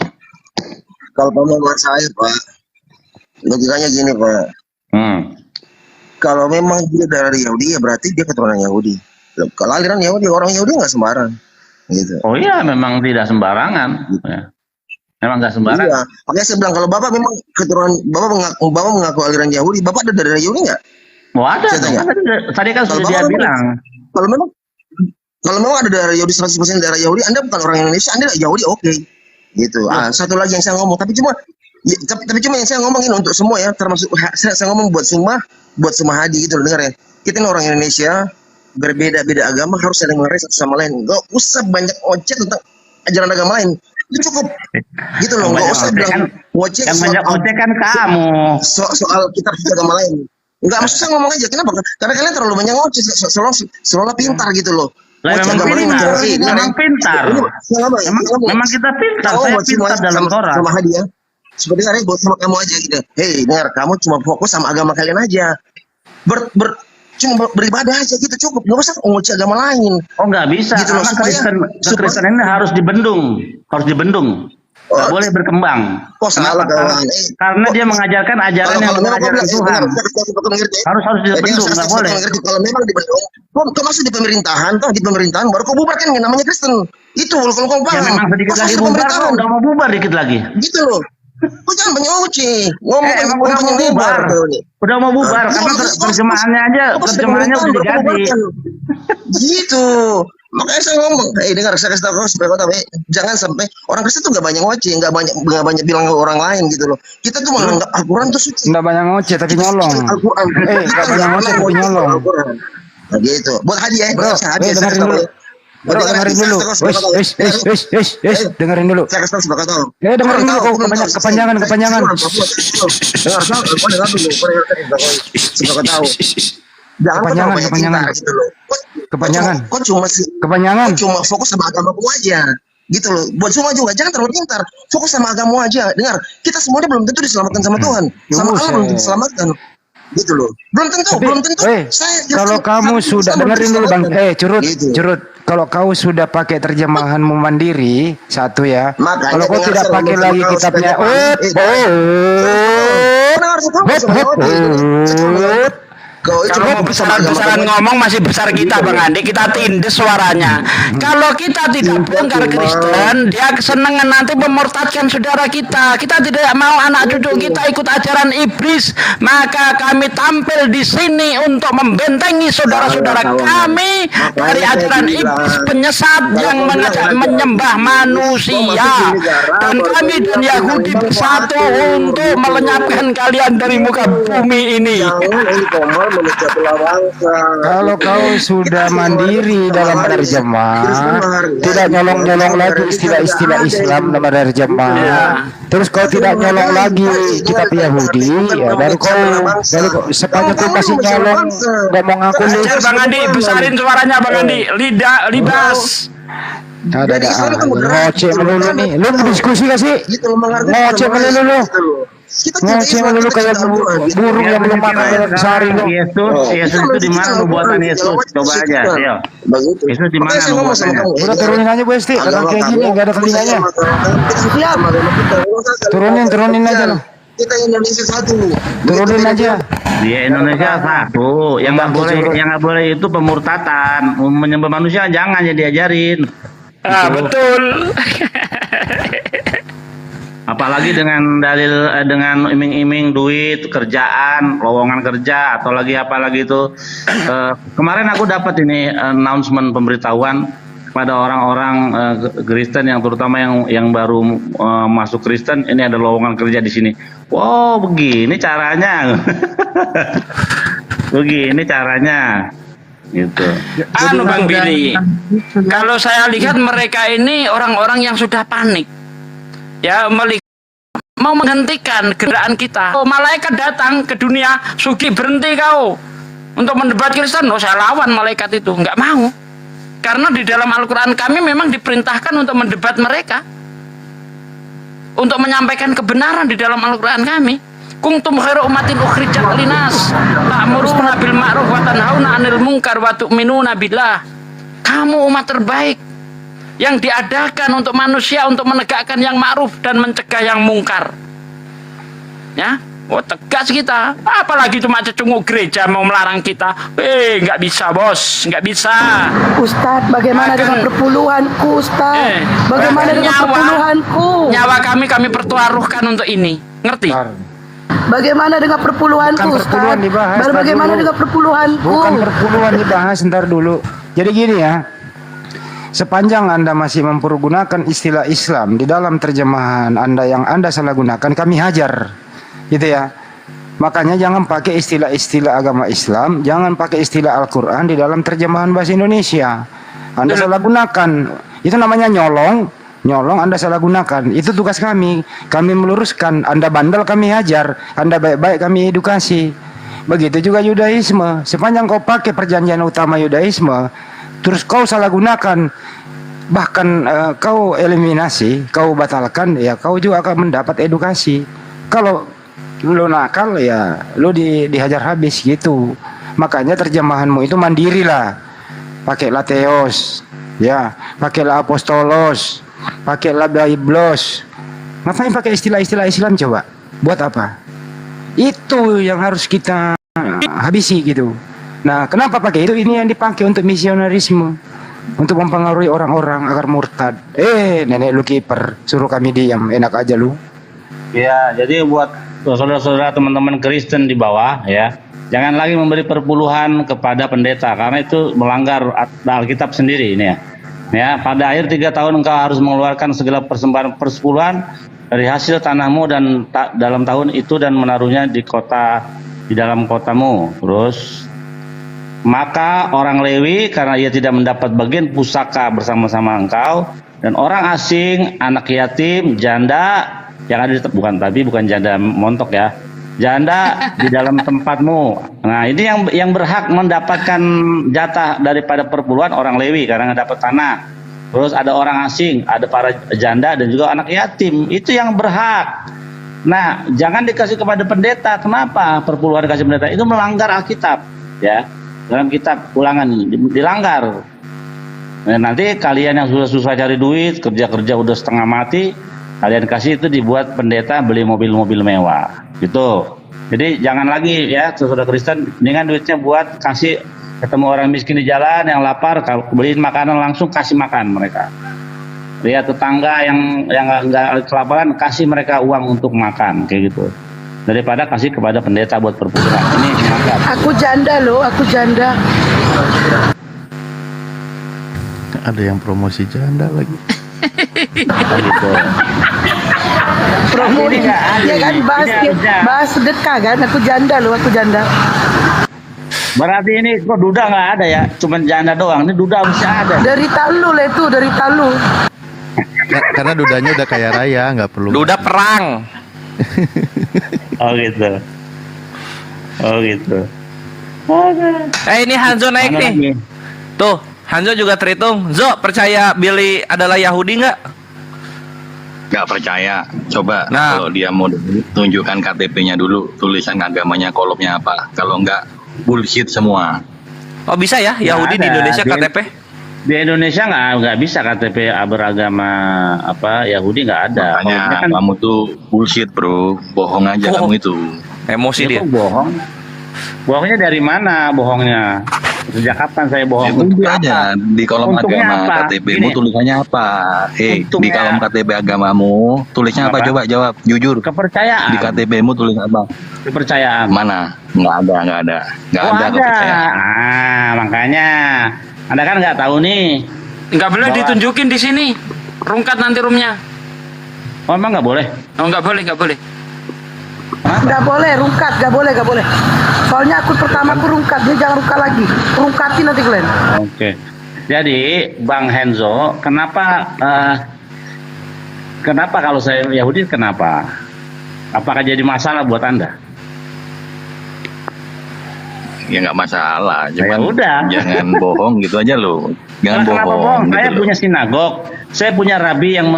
Kalau pemahaman saya, Pak, logikanya gini, Pak. Kalau memang dia dari Yahudi, ya berarti dia keturunan Yahudi. Kalau aliran Yahudi, orang Yahudi nggak sembarang. Gitu. Oh iya, memang tidak sembarangan. Ya. Memang nggak sembarangan. Iya. Makanya saya bilang kalau Bapak memang keturunan, Bapak mengaku aliran Yahudi, Bapak ada dari Yahudi nggak? Oh ada. Tadi kan sudah dia bilang. Kalau memang ada dari Yahudi 100% darah Yahudi, Anda bukan orang Indonesia, Anda Yahudi, oke. Gitu. Satu lagi yang saya ngomong, tapi cuma yang saya ngomongin untuk semua ya, termasuk saya ngomong buat semua hadi gitu loh, dengar ya. Kita ini orang Indonesia, berbeda-beda agama harus saling menghargai satu sama lain. Gak usah banyak ojek tentang ajaran agama lain. Itu cukup. Gitu loh, gak usah bilang ojek. Yang banyak ojek kan kamu. Soal kita agama lain. Enggak, maksud saya ngomong aja. Kenapa? Karena kalian terlalu banyak ojek, seolah pintar gitu loh. Memang pintar. Memang kita pintar. Saya pintar dalam Torah. Sama hadiah. Seperti hari buat sama kamu aja gitu. Hei, dengar, kamu cuma fokus sama agama kalian aja. Cuma beribadah aja gitu cukup, nggak usah ngoceh agama lain. Oh nggak bisa, gitu loh, Kristen ini harus dibendung, nggak boleh berkembang. Karena dia mengajarkan ajaran yang bukan ajaran Tuhan. Harus dibendung, nggak boleh. Kalau memang dibendung, kok masuk di pemerintahan, baru kau bubarkan yang namanya Kristen. Itu kalau kau paham. Ya memang sedikit lagi bubar, udah mau bubar dikit lagi. Gitu loh. Kok jangan banyak ngoceh. Emang udah mau bubar. Udah mau bubar karena terjemahannya udah diganti. Gitu. Makanya saya ngomong, dengar, saya kasih tahu kau supaya kau tahu, jangan sampai orang Kristen tuh nggak banyak ngoceh, nggak banyak bilang ke orang lain gitu loh. Kita tuh menganggap Al-Quran tuh suci. Nggak banyak ngoceh tapi nyolong. Nggak banyak ngoceh tapi nyolong. Nah, gitu. Buat hadiah, dengerin dulu. Bro, dengerin dulu. Dengerin dulu. Saya kasih tahu supaya kau tahu. Dengerin dulu, kepanjangan. Dengar, supaya kau tahu. Jangan kepanjangan. Kau cuma fokus sama agamamu aja. Gitu loh. Buat semua juga jangan terlalu pintar. Fokus sama agamamu aja. Dengar, kita semuanya belum tentu diselamatkan sama Tuhan. Sama Allah belum tentu diselamatkan. Gitu loh. Belum tentu. Kalau kamu sudah dengerin dulu Bang. Curut. Kalau kau sudah pakai terjemahanmu mandiri, satu ya. Kalau kau tidak pakai lagi kitabnya, kalau mau besar-besaran ngomong masih besar kita Bang Andi, kita tindes suaranya. Kalau kita tidak bongkar Kristen, dia kesenangan nanti memurtadkan saudara kita. Kita tidak mau anak cucu kita ikut ajaran iblis, maka kami tampil di sini untuk membentengi saudara-saudara kami dari ajaran iblis penyesat yang mengajak menyembah manusia. Dan kami dan Yahudi bersatu untuk melenyapkan kalian dari muka bumi ini. Kalau kau sudah mandiri dalam terjemah, tidak nyolong-nyolong lagi istilah-istilah Islam dalam terjemah, terus kau tidak nyolong lagi kitab Yahudi, ya baru kau sepanjang kau masih nyolong, gak mau ngaku. Bang Andi, besarin suaranya Bang Andi, libas. Ada ngoceh melulu nih. Lu diskusi gak sih? Ngoceh melulu lu. Ngoceh melulu kayak burung yang belum makan sehari lu. Yesus itu di mana nubuatan Yesus? Coba aja, ayo. Yesus di mana nubuatannya? Udah turunin aja Bu Esti, kalau kayak gini enggak ada telinganya. Turunin aja lu. Kita Indonesia satu. Turunin aja. Di Indonesia satu. Yang nggak boleh itu pemurtatan, menyembah manusia jangan ya diajarin. Betul. Apalagi dengan dalil dengan iming-iming duit, kerjaan, lowongan kerja atau lagi apa lagi itu. Kemarin aku dapat ini announcement pemberitahuan kepada orang-orang Kristen yang terutama yang baru masuk Kristen, ini ada lowongan kerja di sini. Wow, begini caranya. Begini caranya. Gitu. Anu Bang Billy, kalau saya lihat mereka ini orang-orang yang sudah panik. Ya, mau menghentikan gerakan kita. Oh, malaikat datang ke dunia, Sugi berhenti kau untuk mendebat Kristen. Oh, saya lawan malaikat itu, nggak mau. Karena di dalam Al-Quran kami memang diperintahkan untuk mendebat mereka, untuk menyampaikan kebenaran di dalam Al-Quran kami. Kuntum khairu ummatin ukhrijat linas ta'muruna bil ma'ruf wa tanhauna 'anil munkar wa tu'minuna billah. Kamu umat terbaik yang diadakan untuk manusia untuk menegakkan yang ma'ruf dan mencegah yang mungkar. Ya, oh tegas kita. Apalagi cuma cecunguk gereja mau melarang kita. Nggak bisa bos, nggak bisa. Ustadz, bagaimana dengan perpuluhanku, Ustadz? Bagaimana dengan perpuluhanku? Nyawa kami pertaruhkan untuk ini. Ngerti? Bagaimana dengan perpuluhanku, Bukan perpuluhan Ustadz? dibahas, Bagaimana ntar dulu. dengan perpuluhanku? Bukan perpuluhan dibahas, ntar dulu. Jadi gini ya, sepanjang Anda masih mempergunakan istilah Islam di dalam terjemahan Anda yang Anda salah gunakan, kami hajar. Gitu ya. Makanya jangan pakai istilah-istilah agama Islam, jangan pakai istilah Al-Quran di dalam terjemahan bahasa Indonesia. Anda salah gunakan. Itu namanya nyolong. Nyolong Anda salah gunakan. Itu tugas kami. Kami meluruskan. Anda bandel kami hajar. Anda baik-baik kami edukasi. Begitu juga Yudaisme. Sepanjang kau pakai perjanjian utama Yudaisme, terus kau salah gunakan, bahkan kau eliminasi, kau batalkan, ya kau juga akan mendapat edukasi. Kalau lu nakal, ya lu dihajar habis gitu. Makanya terjemahanmu itu mandiri lah. Pakailah Theos, ya, pakailah Apostolos, pakailah Biblos. Ngapain pakai istilah-istilah Islam coba? Buat apa? Itu yang harus kita habisi gitu. Nah, kenapa pakai itu? Ini yang dipakai untuk misionarisme, untuk mempengaruhi orang-orang agar murtad. Nenek lu kiper, suruh kami diam, enak aja lu. Ya, jadi buat saudara-saudara teman-teman Kristen di bawah ya, jangan lagi memberi perpuluhan kepada pendeta karena itu melanggar Alkitab sendiri ini ya. Ya, pada akhir 3 tahun engkau harus mengeluarkan segala persembahan persepuluhan dari hasil tanahmu dan dalam tahun itu dan menaruhnya di dalam kotamu. Terus maka orang Lewi karena ia tidak mendapat bagian pusaka bersama-sama engkau, dan orang asing, anak yatim, janda yang ada bukan janda montok ya, janda di dalam tempatmu. Nah, ini yang berhak mendapatkan jatah daripada perpuluhan orang Lewi karena dapat tanah. Terus ada orang asing, ada para janda dan juga anak yatim. Itu yang berhak. Nah, jangan dikasih kepada pendeta. Kenapa perpuluhan dikasih pendeta? Itu melanggar Alkitab ya. Dalam kitab Ulangan dilanggar. Nah, nanti kalian yang susah-susah cari duit, kerja-kerja udah setengah mati, kalian kasih itu dibuat pendeta beli mobil-mobil mewah gitu. Jadi jangan lagi ya saudara Kristen, dengan duitnya buat kasih ketemu orang miskin di jalan yang lapar, beliin makanan langsung, kasih makan mereka. Lihat tetangga yang nggak kelaparan, kasih mereka uang untuk makan kayak gitu. Daripada kasih kepada pendeta buat perpuluhan. Ini melanggar. Aku janda loh, aku janda. Ada yang promosi janda lagi. Gitu. Promosi, ya kan, bahas sedekah kan, aku janda loh, aku janda. Berarti ini kok duda nggak ada ya? Cuman janda doang. Ini duda masih ada. Dari Talu lah itu, dari Talu. Karena dudanya udah kaya raya, nggak perlu. Duda perang. Oh gitu. Oh gitu. Ini Hanzo naik Mana nih. lagi? Tuh, Hanzo juga terhitung. Zo, percaya Billy adalah Yahudi nggak? Nggak percaya. Coba Nah. kalau dia mau tunjukkan KTP-nya dulu, tulisan agamanya, kolomnya apa. Kalau nggak, bullshit semua. Oh bisa ya, Yahudi di ada. Indonesia KTP? Di Indonesia nggak bisa KTP beragama apa Yahudi nggak ada. Makanya Kalau kan kamu tuh bullshit bro, bohong aja Oh. kamu itu. Emosi dia dia. kok bohong. Bohongnya dari mana bohongnya? Sejak kapan saya Ya bohong? tunjuk aja di kolom Untungnya agama apa? KTP-mu Gini. tulisannya apa? Di Untungnya- kolom KTP agamamu tulisnya apa? Apa? Coba jawab jujur. Kepercayaan. Di KTP-mu tulis apa? Kepercayaan. Mana? Nggak ada Oh, ada. kepercayaan. Ah, makanya Anda kan nggak tahu nih. Nggak boleh Bahwa- ditunjukin di sini. Rungkat nanti roomnya. Oh, emang nggak boleh? Oh, nggak boleh, nggak boleh. Nggak boleh rungkat, nggak boleh. Soalnya akun pertama aku rungkat, dia jangan rungkat lagi. Rungkatin nanti kalian. Oke. Jadi Bang Henzo, kenapa kalau saya Yahudi kenapa? Apakah jadi masalah buat Anda? Ya nggak masalah. Ya Cuman udah. jangan bohong gitu aja loh. Jangan Nah, kenapa bohong. Gitu Saya loh. punya sinagog, saya punya rabi yang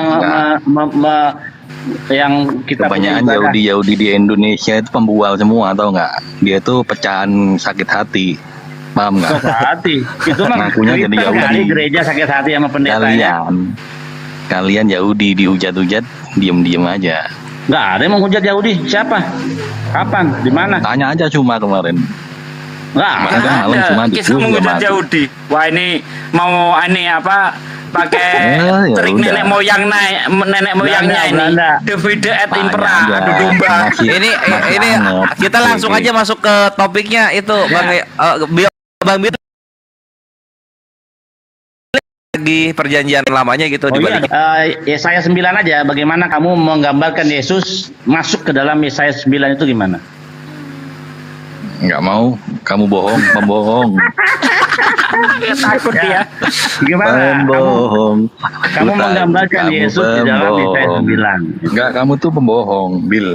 yang kita punya Kebanyakan ibadah. Yahudi di Indonesia itu pembual semua, tahu nggak? Dia tuh pecahan sakit hati, paham nggak? Sakit hati. Itu mah Ngakunya jadi Kristen Yahudi. kali gereja sakit hati sama pendetanya. Kalian Yahudi dihujat-hujat, diem-diem aja. Nggak ada yang menghujat Yahudi. Siapa? Kapan? Di mana? Tanya aja cuma kemarin. Nggak Kemarin kan malam cuma Ada kisah diskusi menghujat sama- Yahudi. Wah, ini mau ini apa? Pakai Ya trik udah. nenek moyangnya ini. Belanda. Divide et Tanya impera, aja. adu domba. Masih- Ini masih anget. kita langsung Oke. aja masuk ke topiknya itu Bang Bir lagi perjanjian lamanya gitu Oh iya, dibalik. Yesaya 9 aja. Bagaimana kamu menggambarkan Yesus masuk ke dalam Yesaya 9 itu gimana? Nggak mau, kamu bohong, pembohong. Takut dia. Gimana? Pembohong. Kamu Bukan, menggambarkan kamu Yesus di dalam Yesaya pembohong. 9. Enggak, kamu tuh pembohong, Bill.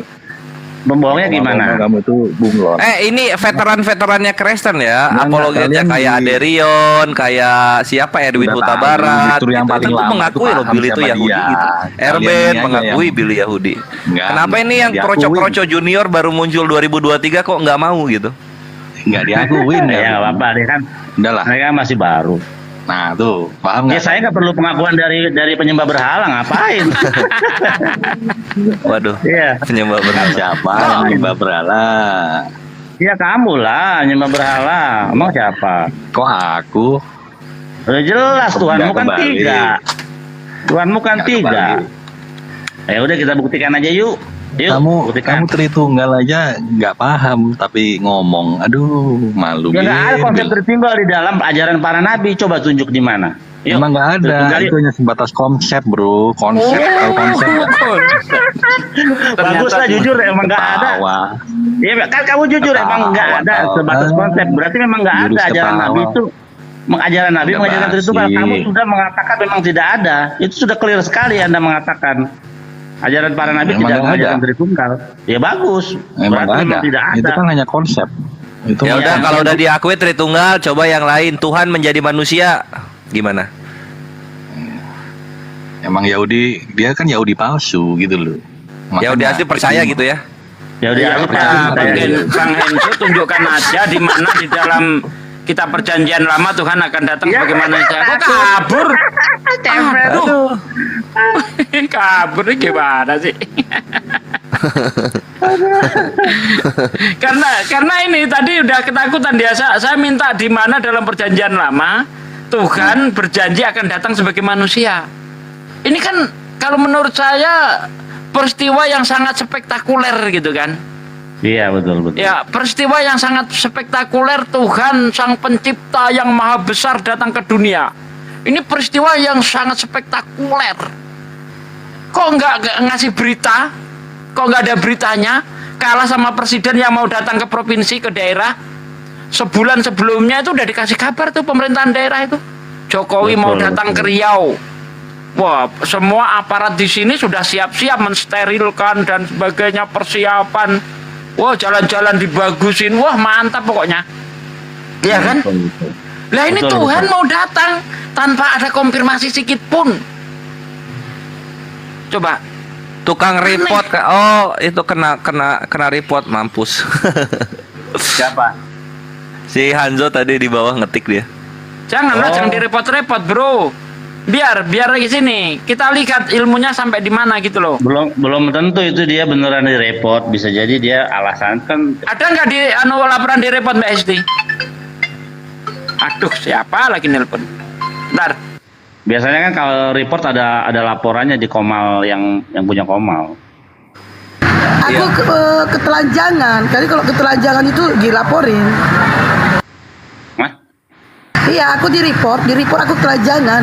Pembohongnya gimana? Kamu tuh bunglon. Ini veteran-veterannya Kristen ya, Nah, apologetnya kalian kayak di- Aderion, kayak siapa Erwin Udah Huta tahu, Barat, justru yang gitu. paling Itu lama mengakui tuh loh paham Bill itu siapa Yahudi dia. gitu. Kalian Erben ini aja mengakui yang- Bill Yahudi. Nggak, Kenapa ini yang diakuin. kroco-kroco junior baru muncul 2023 kok nggak mau gitu? Nggak diakuin Ya nggak apa-apa, dia kan Udah lah. mereka masih baru. Nah tuh, paham Ya nggak? saya nggak perlu pengakuan dari penyembah berhala, ngapain? Waduh, Iya. penyembah berhala. Siapa yang menyembah berhala? Ya kamu lah nyembah berhala. Emang siapa? Kok aku? Udah jelas Tuhanmu kan kembali. 3. Tuhanmu kan Nggak 3. kembali. Ya udah kita buktikan aja yuk. Yuk, Kamu buktikan. Tritunggal aja nggak paham tapi ngomong, aduh malu. Ya nggak ada Bil. konsep Tritunggal di dalam ajaran para nabi. Coba tunjuk di mana? Yuk, Emang nggak ada, Tritunggal yuk. itu hanya sebatas konsep bro, konsep atau konsep Bagus lah jujur emang nggak ada. ketawa. Iya kan kamu jujur Ketawa, emang nggak ada ketawa. sebatas konsep. Berarti memang nggak ada Jurus ajaran ketawa. nabi itu. Mengajaran nabi, Udah mengajarkan basi. Tritunggal. Kamu sudah mengatakan memang tidak ada. Itu sudah clear sekali Anda mengatakan. Ajaran para nabi Memang tidak nggak mengajarkan ada. Tritunggal. Ya bagus. Emang Berarti nggak memang ada. tidak ada. Itu kan hanya konsep. Itu Ya mah udah kan- kalau udah diakui Tritunggal, coba yang lain. Tuhan menjadi manusia gimana? Emang Yahudi, dia kan Yahudi palsu gitu loh. Yahudi asli percaya gitu ya? Ya udah Ya, ya, Bang Henzo tunjukkan aja di mana di dalam kita perjanjian lama Tuhan akan datang bagaimana saya. Kok kabur? Aduh. Kabur ini gimana sih? karena ini tadi udah ketakutan dia. Saya minta di mana dalam perjanjian lama Tuhan berjanji akan datang sebagai manusia. Ini kan kalau menurut saya peristiwa yang sangat spektakuler gitu kan. Iya betul betul. Ya, peristiwa yang sangat spektakuler, Tuhan Sang Pencipta yang Maha Besar datang ke dunia. Ini peristiwa yang sangat spektakuler. Kok nggak ngasih berita? Kok nggak ada beritanya? Kalah sama presiden yang mau datang ke provinsi, ke daerah. Sebulan sebelumnya itu udah dikasih kabar tuh pemerintahan daerah itu. Jokowi Betul, mau datang ke Riau. Wah, semua aparat di sini sudah siap-siap mensterilkan dan sebagainya, persiapan. Wah, jalan-jalan dibagusin. Wah, mantap pokoknya. Iya kan? Lah ini Betul, Tuhan betul. mau datang tanpa ada konfirmasi sedikit pun. Coba. Tukang report oh itu kena report mampus. Siapa? Si Hanzo tadi di bawah ngetik dia. Janganlah, Oh. jangan direpot-repot, Bro. Biar lagi sini. Kita lihat ilmunya sampai di mana gitu loh. Belum tentu itu dia beneran direpot. Bisa jadi dia alasan kan. Ada nggak di laporan di repot Mbak Esti? Aduh, siapa lagi nelpon? Bentar. Biasanya kan kalau report ada laporannya di Komal yang punya Komal. Aku ketelanjangan. Kali kalau ketelanjangan itu dilaporin. Hah? Iya, aku di report aku telanjangan.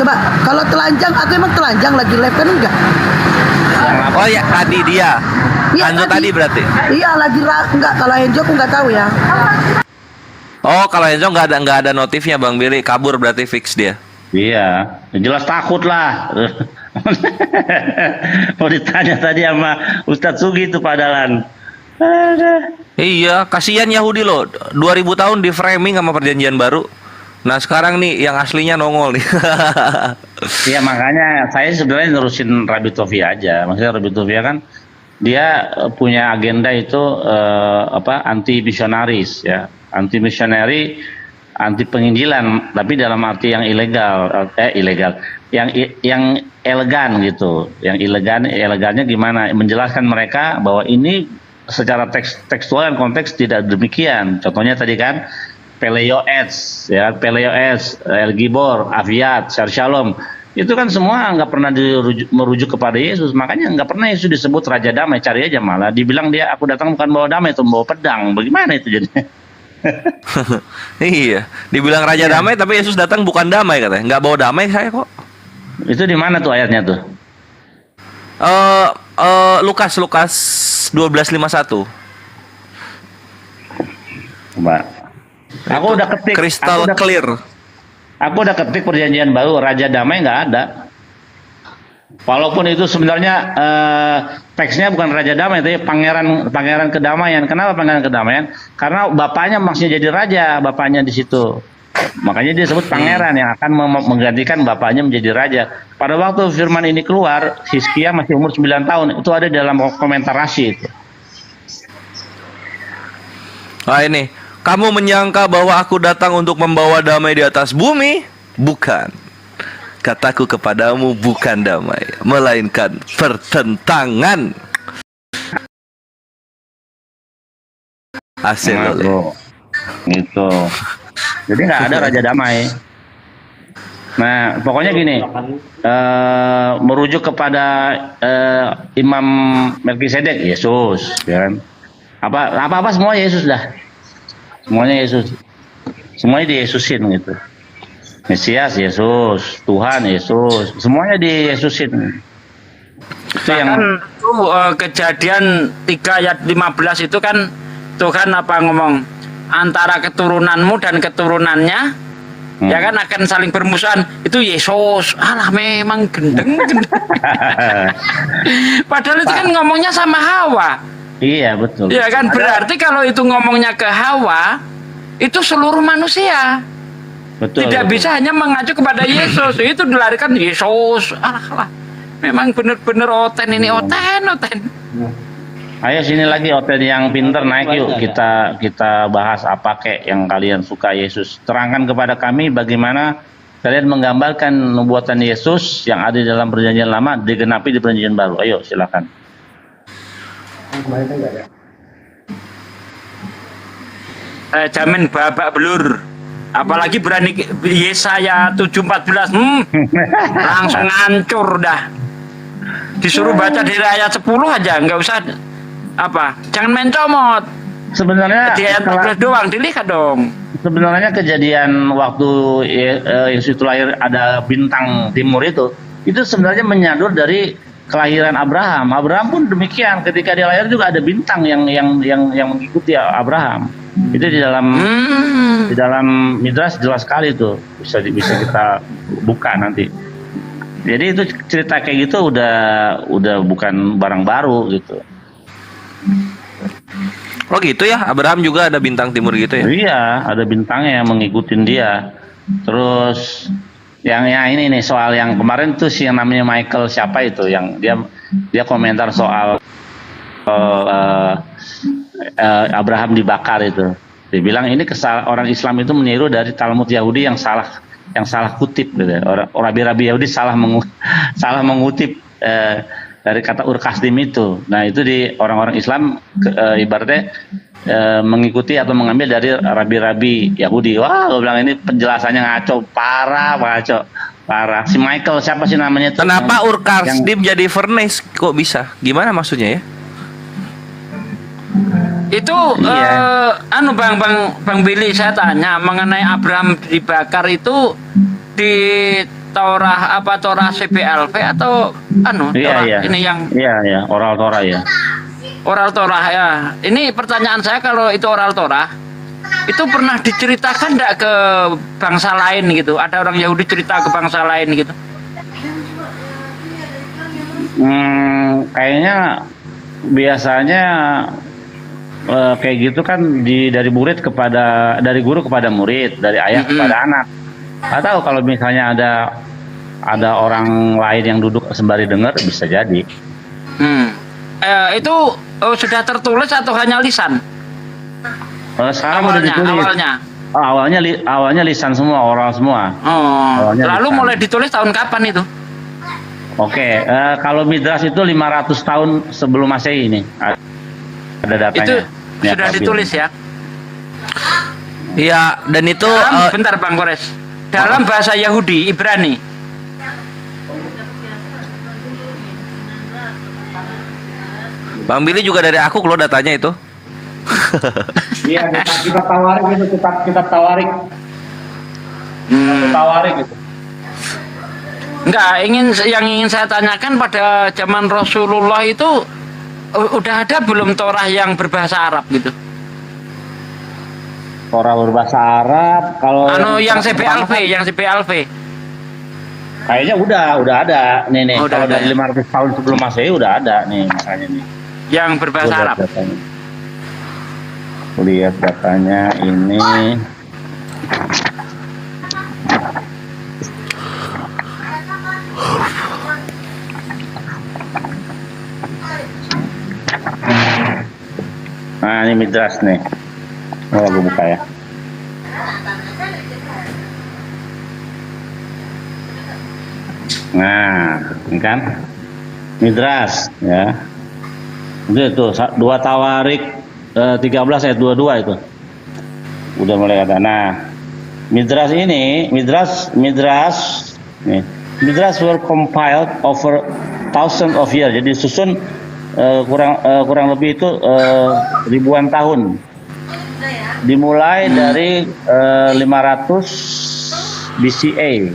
Coba, kalau telanjang, aku emang telanjang lagi live kan enggak? Oh ya, tadi dia. Iya, Hanzo tadi berarti. Iya, lagi enggak. Kalau Enjo aku enggak tahu ya. Oh, kalau Enzo nggak ada notifnya Bang Billy, kabur berarti fix dia. Iya, jelas takut lah. Mau ditanya tadi sama Ustadz Sugi itu padalan. Iya, kasihan Yahudi loh. 2000 tahun di framing sama perjanjian baru. Nah, sekarang nih yang aslinya nongol nih. Iya, makanya saya sebenarnya nerusin Rabi Tofi aja. Maksudnya Rabi Tofi kan dia punya agenda itu anti misionaris ya, anti misionari, anti penginjilan, tapi dalam arti yang ilegal, yang elegan gitu. Yang elegannya gimana? Menjelaskan mereka bahwa ini secara tekstual dan konteks tidak demikian. Contohnya tadi kan Peleioes, ya, Peleioes, El Gibor, Aviat, Syar Shalom, itu kan semua nggak pernah merujuk kepada Yesus. Makanya nggak pernah Yesus disebut Raja Damai. Cari aja, malah dibilang dia, aku datang bukan bawa damai, itu bawa pedang. Bagaimana itu jadinya? Iya, dibilang Raja Damai, tapi Yesus datang bukan damai katanya. Nggak bawa damai saya kok. Itu di mana tuh ayatnya tuh? Lukas 12:51. Mbak. Aku udah ketik. Crystal clear. Aku udah ketik perjanjian baru, Raja Damai nggak ada. Walaupun itu sebenarnya teksnya bukan Raja Damai, tapi Pangeran Kedamaian. Kenapa Pangeran Kedamaian? Karena bapaknya masih jadi raja, bapaknya di situ. Makanya dia sebut pangeran yang akan menggantikan bapaknya menjadi raja. Pada waktu firman ini keluar, Hizkia masih umur 9 tahun. Itu ada dalam komentar Rashi itu. Nah ini, kamu menyangka bahwa aku datang untuk membawa damai di atas bumi? Bukan. Kataku kepadamu bukan damai, melainkan pertentangan. Aselole. Gitu. Jadi nggak ada Raja Damai. Nah, pokoknya gini, merujuk kepada Imam Melkisedek, Yesus, ya kan? Apa semua Yesus dah. Semuanya Yesus. Semuanya di-Yesusin gitu. Mesias Yesus, Tuhan Yesus, semuanya di-Yesusin. Itu yang Kejadian 3 ayat 15 itu kan Tuhan apa ngomong, antara keturunanmu dan keturunannya ya kan akan saling bermusuhan. Itu Yesus. Alah, memang gendeng. Padahal itu kan ngomongnya sama Hawa. Iya, betul. Ya kan, berarti kalau itu ngomongnya ke Hawa, itu seluruh manusia. Betul. Tidak bisa hanya mengacu kepada Yesus. Itu dilarikan Yesus. Alah. Memang benar-benar oten ini, oten. Ayo sini lagi Oten yang pinter, naik yuk, kita bahas apa kek yang kalian suka Yesus. Terangkan kepada kami bagaimana kalian menggambarkan nubuatan Yesus yang ada di dalam perjanjian lama digenapi di perjanjian baru. Ayo silakan. Jamin babak belur. Apalagi berani Yesaya 7:14, langsung hancur dah. Disuruh baca dari ayat 10 aja, nggak usah jangan main comot. Sebenarnya di ayat 14 doang, dilihat dong. Sebenarnya kejadian waktu Yesus itu lahir ada bintang timur itu sebenarnya menyadur dari kelahiran Abraham. Abraham pun demikian, ketika dia lahir juga ada bintang yang mengikuti Abraham. Itu di dalam Midrash jelas sekali tuh, bisa kita buka nanti. Jadi itu cerita kayak gitu udah bukan barang baru gitu. Oh gitu ya, Abraham juga ada bintang timur gitu ya? Iya, ada bintangnya yang mengikutin dia. Terus yang ini nih soal yang kemarin tuh yang namanya Michael siapa itu yang dia komentar soal Abraham dibakar itu. Dia bilang ini orang Islam itu meniru dari Talmud Yahudi yang salah kutip gitu. Orang Rabi Yahudi salah mengutip dari kata urkasdim itu. Nah itu di orang-orang Islam ibaratnya mengikuti atau mengambil dari rabi-rabi Yahudi. Wah, gue bilang ini penjelasannya ngaco, parah. Si Michael siapa sih namanya itu? Kenapa urkasdim jadi furnace? Kok bisa? Gimana maksudnya ya? Itu Bang Billy, saya tanya mengenai Abraham dibakar itu di Torah CBLV atau Torah ini yang oral Torah ya. Oral Torah ya. Ini pertanyaan saya, kalau itu oral Torah, itu pernah diceritakan enggak ke bangsa lain gitu? Ada orang Yahudi cerita ke bangsa lain gitu? Kayaknya biasanya kayak gitu kan dari guru kepada murid, dari ayah kepada anak. Nggak tahu kalau misalnya ada orang lain yang duduk sembari dengar, bisa jadi. Itu sudah tertulis atau hanya lisan? Sekarang udah ditulis. Awalnya lisan semua, oral semua. Lalu mulai ditulis tahun kapan itu? Oke, kalau Midrash itu 500 tahun sebelum Masehi ini. Ada datanya. Itu sudah ditulis ya? Iya, dan itu bentar Bang Kores. Dalam bahasa Yahudi, Ibrani. Bang Billy juga dari aku kalau datanya itu. Iya, kita tawarik gitu, kita tawarik. Tawarik gitu. Enggak, yang ingin saya tanyakan, pada zaman Rasulullah itu udah ada belum Torah yang berbahasa Arab gitu? Torah berbahasa Arab kalau yang CBLV. Kayaknya udah ada. Nih kalau dari 500 tahun sebelum Masehi udah ada nih, makanya nih. Yang berbahasa Arab. Lihat datanya ini. Nah, ini Midrash nih. Aku buka ya. Nah, ini kan Midrash ya. Itu 2 Tawarik 13 ayat 22 itu. Udah mulai ada. Nah, Midrash nih. Midrash were compiled over thousands of years. Jadi susun kurang lebih itu ribuan tahun. Dimulai dari 500 BCA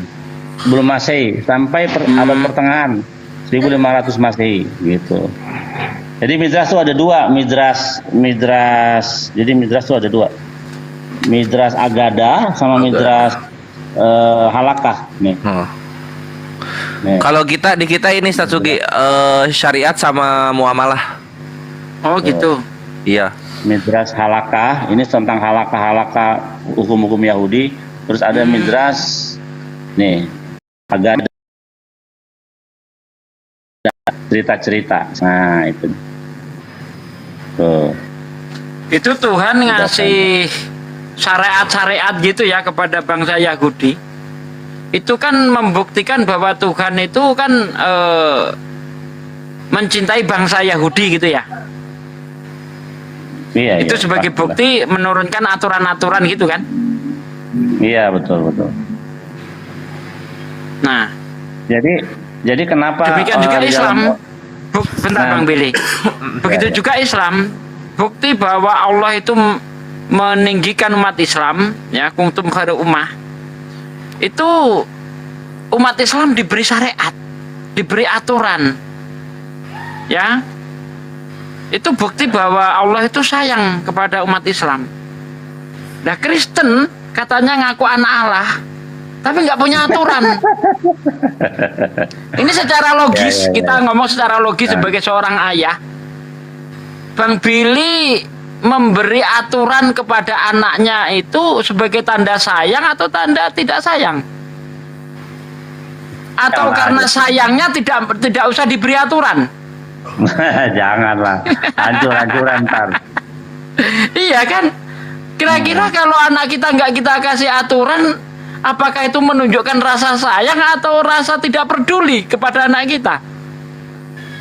belum Masehi sampai abad pertengahan 1500 Masehi gitu. Jadi Midrash itu ada 2, Jadi Midrash itu ada 2. Midrash Agada sama Midrash Halakah nih. Kalau di kita ini Satsugi syariat sama muamalah. Oh gitu. Iya. Midrash Halakah ini tentang halakah hukum-hukum Yahudi. Terus ada Midrash nih Agada, cerita-cerita. Nah itu. Tuh. Itu Tuhan ngasih syariat-syariat gitu ya kepada bangsa Yahudi. Itu kan membuktikan bahwa Tuhan itu kan mencintai bangsa Yahudi gitu ya. Iya, itu sebagai bukti menurunkan aturan-aturan gitu kan. Iya, betul. Nah, jadi kenapa demikian juga Islam? Bentar Bang Billy. Begitu juga Islam, bukti bahwa Allah itu meninggikan umat Islam, ya, kuntum khairu ummah. Itu umat Islam diberi syariat, diberi aturan. Ya. Itu bukti bahwa Allah itu sayang kepada umat Islam. Nah, Kristen katanya ngaku anak Allah, tapi nggak punya aturan. Ini secara logis, kita ngomong secara logis sebagai seorang ayah. Bang Billy memberi aturan kepada anaknya itu sebagai tanda sayang atau tanda tidak sayang? Atau karena sayangnya tidak usah diberi aturan? Janganlah, hancur-hancuran ntar. Iya kan? Kira-kira kalau anak kita nggak kita kasih aturan, apakah itu menunjukkan rasa sayang atau rasa tidak peduli kepada anak kita?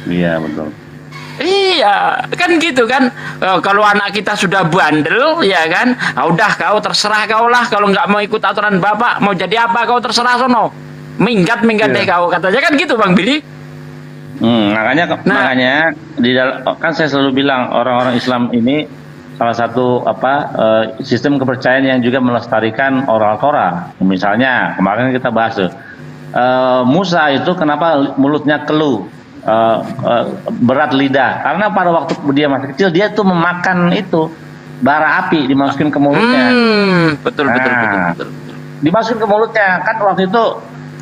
Iya betul. Iya, kan gitu kan. Kalau anak kita sudah bandel, ya kan, udah kau terserah kau lah. Kalau nggak mau ikut aturan bapak, mau jadi apa kau terserah sono. Minggat deh kau, katanya kan gitu Bang Billy. Makanya di dalam, kan saya selalu bilang orang-orang Islam ini salah satu sistem kepercayaan yang juga melestarikan oral Torah. Misalnya kemarin kita bahas tuh, Musa itu kenapa mulutnya keluh, berat lidah, karena pada waktu dia masih kecil dia tuh memakan itu bara api dimasukin ke mulutnya. Betul. Dimasukin ke mulutnya kan waktu itu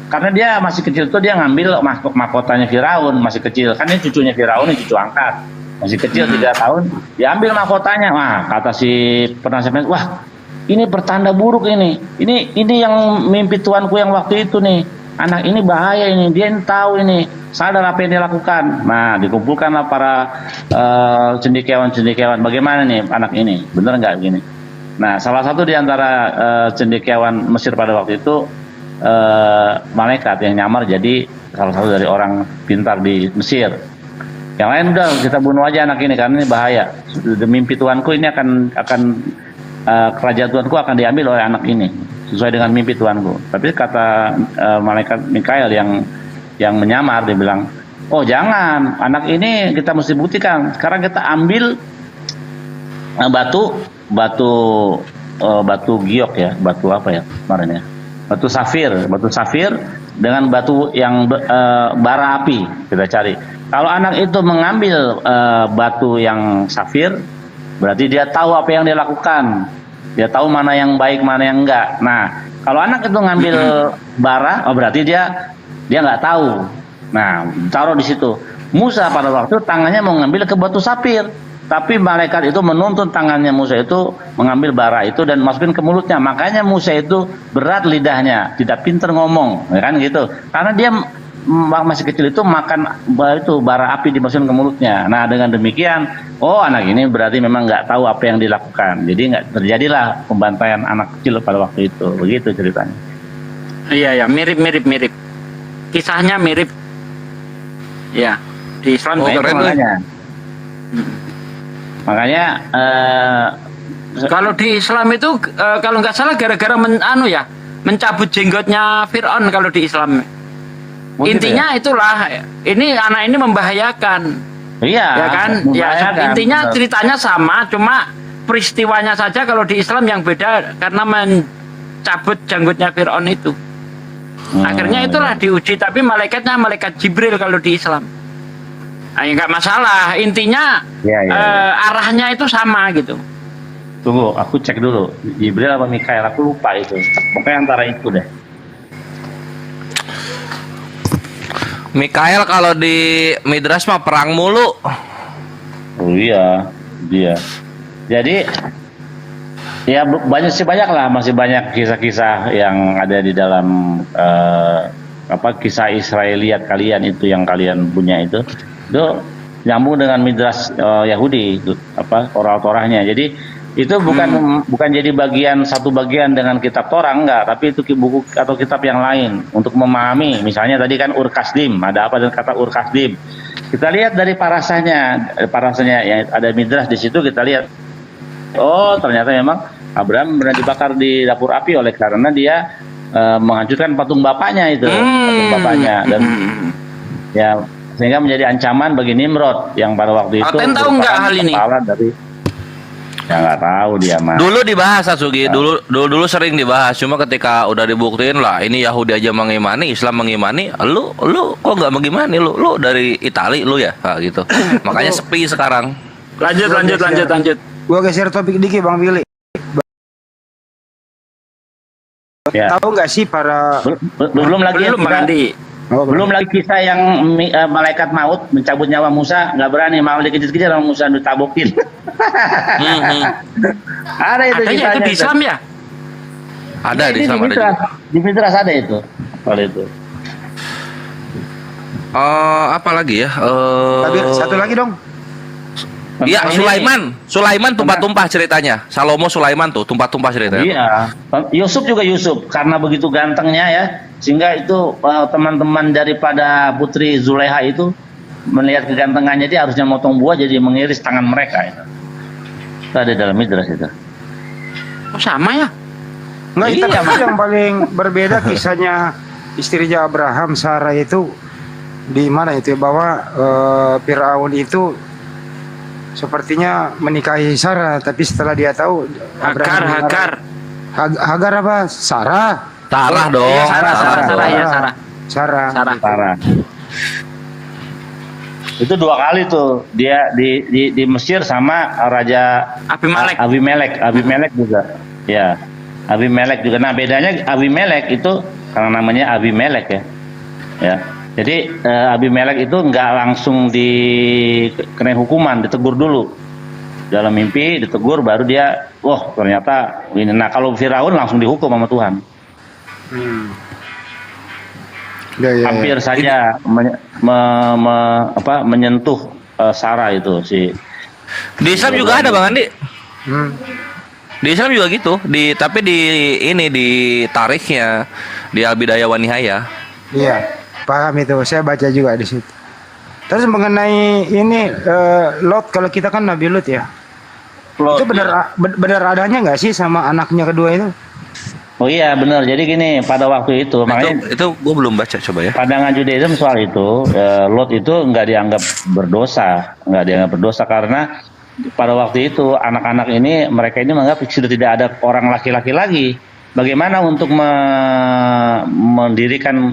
karena dia masih kecil tuh dia ngambil mahkotanya Firaun, masih kecil kan, ini cucunya Firaun, ini cucu angkat, masih kecil 3 tahun, diambil mahkotanya. Wah, kata si penasihat, wah ini pertanda buruk ini yang mimpi tuanku yang waktu itu nih, anak ini bahaya ini, dia tahu ini, sadar apa yang dia lakukan. Nah, dikumpulkanlah para cendekiawan, bagaimana nih anak ini, bener nggak begini? Nah, salah satu di antara cendekiawan Mesir pada waktu itu malaikat yang nyamar jadi salah satu dari orang pintar di Mesir. Yang lain udah kita bunuh aja anak ini karena ini bahaya. Mimpi Tuanku ini akan kerajaan Tuanku akan diambil oleh anak ini sesuai dengan mimpi Tuanku. Tapi kata malaikat Mikael yang menyamar, dia bilang, oh jangan, anak ini kita mesti buktikan. Sekarang kita ambil batu giok ya, batu apa ya kemarin ya, batu safir dengan batu yang bara api kita cari. Kalau anak itu mengambil batu yang safir, berarti dia tahu apa yang dia lakukan, dia tahu mana yang baik mana yang enggak. Nah, kalau anak itu ngambil bara, berarti dia nggak tahu. Nah, taruh di situ. Musa pada waktu tangannya mau ngambil ke batu safir, tapi malaikat itu menuntun tangannya Musa itu mengambil bara itu dan masukin ke mulutnya. Makanya Musa itu berat lidahnya, tidak pintar ngomong, ya kan gitu. Karena dia masih kecil itu makan bara api dimasukin ke mulutnya. Nah, dengan demikian, oh anak ini berarti memang nggak tahu apa yang dilakukan. Jadi nggak terjadilah pembantaian anak kecil pada waktu itu. Begitu ceritanya. Iya, mirip. Kisahnya mirip. Ya, di Islam makanya kalau di Islam itu kalau nggak salah gara-gara mencabut jenggotnya Fir'aun kalau di Islam. Intinya itulah, ini anak ini membahayakan. Iya, ya kan? Ya, intinya ceritanya sama, cuma peristiwanya saja kalau di Islam yang beda karena mencabut janggutnya Fir'aun itu. Akhirnya itulah diuji, tapi malaikatnya malaikat Jibril kalau di Islam. Nah, ya nggak masalah, intinya arahnya itu sama gitu. Tunggu, aku cek dulu. Jibril apa Mikael, aku lupa itu. Pokoknya antara itu deh. Mikael kalau di Midrash mah perang mulu. Oh iya, dia. Jadi ya banyak lah, masih banyak kisah-kisah yang ada di dalam kisah Israeliat kalian itu yang kalian punya itu nyambung dengan Midrash Yahudi itu oral Torahnya. Jadi itu bukan jadi satu bagian dengan kitab Torah, enggak, tapi itu buku atau kitab yang lain untuk memahami. Misalnya tadi kan Ur-Kasdim, ada apa dengan kata Ur-Kasdim? Kita lihat dari parasanya yang ada Midrash di situ, kita lihat oh ternyata memang Abraham benar dibakar di dapur api oleh karena dia menghancurkan patung bapaknya itu, patung bapaknya, dan ya sehingga menjadi ancaman bagi Nimrod yang pada waktu itu tahu nggak hal ini? Ya nggak tahu dia mah. Dulu dibahas Asugi, dulu sering dibahas. Cuma ketika udah dibuktiin lah, ini Yahudi aja mengimani, Islam mengimani, lu kok nggak mengimani, lu dari Itali lu ya, gitu. Makanya sepi sekarang. Lanjut. Gua geser topik dikit Bang Billy. Ya. Tahu nggak sih para belum lagi kisah yang malaikat maut mencabut nyawa Musa, nggak berani, mau dikejar-kejar sama Musa ditabokin. Ada itu ceritanya itu di Islam ya? Ada di Islam, ada juga. Di Midrash ada itu. Kalau itu. Apa lagi ya? Satu lagi dong. Iya, Sulaiman tumpah-tumpah ceritanya. Salomo Sulaiman tuh tumpah-tumpah ceritanya. Iya. Yusuf karena begitu gantengnya ya, sehingga itu teman-teman daripada putri Zulaiha itu melihat kegantengannya dia harusnya motong buah jadi mengiris tangan mereka itu. Itu ada dalam Midrash itu. Oh, sama ya? Nggak, Iya, tapi yang paling berbeda kisahnya istrinya Abraham, Sarah itu di mana itu ya, bahwa Firaun itu sepertinya menikahi Sarah, tapi setelah dia tahu Hagar. Hagar apa? Sarah. Sarah dong. Iya, Sarah. Sarah. Itu 2 kali tuh dia di Mesir sama Raja Abimelek juga. Ya. Abimelek juga. Nah, bedanya Abimelek itu karena namanya Abimelek ya. Ya. Jadi Abimelek itu nggak langsung dikenain hukuman, ditegur dulu. Dalam mimpi ditegur baru dia, wah ternyata ini. Nah, kalau Firaun langsung dihukum sama Tuhan. Hampir saja menyentuh Sarah itu si. Di Islam juga ada Bang Andi. Di Islam juga gitu. Tapi di tarikhnya di Al-Bidayah wa Nihayah. Iya, paham itu. Saya baca juga di situ. Terus mengenai ini Lot, kalau kita kan Nabi Lot ya. Itu benar adanya nggak sih sama anaknya kedua itu? Oh iya benar. Jadi gini, pada waktu itu makanya itu gue belum baca, coba ya. Pandangan Judaism soal itu, Lot itu nggak dianggap berdosa karena pada waktu itu anak-anak ini mereka ini menganggap sudah tidak ada orang laki-laki lagi. Bagaimana untuk mendirikan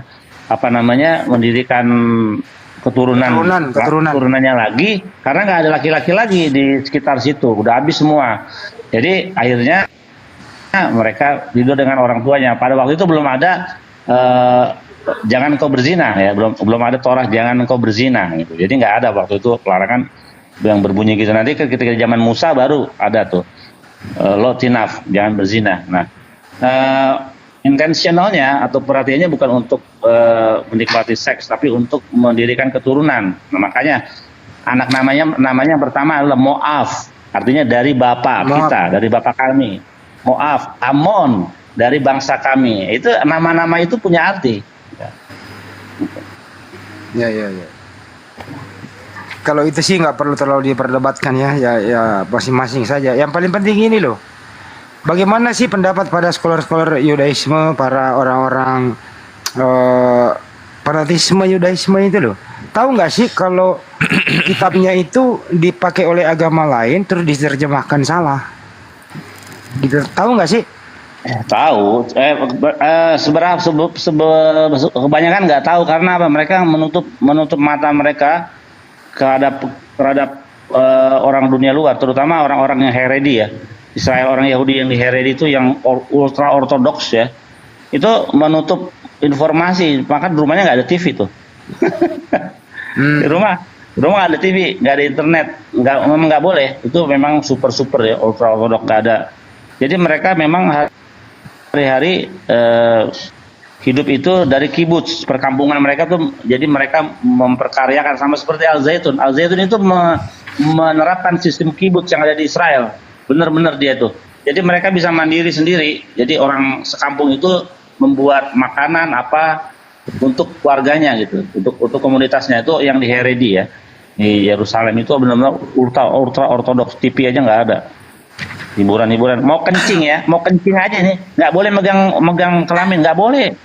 keturunannya lagi, karena nggak ada laki-laki lagi di sekitar situ, udah habis semua. Jadi akhirnya mereka tidur dengan orang tuanya. Pada waktu itu belum ada jangan engkau berzina ya, belum ada Torah jangan engkau berzina gitu. Jadi nggak ada waktu itu larangan yang berbunyi gitu. Nanti ketika zaman Musa baru ada tuh lotinaf, jangan berzina. Nah, intensionalnya atau perhatiannya bukan untuk menikmati seks, tapi untuk mendirikan keturunan. Nah, makanya anak namanya pertama adalah Moab, artinya dari bapak kita, dari bapak kami. Moab, Amon, dari bangsa kami. Itu nama-nama itu punya arti. Ya. Kalau itu sih nggak perlu terlalu diperdebatkan ya masing-masing saja. Yang paling penting ini loh, bagaimana sih pendapat pada scholar-scholar Yudaisme, para orang-orang fanatisme Yudaisme itu loh. Tahu nggak sih kalau kitabnya itu dipakai oleh agama lain terus diterjemahkan salah? Gitu. Tahu nggak sih? Tahu. Kebanyakan nggak tahu karena apa? Mereka menutup mata mereka terhadap orang dunia luar, terutama orang-orang yang Haredi ya. Israel, orang Yahudi yang di Haredi itu yang ultra ortodoks ya. Itu menutup informasi, maka di rumahnya nggak ada TV tuh. Di rumah ada TV, nggak ada internet, memang nggak boleh. Itu memang super ya, ultra ortodoks nggak ada. Jadi mereka memang hari-hari hidup itu dari kibuts, perkampungan mereka tuh. Jadi mereka memperkaryakan sama seperti Al-Zaitun. Al-Zaitun itu menerapkan sistem kibuts yang ada di Israel. Benar-benar dia tuh. Jadi mereka bisa mandiri sendiri. Jadi orang sekampung itu membuat makanan apa untuk keluarganya gitu, untuk komunitasnya. Itu yang di Haredi ya, di Yerusalem itu benar-benar ultra ortodoks. TV aja nggak ada. Hiburan mau kencing aja nih nggak boleh megang kelamin, nggak boleh.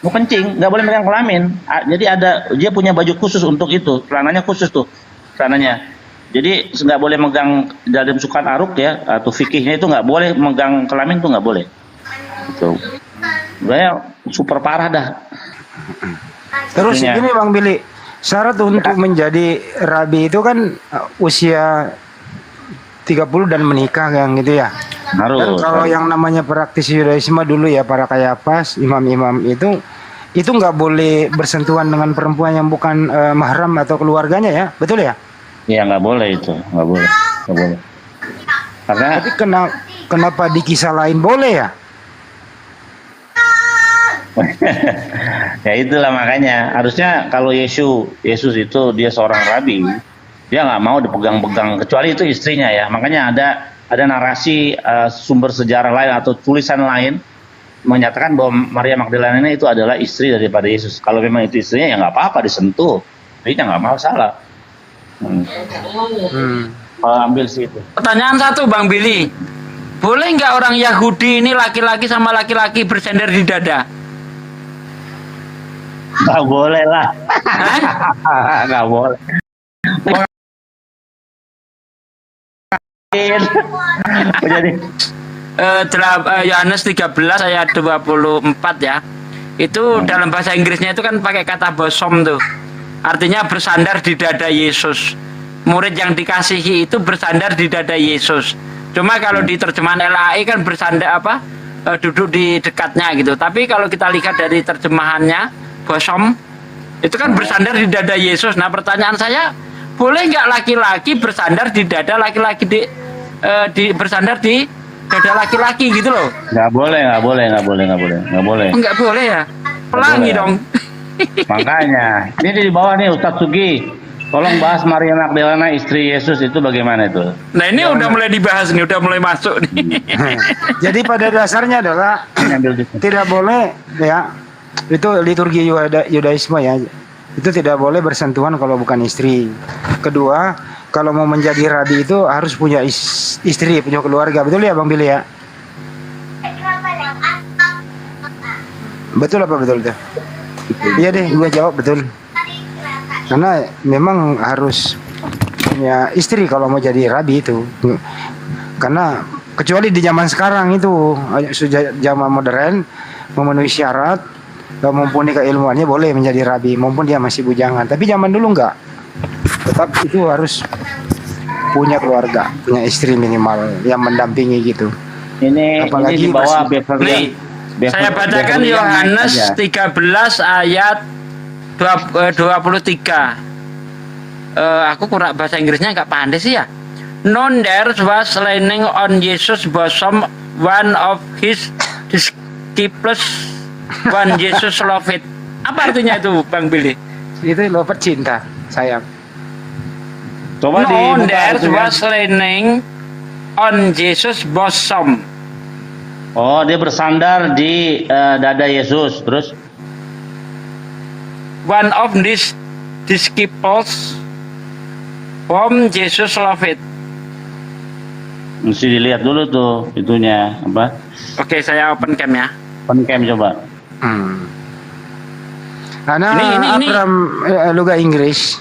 Mau kencing nggak boleh megang kelamin. Jadi dia punya baju khusus untuk itu, celananya khusus tuh celananya. Jadi nggak boleh megang dalam sukan aruk ya, atau fikihnya itu nggak boleh megang kelamin tuh nggak boleh. Itu sebenarnya super parah dah. Terus ini Bang Billy, syarat untuk menjadi rabi itu kan usia 30 dan menikah yang gitu ya. Harus. Dan kalau yang namanya praktis Yudaisme dulu ya, para Kayafas, imam-imam itu nggak boleh bersentuhan dengan perempuan yang bukan mahram atau keluarganya ya, betul ya? Iya nggak boleh itu, nggak boleh. Karena tapi kenapa di kisah lain boleh ya? Ya itulah makanya harusnya kalau Yesus itu dia seorang rabi, dia nggak mau dipegang-pegang kecuali itu istrinya ya. Makanya ada narasi sumber sejarah lain atau tulisan lain menyatakan bahwa Maria Magdalena itu adalah istri daripada Yesus. Kalau memang itu istrinya ya nggak apa-apa disentuh, itu nggak masalah. Ambil sih itu. Pertanyaan satu Bang Billy, boleh nggak orang Yahudi ini laki-laki sama laki-laki bersandar di dada? Nggak boleh lah. Nggak boleh. Jadi Yohanes 13 ayat 24 ya. Itu dalam bahasa Inggrisnya itu kan pakai kata bosom tuh. Artinya bersandar di dada Yesus. Murid yang dikasihi itu bersandar di dada Yesus. Cuma kalau di terjemahan LAI kan bersandar duduk di dekatnya gitu. Tapi kalau kita lihat dari terjemahannya bosom itu kan bersandar di dada Yesus. Nah, pertanyaan saya, boleh nggak laki-laki bersandar di dada laki-laki bersandar di dada laki-laki gitu loh? nggak boleh. Nggak boleh ya? Pelangi boleh. dong. Makanya, ini di bawah nih Ustadz Sugi. Tolong bahas Maria Magdalena istri Yesus itu bagaimana itu? Nah ini udah mulai dibahas nih, udah mulai masuk nih. Jadi pada dasarnya adalah tidak boleh ya, itu liturgi Yudaisme ya, itu tidak boleh bersentuhan kalau bukan istri. Kedua, kalau mau menjadi rabi itu harus punya istri, punya keluarga. Betul ya Bang Billy ya? Betul apa betul itu? Iya deh, gue jawab betul. Karena memang harus punya istri kalau mau jadi rabi itu. Karena kecuali di zaman sekarang itu sudah zaman modern, memenuhi syarat, mumpuni keilmuannya boleh menjadi rabi, maupun dia masih bujangan. Tapi zaman dulu enggak. Tetap itu harus punya keluarga, punya istri minimal yang mendampingi gitu. Ini Apalagi di bawah Nih, saya bacakan Yohanes 13 ayat 23. Aku kurang bahasa Inggrisnya nggak pandai sih ya. None there was leaning on Jesus' bosom, one of his disciples, one Jesus loved it. Apa artinya itu Bang Billy? Itu love cinta, sayang. Coba None there was leaning on Jesus' bosom. Oh, dia bersandar di dada Yesus. Terus One of these disciples whom Jesus loved. mesti dilihat dulu tuh itunya apa? Oke, saya open cam ya. Open cam coba. Karena Ini. Abraham loga Inggris.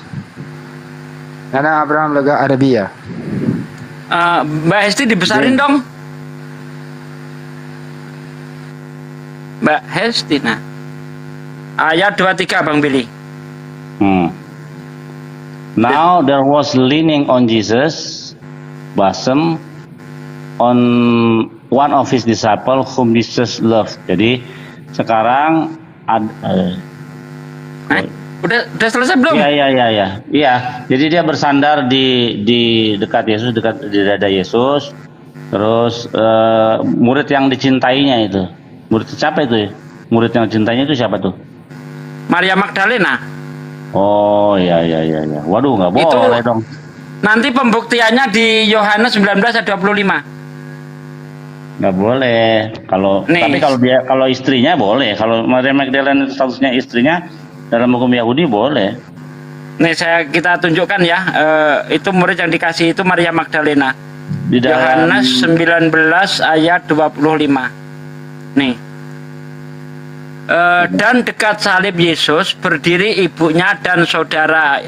Karena Abraham loga Arabia. Mbak Hesti dibesarin dong. Mbak Hesti, nah. Ayat 23 Bang Billy. Now there was leaning on Jesus' bosom on one of his disciple whom Jesus loved. Jadi sekarang udah selesai belum? Iya. Jadi dia bersandar di dekat Yesus, dekat di dada Yesus. Terus murid yang dicintainya itu. Murid siapa itu ya? Murid yang dicintainya itu siapa tuh? Maria Magdalena. Oh iya. Waduh, nggak boleh dong. Nanti pembuktiannya di Yohanes 19 ayat 25. Nggak boleh. Tapi kalau istrinya boleh. Kalau Maria Magdalena itu statusnya istrinya dalam hukum Yahudi boleh. Nih kita tunjukkan ya. Itu murid yang dikasih itu Maria Magdalena. Di dalam Yohanes 19 ayat 25. Nih. Dan dekat salib Yesus berdiri ibunya dan saudara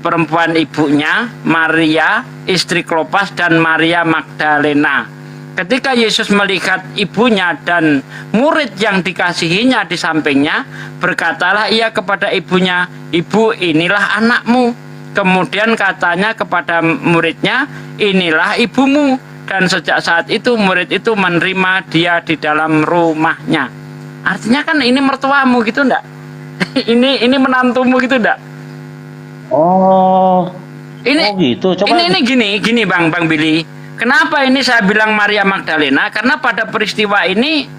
perempuan ibunya, Maria, istri Klopas, dan Maria Magdalena. Ketika Yesus melihat ibunya dan murid yang dikasihinya di sampingnya, berkatalah ia kepada ibunya, "Ibu, inilah anakmu." Kemudian katanya kepada muridnya, "Inilah ibumu." Dan sejak saat itu murid itu menerima dia di dalam rumahnya. Artinya kan ini mertuamu gitu ndak? ini menantumu gitu ndak? Oh gitu. Coba ini gini Bang Billy. Kenapa ini saya bilang Maria Magdalena? Karena pada peristiwa ini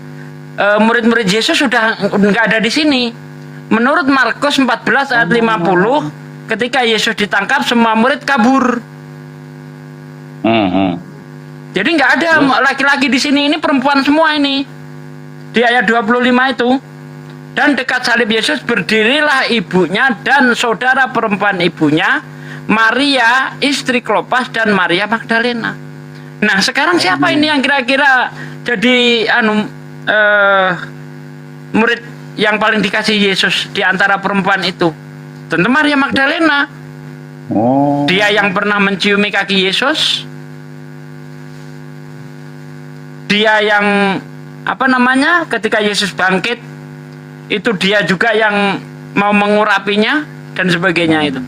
murid-murid Yesus sudah nggak ada di sini. Menurut Markus 14 ayat 50, ketika Yesus ditangkap semua murid kabur. Jadi nggak ada laki-laki di sini, ini perempuan semua ini. Di ayat 25 itu. Dan dekat salib Yesus berdirilah ibunya dan saudara perempuan ibunya, Maria istri Klopas dan Maria Magdalena. Nah sekarang siapa ini yang kira-kira jadi murid yang paling dikasih Yesus di antara perempuan itu? Tentu Maria Magdalena. Dia yang pernah menciumi kaki Yesus. Dia yang ketika Yesus bangkit itu dia juga yang mau mengurapinya dan sebagainya itu.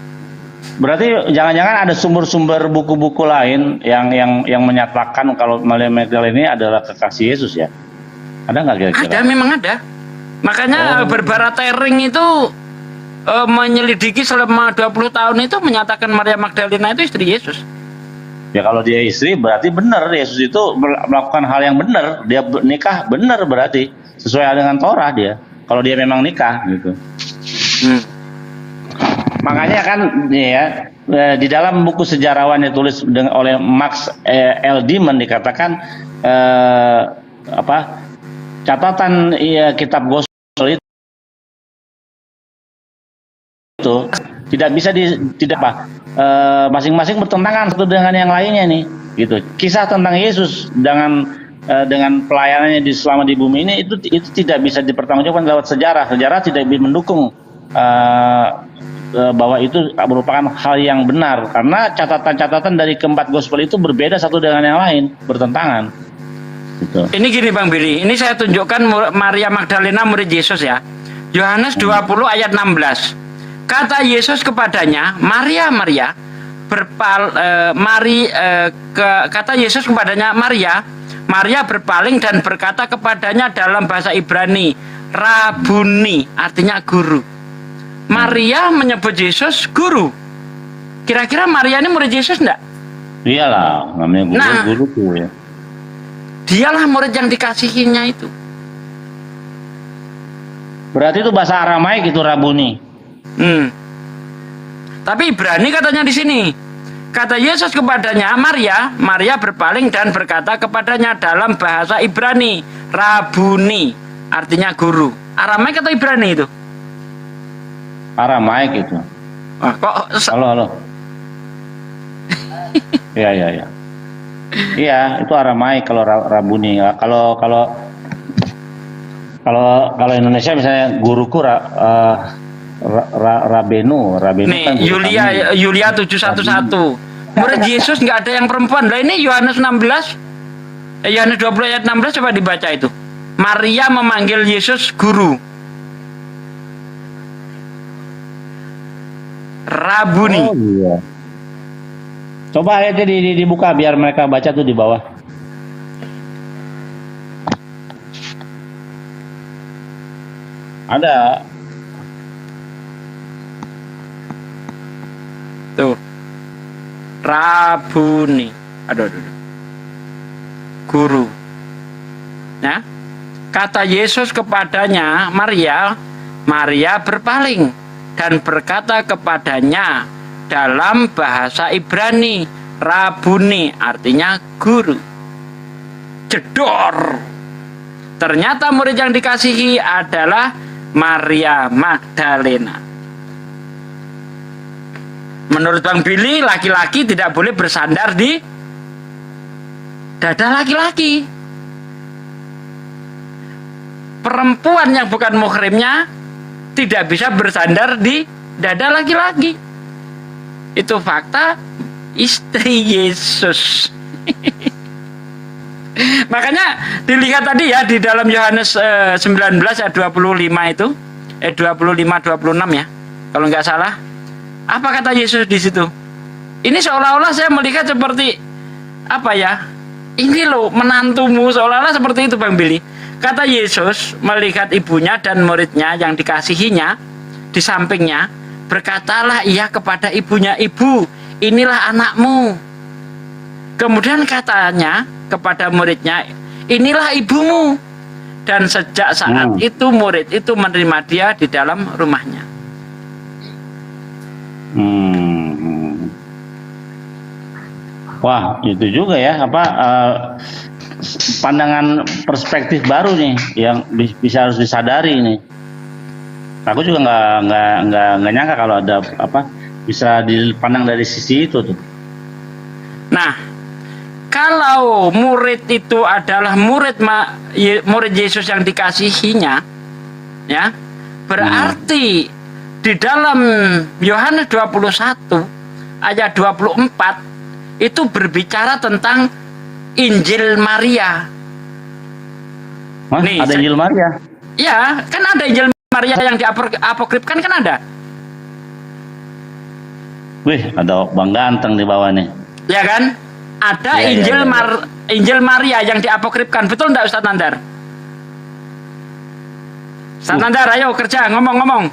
Berarti jangan-jangan ada sumber-sumber buku-buku lain yang menyatakan kalau Maria Magdalena ini adalah kekasih Yesus ya? Ada nggak kira-kira? Ada, memang ada. Makanya Barbara Tering itu menyelidiki selama 20 tahun itu menyatakan Maria Magdalena itu istri Yesus. Ya kalau dia istri berarti benar, Yesus itu melakukan hal yang benar, dia nikah benar berarti sesuai dengan Torah dia. Kalau dia memang nikah gitu. Makanya kan ya di dalam buku sejarawan yang ditulis oleh Max L. Dimon dikatakan catatan kitab Gospel itu tidak bisa masing-masing bertentangan satu dengan yang lainnya nih gitu. Kisah tentang Yesus dengan pelayanannya selama di bumi ini itu tidak bisa dipertanggungjawabkan lewat sejarah. Sejarah tidak mendukung bahwa itu merupakan hal yang benar karena catatan-catatan dari keempat gospel itu berbeda satu dengan yang lain, bertentangan. Gitu. Ini gini Bang Billy, ini saya tunjukkan Maria Magdalena murid Yesus ya. Yohanes 20 ayat 16. Kata Yesus kepadanya, Maria, Maria. Kata Yesus kepadanya, Maria. Maria berpaling dan berkata kepadanya dalam bahasa Ibrani, Rabuni, artinya guru. Maria menyebut Yesus guru. Kira-kira Maria ini murid Yesus enggak? Iyalah, namanya guru ya. Dialah murid yang dikasihinya itu. Berarti itu bahasa Aramaik itu Rabuni. Tapi Ibrani katanya di sini. Kata Yesus kepadanya, Maria. Maria berpaling dan berkata kepadanya dalam bahasa Ibrani, Rabuni, artinya guru. Aramaik atau Ibrani itu? Aramaik itu. Halo. Iya. Iya, itu Aramaik kalau Rabuni. Kalau Indonesia misalnya guruku Rabenu nih, kan Yulia 711. Murid Yesus nggak ada yang perempuan. Lah ini Yohanes 16, Yohanes 20 ayat 16 coba dibaca itu. Maria memanggil Yesus guru. Rabuni. Oh, iya. Coba ayatnya dibuka biar mereka baca tuh di bawah. Ada. Tuh. Rabuni. Aduh. Guru. Ya. Kata Yesus kepadanya, Maria. Maria berpaling dan berkata kepadanya dalam bahasa Ibrani, Rabuni, artinya guru. Jedor. Ternyata murid yang dikasihi adalah Maria Magdalena. Menurut Bang Billy, laki-laki tidak boleh bersandar di dada laki-laki. Perempuan yang bukan muhrimnya tidak bisa bersandar di dada laki-laki. Itu fakta istri Yesus. Makanya dilihat tadi ya di dalam Yohanes 19 ayat 25 itu 25-26 ya kalau nggak salah. Apa kata Yesus di situ? Ini seolah-olah saya melihat seperti apa ya? Ini loh menantumu, seolah-olah seperti itu Bang Billy. Kata Yesus melihat ibunya dan muridnya yang dikasihinya di sampingnya, berkatalah ia kepada ibunya, "Ibu, inilah anakmu." Kemudian katanya kepada muridnya, "Inilah ibumu." Dan sejak saat itu murid itu menerima dia di dalam rumahnya. Wah, itu juga ya pandangan perspektif baru nih yang bisa harus disadari nih. Aku juga nggak nyangka kalau ada bisa dipandang dari sisi itu tuh. Nah, kalau murid itu adalah murid Yesus yang dikasihinya, ya, berarti di dalam Yohanes 21 ayat 24 itu berbicara tentang Injil Maria. Nih, ada Injil Maria? Ya, kan ada Injil Maria yang diapokrifkan kan ada. Wih, ada Bang Ganteng di bawah nih. Ya kan? Ada Ya, Injil Maria yang diapokrifkan. Betul enggak Ustaz Nandar? Ustaz Nandar, ayo kerja, ngomong-ngomong.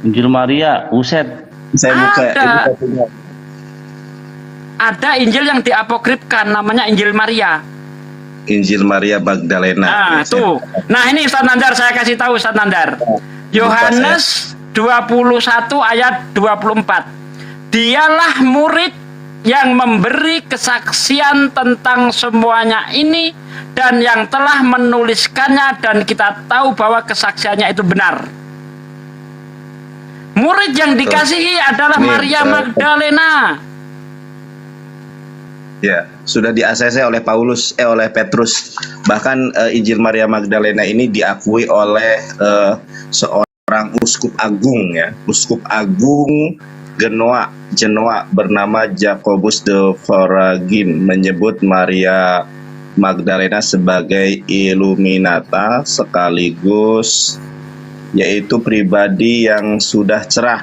Injil Maria, uset. Saya buka. Ada Injil yang diapokrifkan, namanya Injil Maria. Injil Maria Magdalena. Nah, tuh. Nah, ini Ustaz Nandar, saya kasih tahu Ustaz Nandar. Yohanes 21 ayat 24. Dialah murid yang memberi kesaksian tentang semuanya ini dan yang telah menuliskannya, dan kita tahu bahwa kesaksiannya itu benar. Murid yang dikasihi adalah Maria Magdalena. Ya, sudah di-ACC oleh oleh Petrus. Bahkan Injil Maria Magdalena ini diakui oleh seorang uskup agung, ya, uskup agung Genoa bernama Jacobus de Voragine menyebut Maria Magdalena sebagai Illuminata sekaligus, yaitu pribadi yang sudah cerah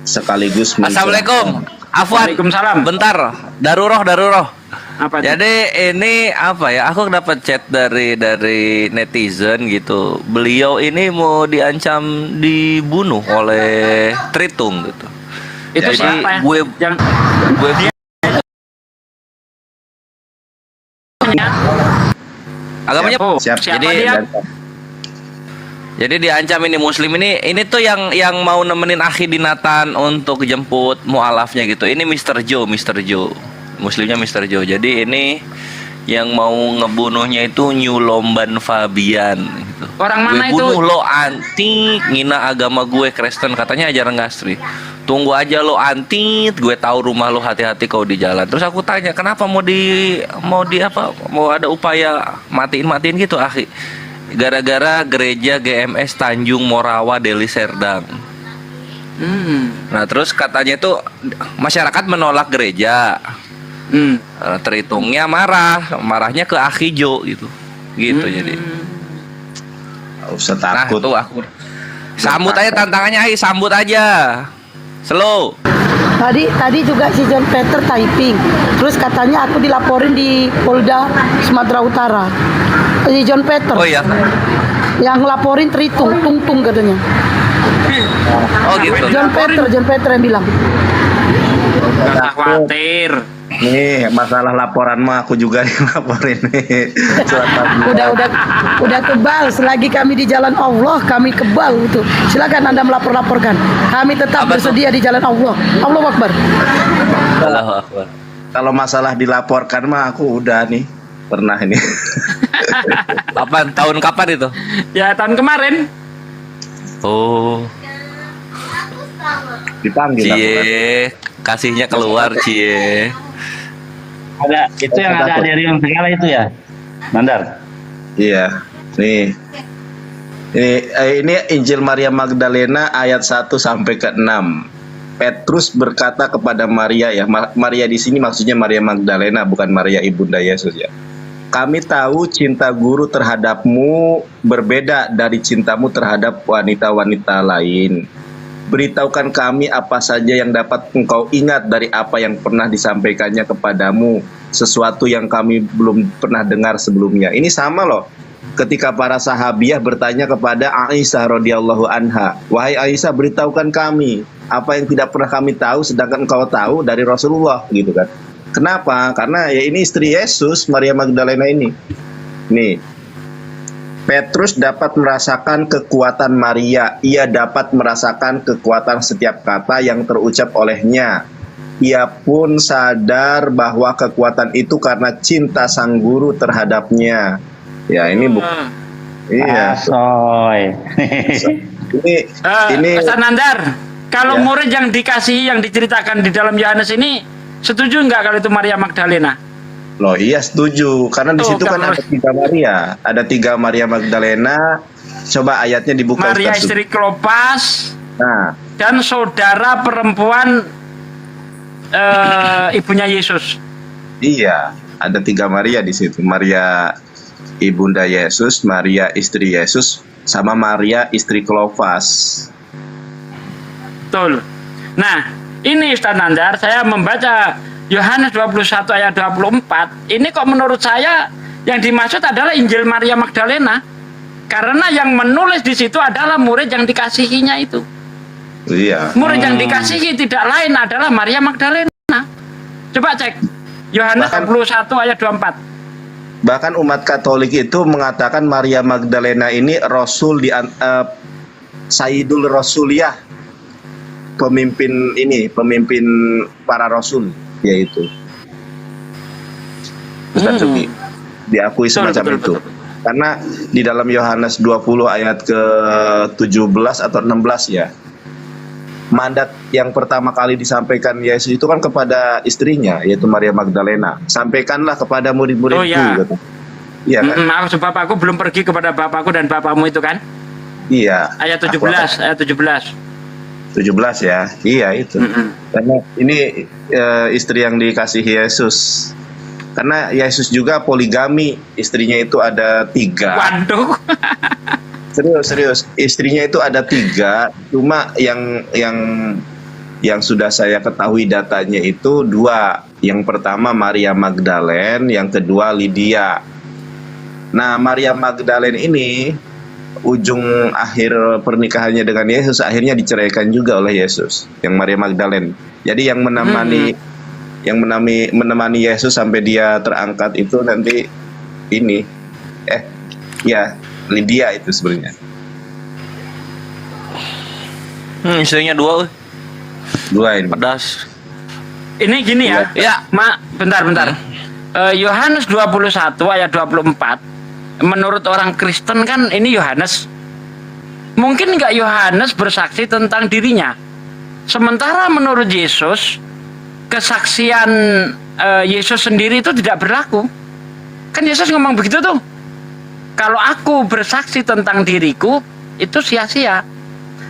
sekaligus Assalamualaikum. Afwan. Waalaikumsalam. Bentar. Daruroh. Apa itu? Jadi ini apa ya? Aku dapat chat dari netizen gitu. Beliau ini mau diancam dibunuh oleh Tritung gitu. Itu Jadi siapa ya? gue agamanya siap. Siapa Jadi dia? Jadi diancam ini Muslim ini tuh yang mau nemenin Akhi di Nathan untuk jemput mualafnya gitu. Ini Mr. Joe. Muslimnya Mr. Joe. Jadi ini yang mau ngebunuhnya itu New Lomban Fabian gitu. Orang mana gue bunuh itu? lo anti, ngina agama gue Kristen, katanya ajaran Gastri. Tunggu aja lo anti, gue tahu rumah lo, hati-hati kau di jalan. Terus aku tanya, kenapa mau ada upaya matiin gitu, Akhi? Gara-gara gereja GMS Tanjung Morawa Deli Serdang. Nah terus katanya itu masyarakat menolak gereja. Terhitungnya marahnya ke Akhi Jo gitu. Jadi. Gak usah takut. Nah tuh aku sambut aja tantangannya, Akhi, sambut aja. Slow. Tadi juga si John Peter typing. Terus katanya aku dilaporin di Polda Sumatera Utara. Si John Peter. Oh iya. Yang laporin Tritung, tung katanya. Oh gitu. John Peter yang bilang. Gak khawatir. Nih masalah laporan mah aku juga dilaporin nih. Udah kebal. Selagi kami di jalan Allah, kami kebal itu. Silakan Anda laporkan. Kami tetap bersedia di jalan Allah. Allahu Akbar. Allahu Akbar. Kalau masalah dilaporkan mah aku udah nih pernah ini. Kapan? Tahun kapan itu? Ya tahun kemarin. Oh. Dipanggil aku kan. Cie, kasihnya keluar Cie. Ada itu yang ada di Riung Segala itu ya, Nandar. Iya. Nih. Ini Injil Maria Magdalena ayat 1 sampai ke 6. Petrus berkata kepada Maria, ya, Maria di sini maksudnya Maria Magdalena, bukan Maria ibunda Yesus, ya. Kami tahu cinta guru terhadapmu berbeda dari cintamu terhadap wanita-wanita lain. Beritahukan kami apa saja yang dapat engkau ingat dari apa yang pernah disampaikannya kepadamu, sesuatu yang kami belum pernah dengar sebelumnya. Ini sama loh, ketika para sahabiah bertanya kepada Aisyah radhiyallahu anha, wahai Aisyah, beritahukan kami apa yang tidak pernah kami tahu sedangkan engkau tahu dari Rasulullah, gitu kan. Kenapa? Karena ya ini istri Yesus, Maria Magdalena ini. Nih, Petrus dapat merasakan kekuatan Maria. Ia dapat merasakan kekuatan setiap kata yang terucap olehnya. Ia pun sadar bahwa kekuatan itu karena cinta sang guru terhadapnya. Ya ini bukan. Iya. Asoy. Ini Ustaz Nandar, kalau Ya. murid yang dikasihi yang diceritakan di dalam Yohanes ini, setuju nggak kalau itu Maria Magdalena? loh iya setuju karena di Tuh, situ kan kalau- ada 3 Maria, ada 3 Maria Magdalena. Coba ayatnya dibuka Maria Ustaz. istri Klopas Nah, dan saudara perempuan ibunya Yesus. iya, ada 3 Maria di situ. Maria ibunda Yesus, Maria istri Yesus, sama Maria istri Klopas. Betul. Nah, ini Ustaz Nandar, saya membaca Yohanes 21 ayat 24. Ini kok menurut saya yang dimaksud adalah Injil Maria Magdalena. Karena yang menulis di situ adalah murid yang dikasihinya itu. Iya. Murid yang dikasihi tidak lain adalah Maria Magdalena. Coba cek Yohanes 21 ayat 24. Bahkan umat Katolik itu mengatakan Maria Magdalena ini rasul di Sayyidul Rasuliyah, pemimpin para rasul, yaitu Ustaz Cuki, diakui semacam itu. Karena di dalam Yohanes 20 ayat ke-17 atau 16 ya, mandat yang pertama kali disampaikan Yesus itu kan kepada istrinya, yaitu Maria Magdalena. Sampaikanlah kepada murid-muridku. Oh, ya. Gitu. Iya kan? Maksud bapakku belum pergi kepada bapakku dan bapakmu itu kan? Iya. Ayat Aku 17, ayat 17. 17 ya, iya itu. Karena ini istri yang dikasihi Yesus. Karena Yesus juga poligami, istrinya itu ada 3. Waduh. Serius, istrinya itu ada 3. Cuma yang sudah saya ketahui datanya itu 2. Yang pertama Maria Magdalena, yang kedua Lydia. Nah, Maria Magdalena ini ujung akhir pernikahannya dengan Yesus akhirnya diceraikan juga oleh Yesus, yang Maria Magdalena. Jadi yang menemani Yesus sampai dia terangkat itu nanti ini Lydia itu sebenarnya. Istrinya 2 ini. Pedas. Ini gini ya. Ya. Bentar. Yohanes 21 ayat 24. Menurut orang Kristen kan ini Yohanes. Mungkin nggak Yohanes bersaksi tentang dirinya. Sementara menurut Yesus, kesaksian Yesus sendiri itu tidak berlaku. Kan Yesus ngomong begitu tuh. Kalau aku bersaksi tentang diriku, itu sia-sia.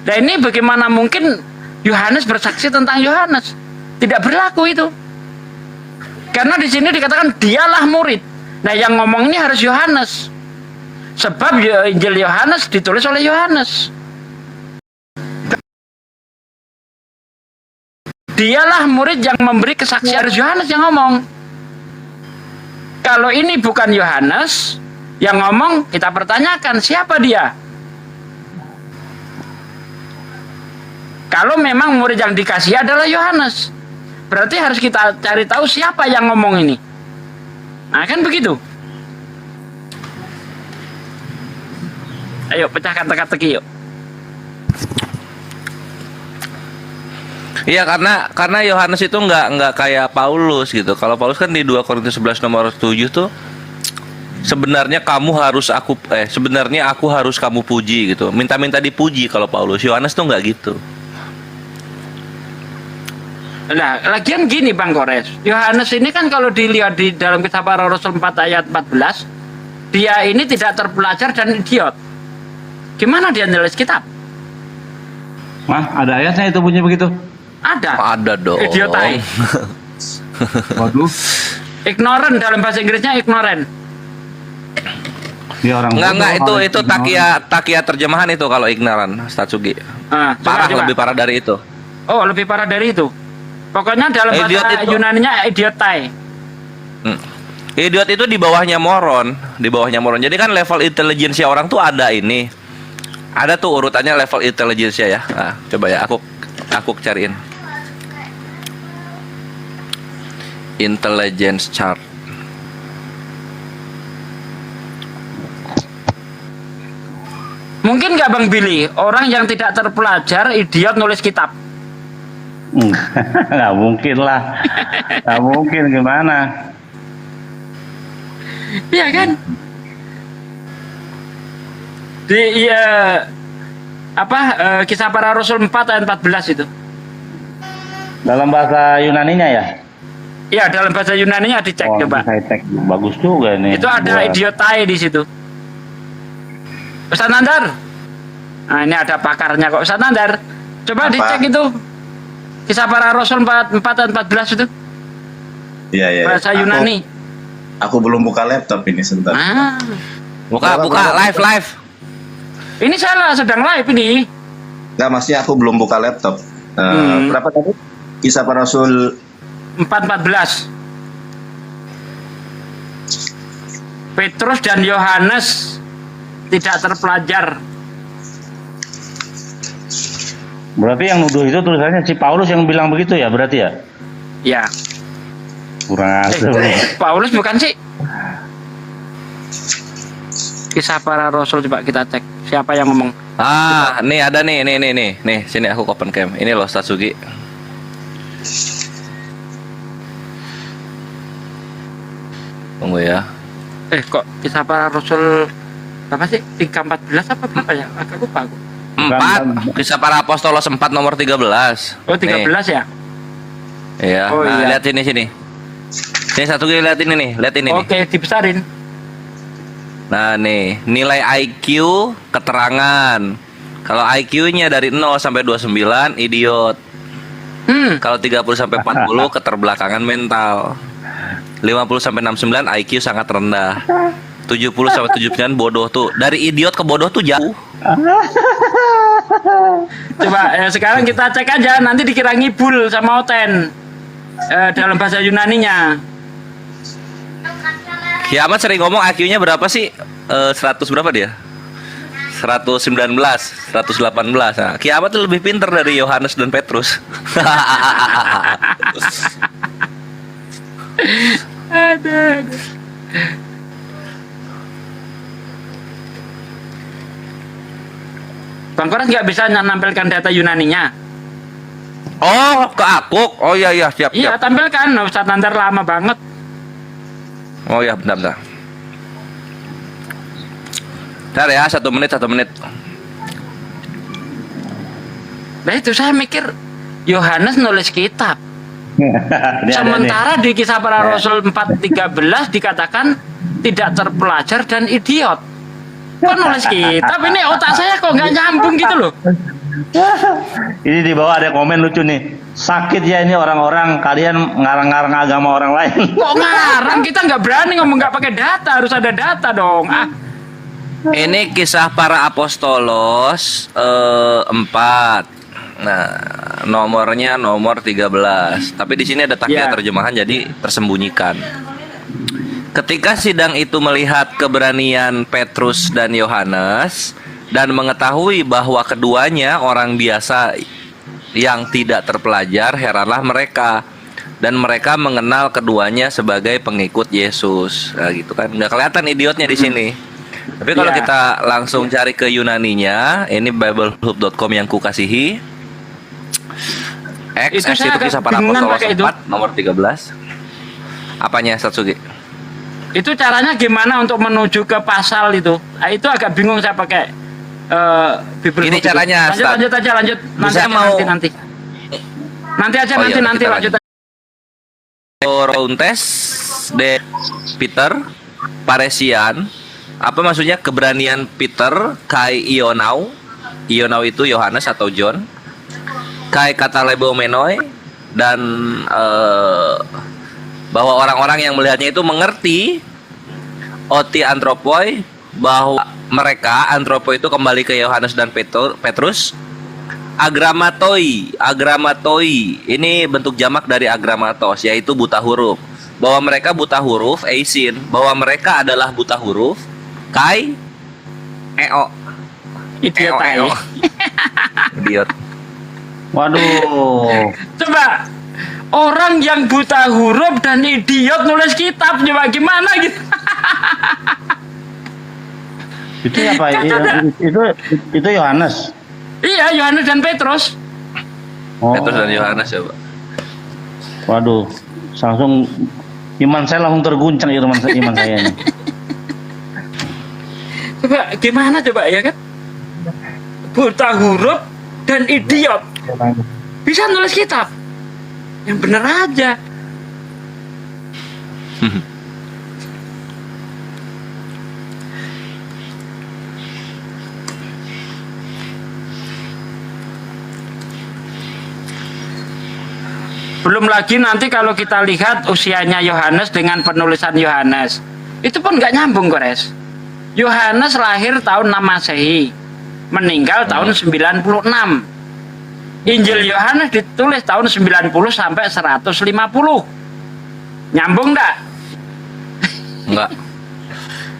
Nah ini bagaimana mungkin Yohanes bersaksi tentang Yohanes? Tidak berlaku itu. Karena di sini dikatakan dialah murid. Nah yang ngomong ini harus Yohanes. Sebab Injil Yohanes ditulis oleh Yohanes. Dialah murid yang memberi kesaksian, harus Yohanes yang ngomong. Kalau ini bukan Yohanes yang ngomong, kita pertanyakan siapa dia? Kalau memang murid yang dikasih adalah Yohanes, berarti harus kita cari tahu siapa yang ngomong ini. Nah kan begitu. Ayo pecahkan teka-teki yuk. Iya, karena Yohanes itu nggak kayak Paulus gitu. Kalau Paulus kan di 2 Korintus 11 nomor 7 tuh sebenarnya aku harus kamu puji gitu. Minta-minta dipuji kalau Paulus. Yohanes tuh nggak gitu. Nah, lagian gini Bang Kores, Yohanes ini kan kalau dilihat di dalam kitab Para Rasul 4 ayat 14, dia ini tidak terpelajar dan idiot. Gimana dia nulis kitab? Wah, ada ayatnya itu bunyi begitu. Ada dong. idiotai. Waduh. Ignorant dalam bahasa Inggrisnya ignorant. Ya orang Enggak itu takia terjemahan itu kalau ignorant, Statsugi. Parah, coba. lebih parah dari itu. Oh, lebih parah dari itu. Pokoknya dalam Idiot bahasa itu. Yunaninya idiotai. Idiot itu di bawahnya moron, Jadi kan level intelijensia orang tuh ada ini. Ada tuh urutannya level intelijensia ya. Nah, coba ya aku cariin. Intelligence chart. Mungkin nggak Bang Billy, orang yang tidak terpelajar idiot nulis kitab? Nggak mungkin lah. Nggak mungkin gimana? Iya kan? Kisah Para Rasul 4 ayat 14 itu. Dalam bahasa Yunaninya ya? Iya, dalam bahasa Yunaninya dicek coba. Saya cek, bagus juga ini. Itu ada idiotai di situ. Ustaz Nandar. Nah, ini ada pakarnya kok, Ustaz Nandar. Coba dicek itu. Kisah Para Rasul 4 ayat 14 itu. Iya. Bahasa Yunani. Aku belum buka laptop ini sebentar. Buka live. Ini salah, sedang live ini. Enggak, maksudnya aku belum buka laptop. Berapa tadi? Kisah Para Rasul 4:14. Petrus dan Yohanes tidak terpelajar. Berarti yang nuduh itu tulisannya si Paulus yang bilang begitu ya, berarti ya? Ya. Kurang ajar. Paulus bukan sih? Kisah Para Rasul, coba kita cek siapa yang ngomong. Nih ada nih, sini aku open cam. Ini loh Ustaz Sugi. Tunggu ya. Kok Kisah Para Rasul apa sih? 3:14 apa berapa ya? Agak lupa aku. 4. Kisah Para Apostolos 4 nomor 13. Oh, 13 ya? Iya. Oh, iya. Lihat sini. Sini Satu lagi, lihat ini nih, lihat ini. Oke, dibesarin. Nah nih, nilai IQ keterangan. Kalau IQ-nya dari 0 sampai 29 idiot. Kalau 30 sampai 40 keterbelakangan mental. 50 sampai 69 IQ sangat rendah. 70 sampai 79 bodoh tuh. Dari idiot ke bodoh tuh jauh. Coba sekarang kita cek aja, nanti dikira ngibul sama Oten. Dalam bahasa Yunaninya. Kiamat sering ngomong IQ-nya berapa sih? 100 berapa dia? 119, 118. Nah, Kiamat tuh lebih pintar dari Yohanes dan Petrus. Aduh. Bang Koras nggak bisa menampilkan data Yunaninya. Oh, ke Akuk. Oh iya siap. Iya, tampilkan. Ustaz Nandar lama banget. Oh ya, bentar. Bentar ya, 1 menit. Nah itu saya mikir Yohanes nulis kitab. Sementara di Kisah Para Rasul 4:13 dikatakan tidak terpelajar dan idiot. Kok nulis kitab? Ini otak saya kok nggak nyambung gitu loh. Ini di bawah ada komen lucu nih. Sakit ya ini orang-orang, kalian ngarang-ngarang agama orang lain. Kok ngarang? Kita nggak berani ngomong nggak pakai data, harus ada data dong. Ini Kisah Para Apostolos 4. Nah, nomornya nomor 13. Tapi di sini ada takia terjemahan jadi tersembunyikan. Ketika sidang itu melihat keberanian Petrus dan Yohanes dan mengetahui bahwa keduanya orang biasa yang tidak terpelajar, heranlah mereka, dan mereka mengenal keduanya sebagai pengikut Yesus. Nah, gitu kan, nggak kelihatan idiotnya di sini. Tapi kalau kita langsung cari ke Yunaninya, ini biblehub.com yang kukasihi. X itu Kisah Para Apostolos 4 nomor 13. Apanya, Satsugi? Itu caranya gimana untuk menuju ke pasal itu? Nah, itu agak bingung saya pakai ini caranya. Lanjut aja. Nanti lanjut. Orontes de Peter Paresian. Apa maksudnya keberanian Peter kai Ionau? Ionau itu Yohanes atau John. Kai kata Lebomenoi, dan bahwa orang-orang yang melihatnya itu mengerti oti antropoi, bahwa mereka antropo itu kembali ke Yohanes dan Petrus. Agramatoi ini bentuk jamak dari agramatos, yaitu buta huruf. Bahwa mereka buta huruf, eisin, bahwa mereka adalah buta huruf, kai idiot. Waduh. Coba orang yang buta huruf dan idiot nulis kitab, coba gimana gitu? Itu apa? Itu Yohanes. Iya, Yohanes dan Petrus. Petrus dan Yohanes coba. Waduh, langsung iman saya langsung terguncang iman saya ini. Coba gimana coba ya kan? buta huruf, dan idiot. Bisa nulis kitab. Yang bener aja. Belum lagi nanti kalau kita lihat usianya Yohanes dengan penulisan Yohanes, itu pun nggak nyambung, Gores. Yohanes lahir tahun 6 Masehi, meninggal tahun 96. Injil Yohanes ditulis tahun 90 sampai 150. Nyambung nggak? Enggak.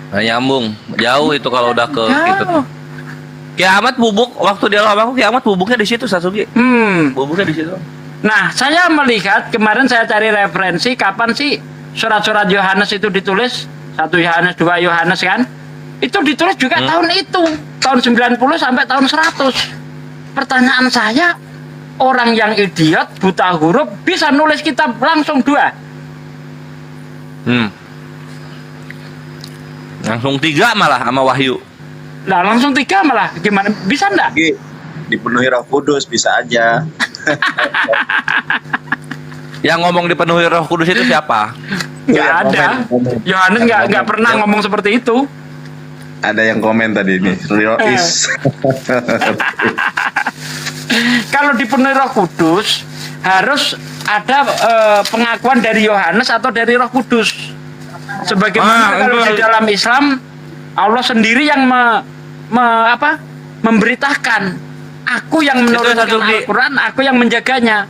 Nggak nyambung. Jauh itu kalau udah ke gitu. Kiamat bubuk waktu dia lama aku kiamat bubuknya di situ, Sasugi. Bubuknya di situ. Nah, saya melihat kemarin saya cari referensi kapan sih surat-surat Yohanes itu ditulis, 1 Yohanes, 2 Yohanes kan? Itu ditulis juga tahun itu, tahun 90 sampai tahun 100. Pertanyaan saya, orang yang idiot, buta huruf bisa nulis kitab langsung 2. Langsung 3 malah sama Wahyu. Nah, langsung 3 malah gimana? Bisa enggak? Dipenuhi Roh Kudus bisa aja. Yang ngomong dipenuhi Roh Kudus itu siapa? Nggak ada. Yohanes nggak pernah ngomong seperti itu. Ada yang komen tadi nih, Rois. Kalau dipenuhi Roh Kudus harus ada pengakuan dari Yohanes atau dari Roh Kudus. Sebagaimana kalau di dalam Islam Allah sendiri yang memberitakan, aku yang menurunkan Al-Quran, aku yang menjaganya.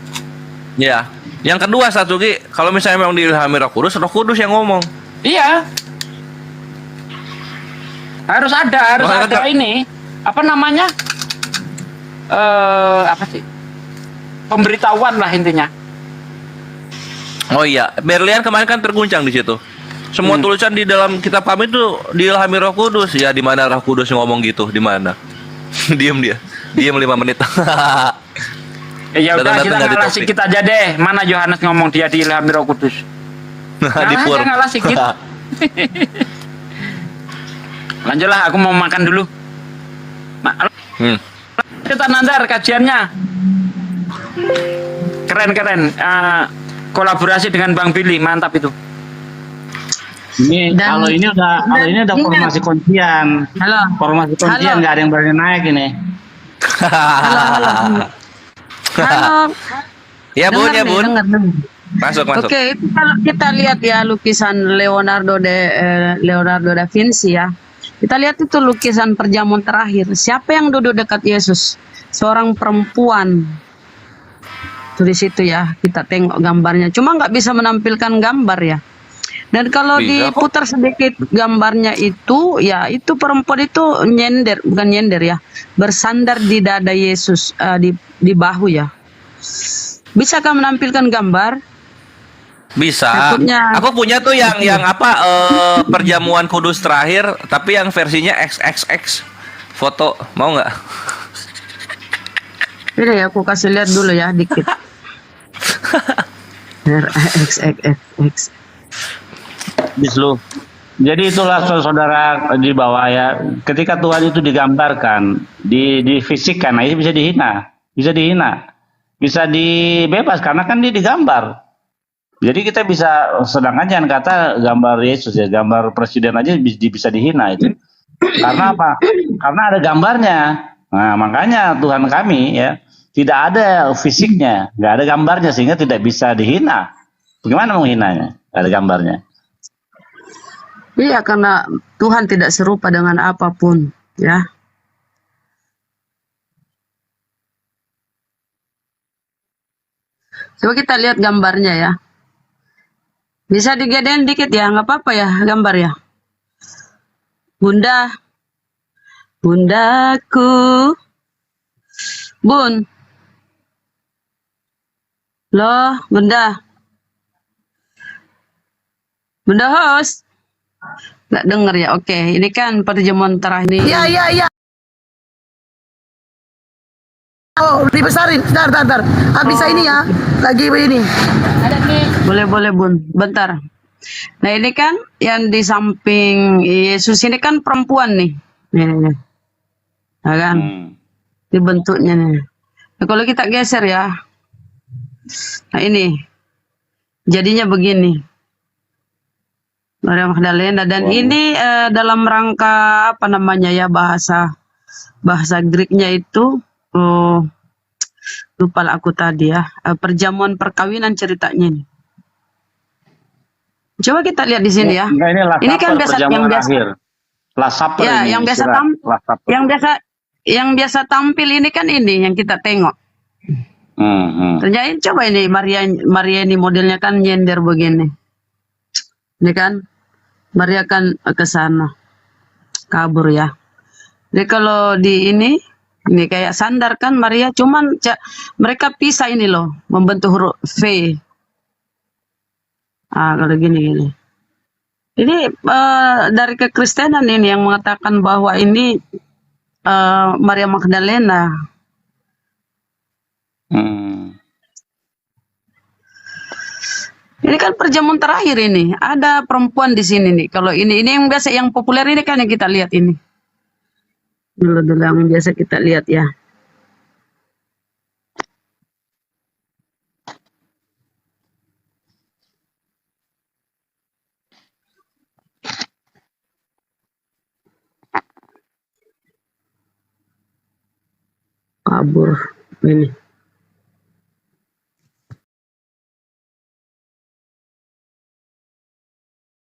Ya. Yang kedua Sasugi, kalau misalnya memang diilhami Roh Kudus yang ngomong. Iya. Harus ada ini. Apa namanya? Apa sih? Pemberitahuan lah intinya. Oh iya, Berlian kemarin kan terguncang di situ. Semua tulisan di dalam kitab kami itu diilhami Roh Kudus. Ya, di mana Roh Kudus ngomong gitu? Di mana? Diam 5 menit. Ya udah kita ngalasi kita aja deh. Mana Yohanes ngomong dia diilhami Roh Kudus? Ngalah sedikit. Lanjutlah, aku mau makan dulu. Kita nandar kajiannya. Keren. Kolaborasi dengan Bang Billy, mantap itu. Ini kalau ini udah formasi kuncian. Formasi kuncian nggak ada yang berani naik ini. Halo. Ya Bun, ya Bun. Masuk. Oke, itu kalau kita lihat ya lukisan Leonardo da Vinci ya. Kita lihat itu lukisan perjamuan terakhir. Siapa yang duduk dekat Yesus? Seorang perempuan. Itu di situ ya. Kita tengok gambarnya. Cuma nggak bisa menampilkan gambar ya. Dan kalau diputar sedikit gambarnya itu, ya itu perempuan itu bukan nyender ya, bersandar di dada Yesus, di bahu ya. Bisakah menampilkan gambar? Bisa. Takutnya. Aku punya tuh yang apa perjamuan kudus terakhir, tapi yang versinya XXX foto, mau nggak? Ini ya, aku kasih lihat dulu ya dikit. XXX. Jadi itulah saudara di bawah ya. Ketika Tuhan itu digambarkan, difisikkan, nah itu bisa dihina, bisa dibebas karena kan dia digambar. Jadi kita bisa, sedangkan jangan kata gambar Yesus ya, gambar presiden aja bisa dihina itu. Karena apa? Karena ada gambarnya. Nah makanya Tuhan kami ya tidak ada fisiknya, nggak ada gambarnya sehingga tidak bisa dihina. Bagaimana menghinanya? Nggak ada gambarnya. Iya, karena Tuhan tidak serupa dengan apapun, ya. Coba kita lihat gambarnya ya. Bisa digedein dikit ya, nggak apa-apa ya gambar ya. Bunda, bundaku, Bun. Loh, Bunda. Bunda host. Nggak denger ya, oke. Ini kan perjamuan terakhir. Iya. Oh, dibesarin. Bentar. Habis ini ya. Lagi begini. Boleh Bun. Bentar. Nah ini kan yang di samping Yesus ini kan perempuan nih. Nih. Nah, kan? dibentuknya nih. Nah, kalau kita geser ya, nah ini jadinya begini, Maria Magdalena. Dan ini dalam rangka apa namanya ya, bahasa Greeknya itu, lupa lah aku tadi ya, perjamuan perkawinan ceritanya ini. Coba kita lihat di sini ya. Enggak, ini last Ini kan supper, biasa perjamuan yang biasa akhir. Last supper ya, ini yang biasa istilah, last supper. yang biasa tampil ini kan ini yang kita tengok. Ternyata coba ini Maria ini modelnya kan nyender begini. Ini kan Maria kan ke sana kabur ya. Jadi kalau di ini kayak sandar kan Maria, cuman mereka pisah ini loh, membentuk huruf V. Kalau gini. Ini dari kekristenan ini yang mengatakan bahwa ini Maria Magdalena. Ini kan perjamuan terakhir ini. Ada perempuan di sini nih. Kalau ini yang biasa, yang populer ini kan yang kita lihat ini. Dulu yang biasa kita lihat ya. Kabur ini.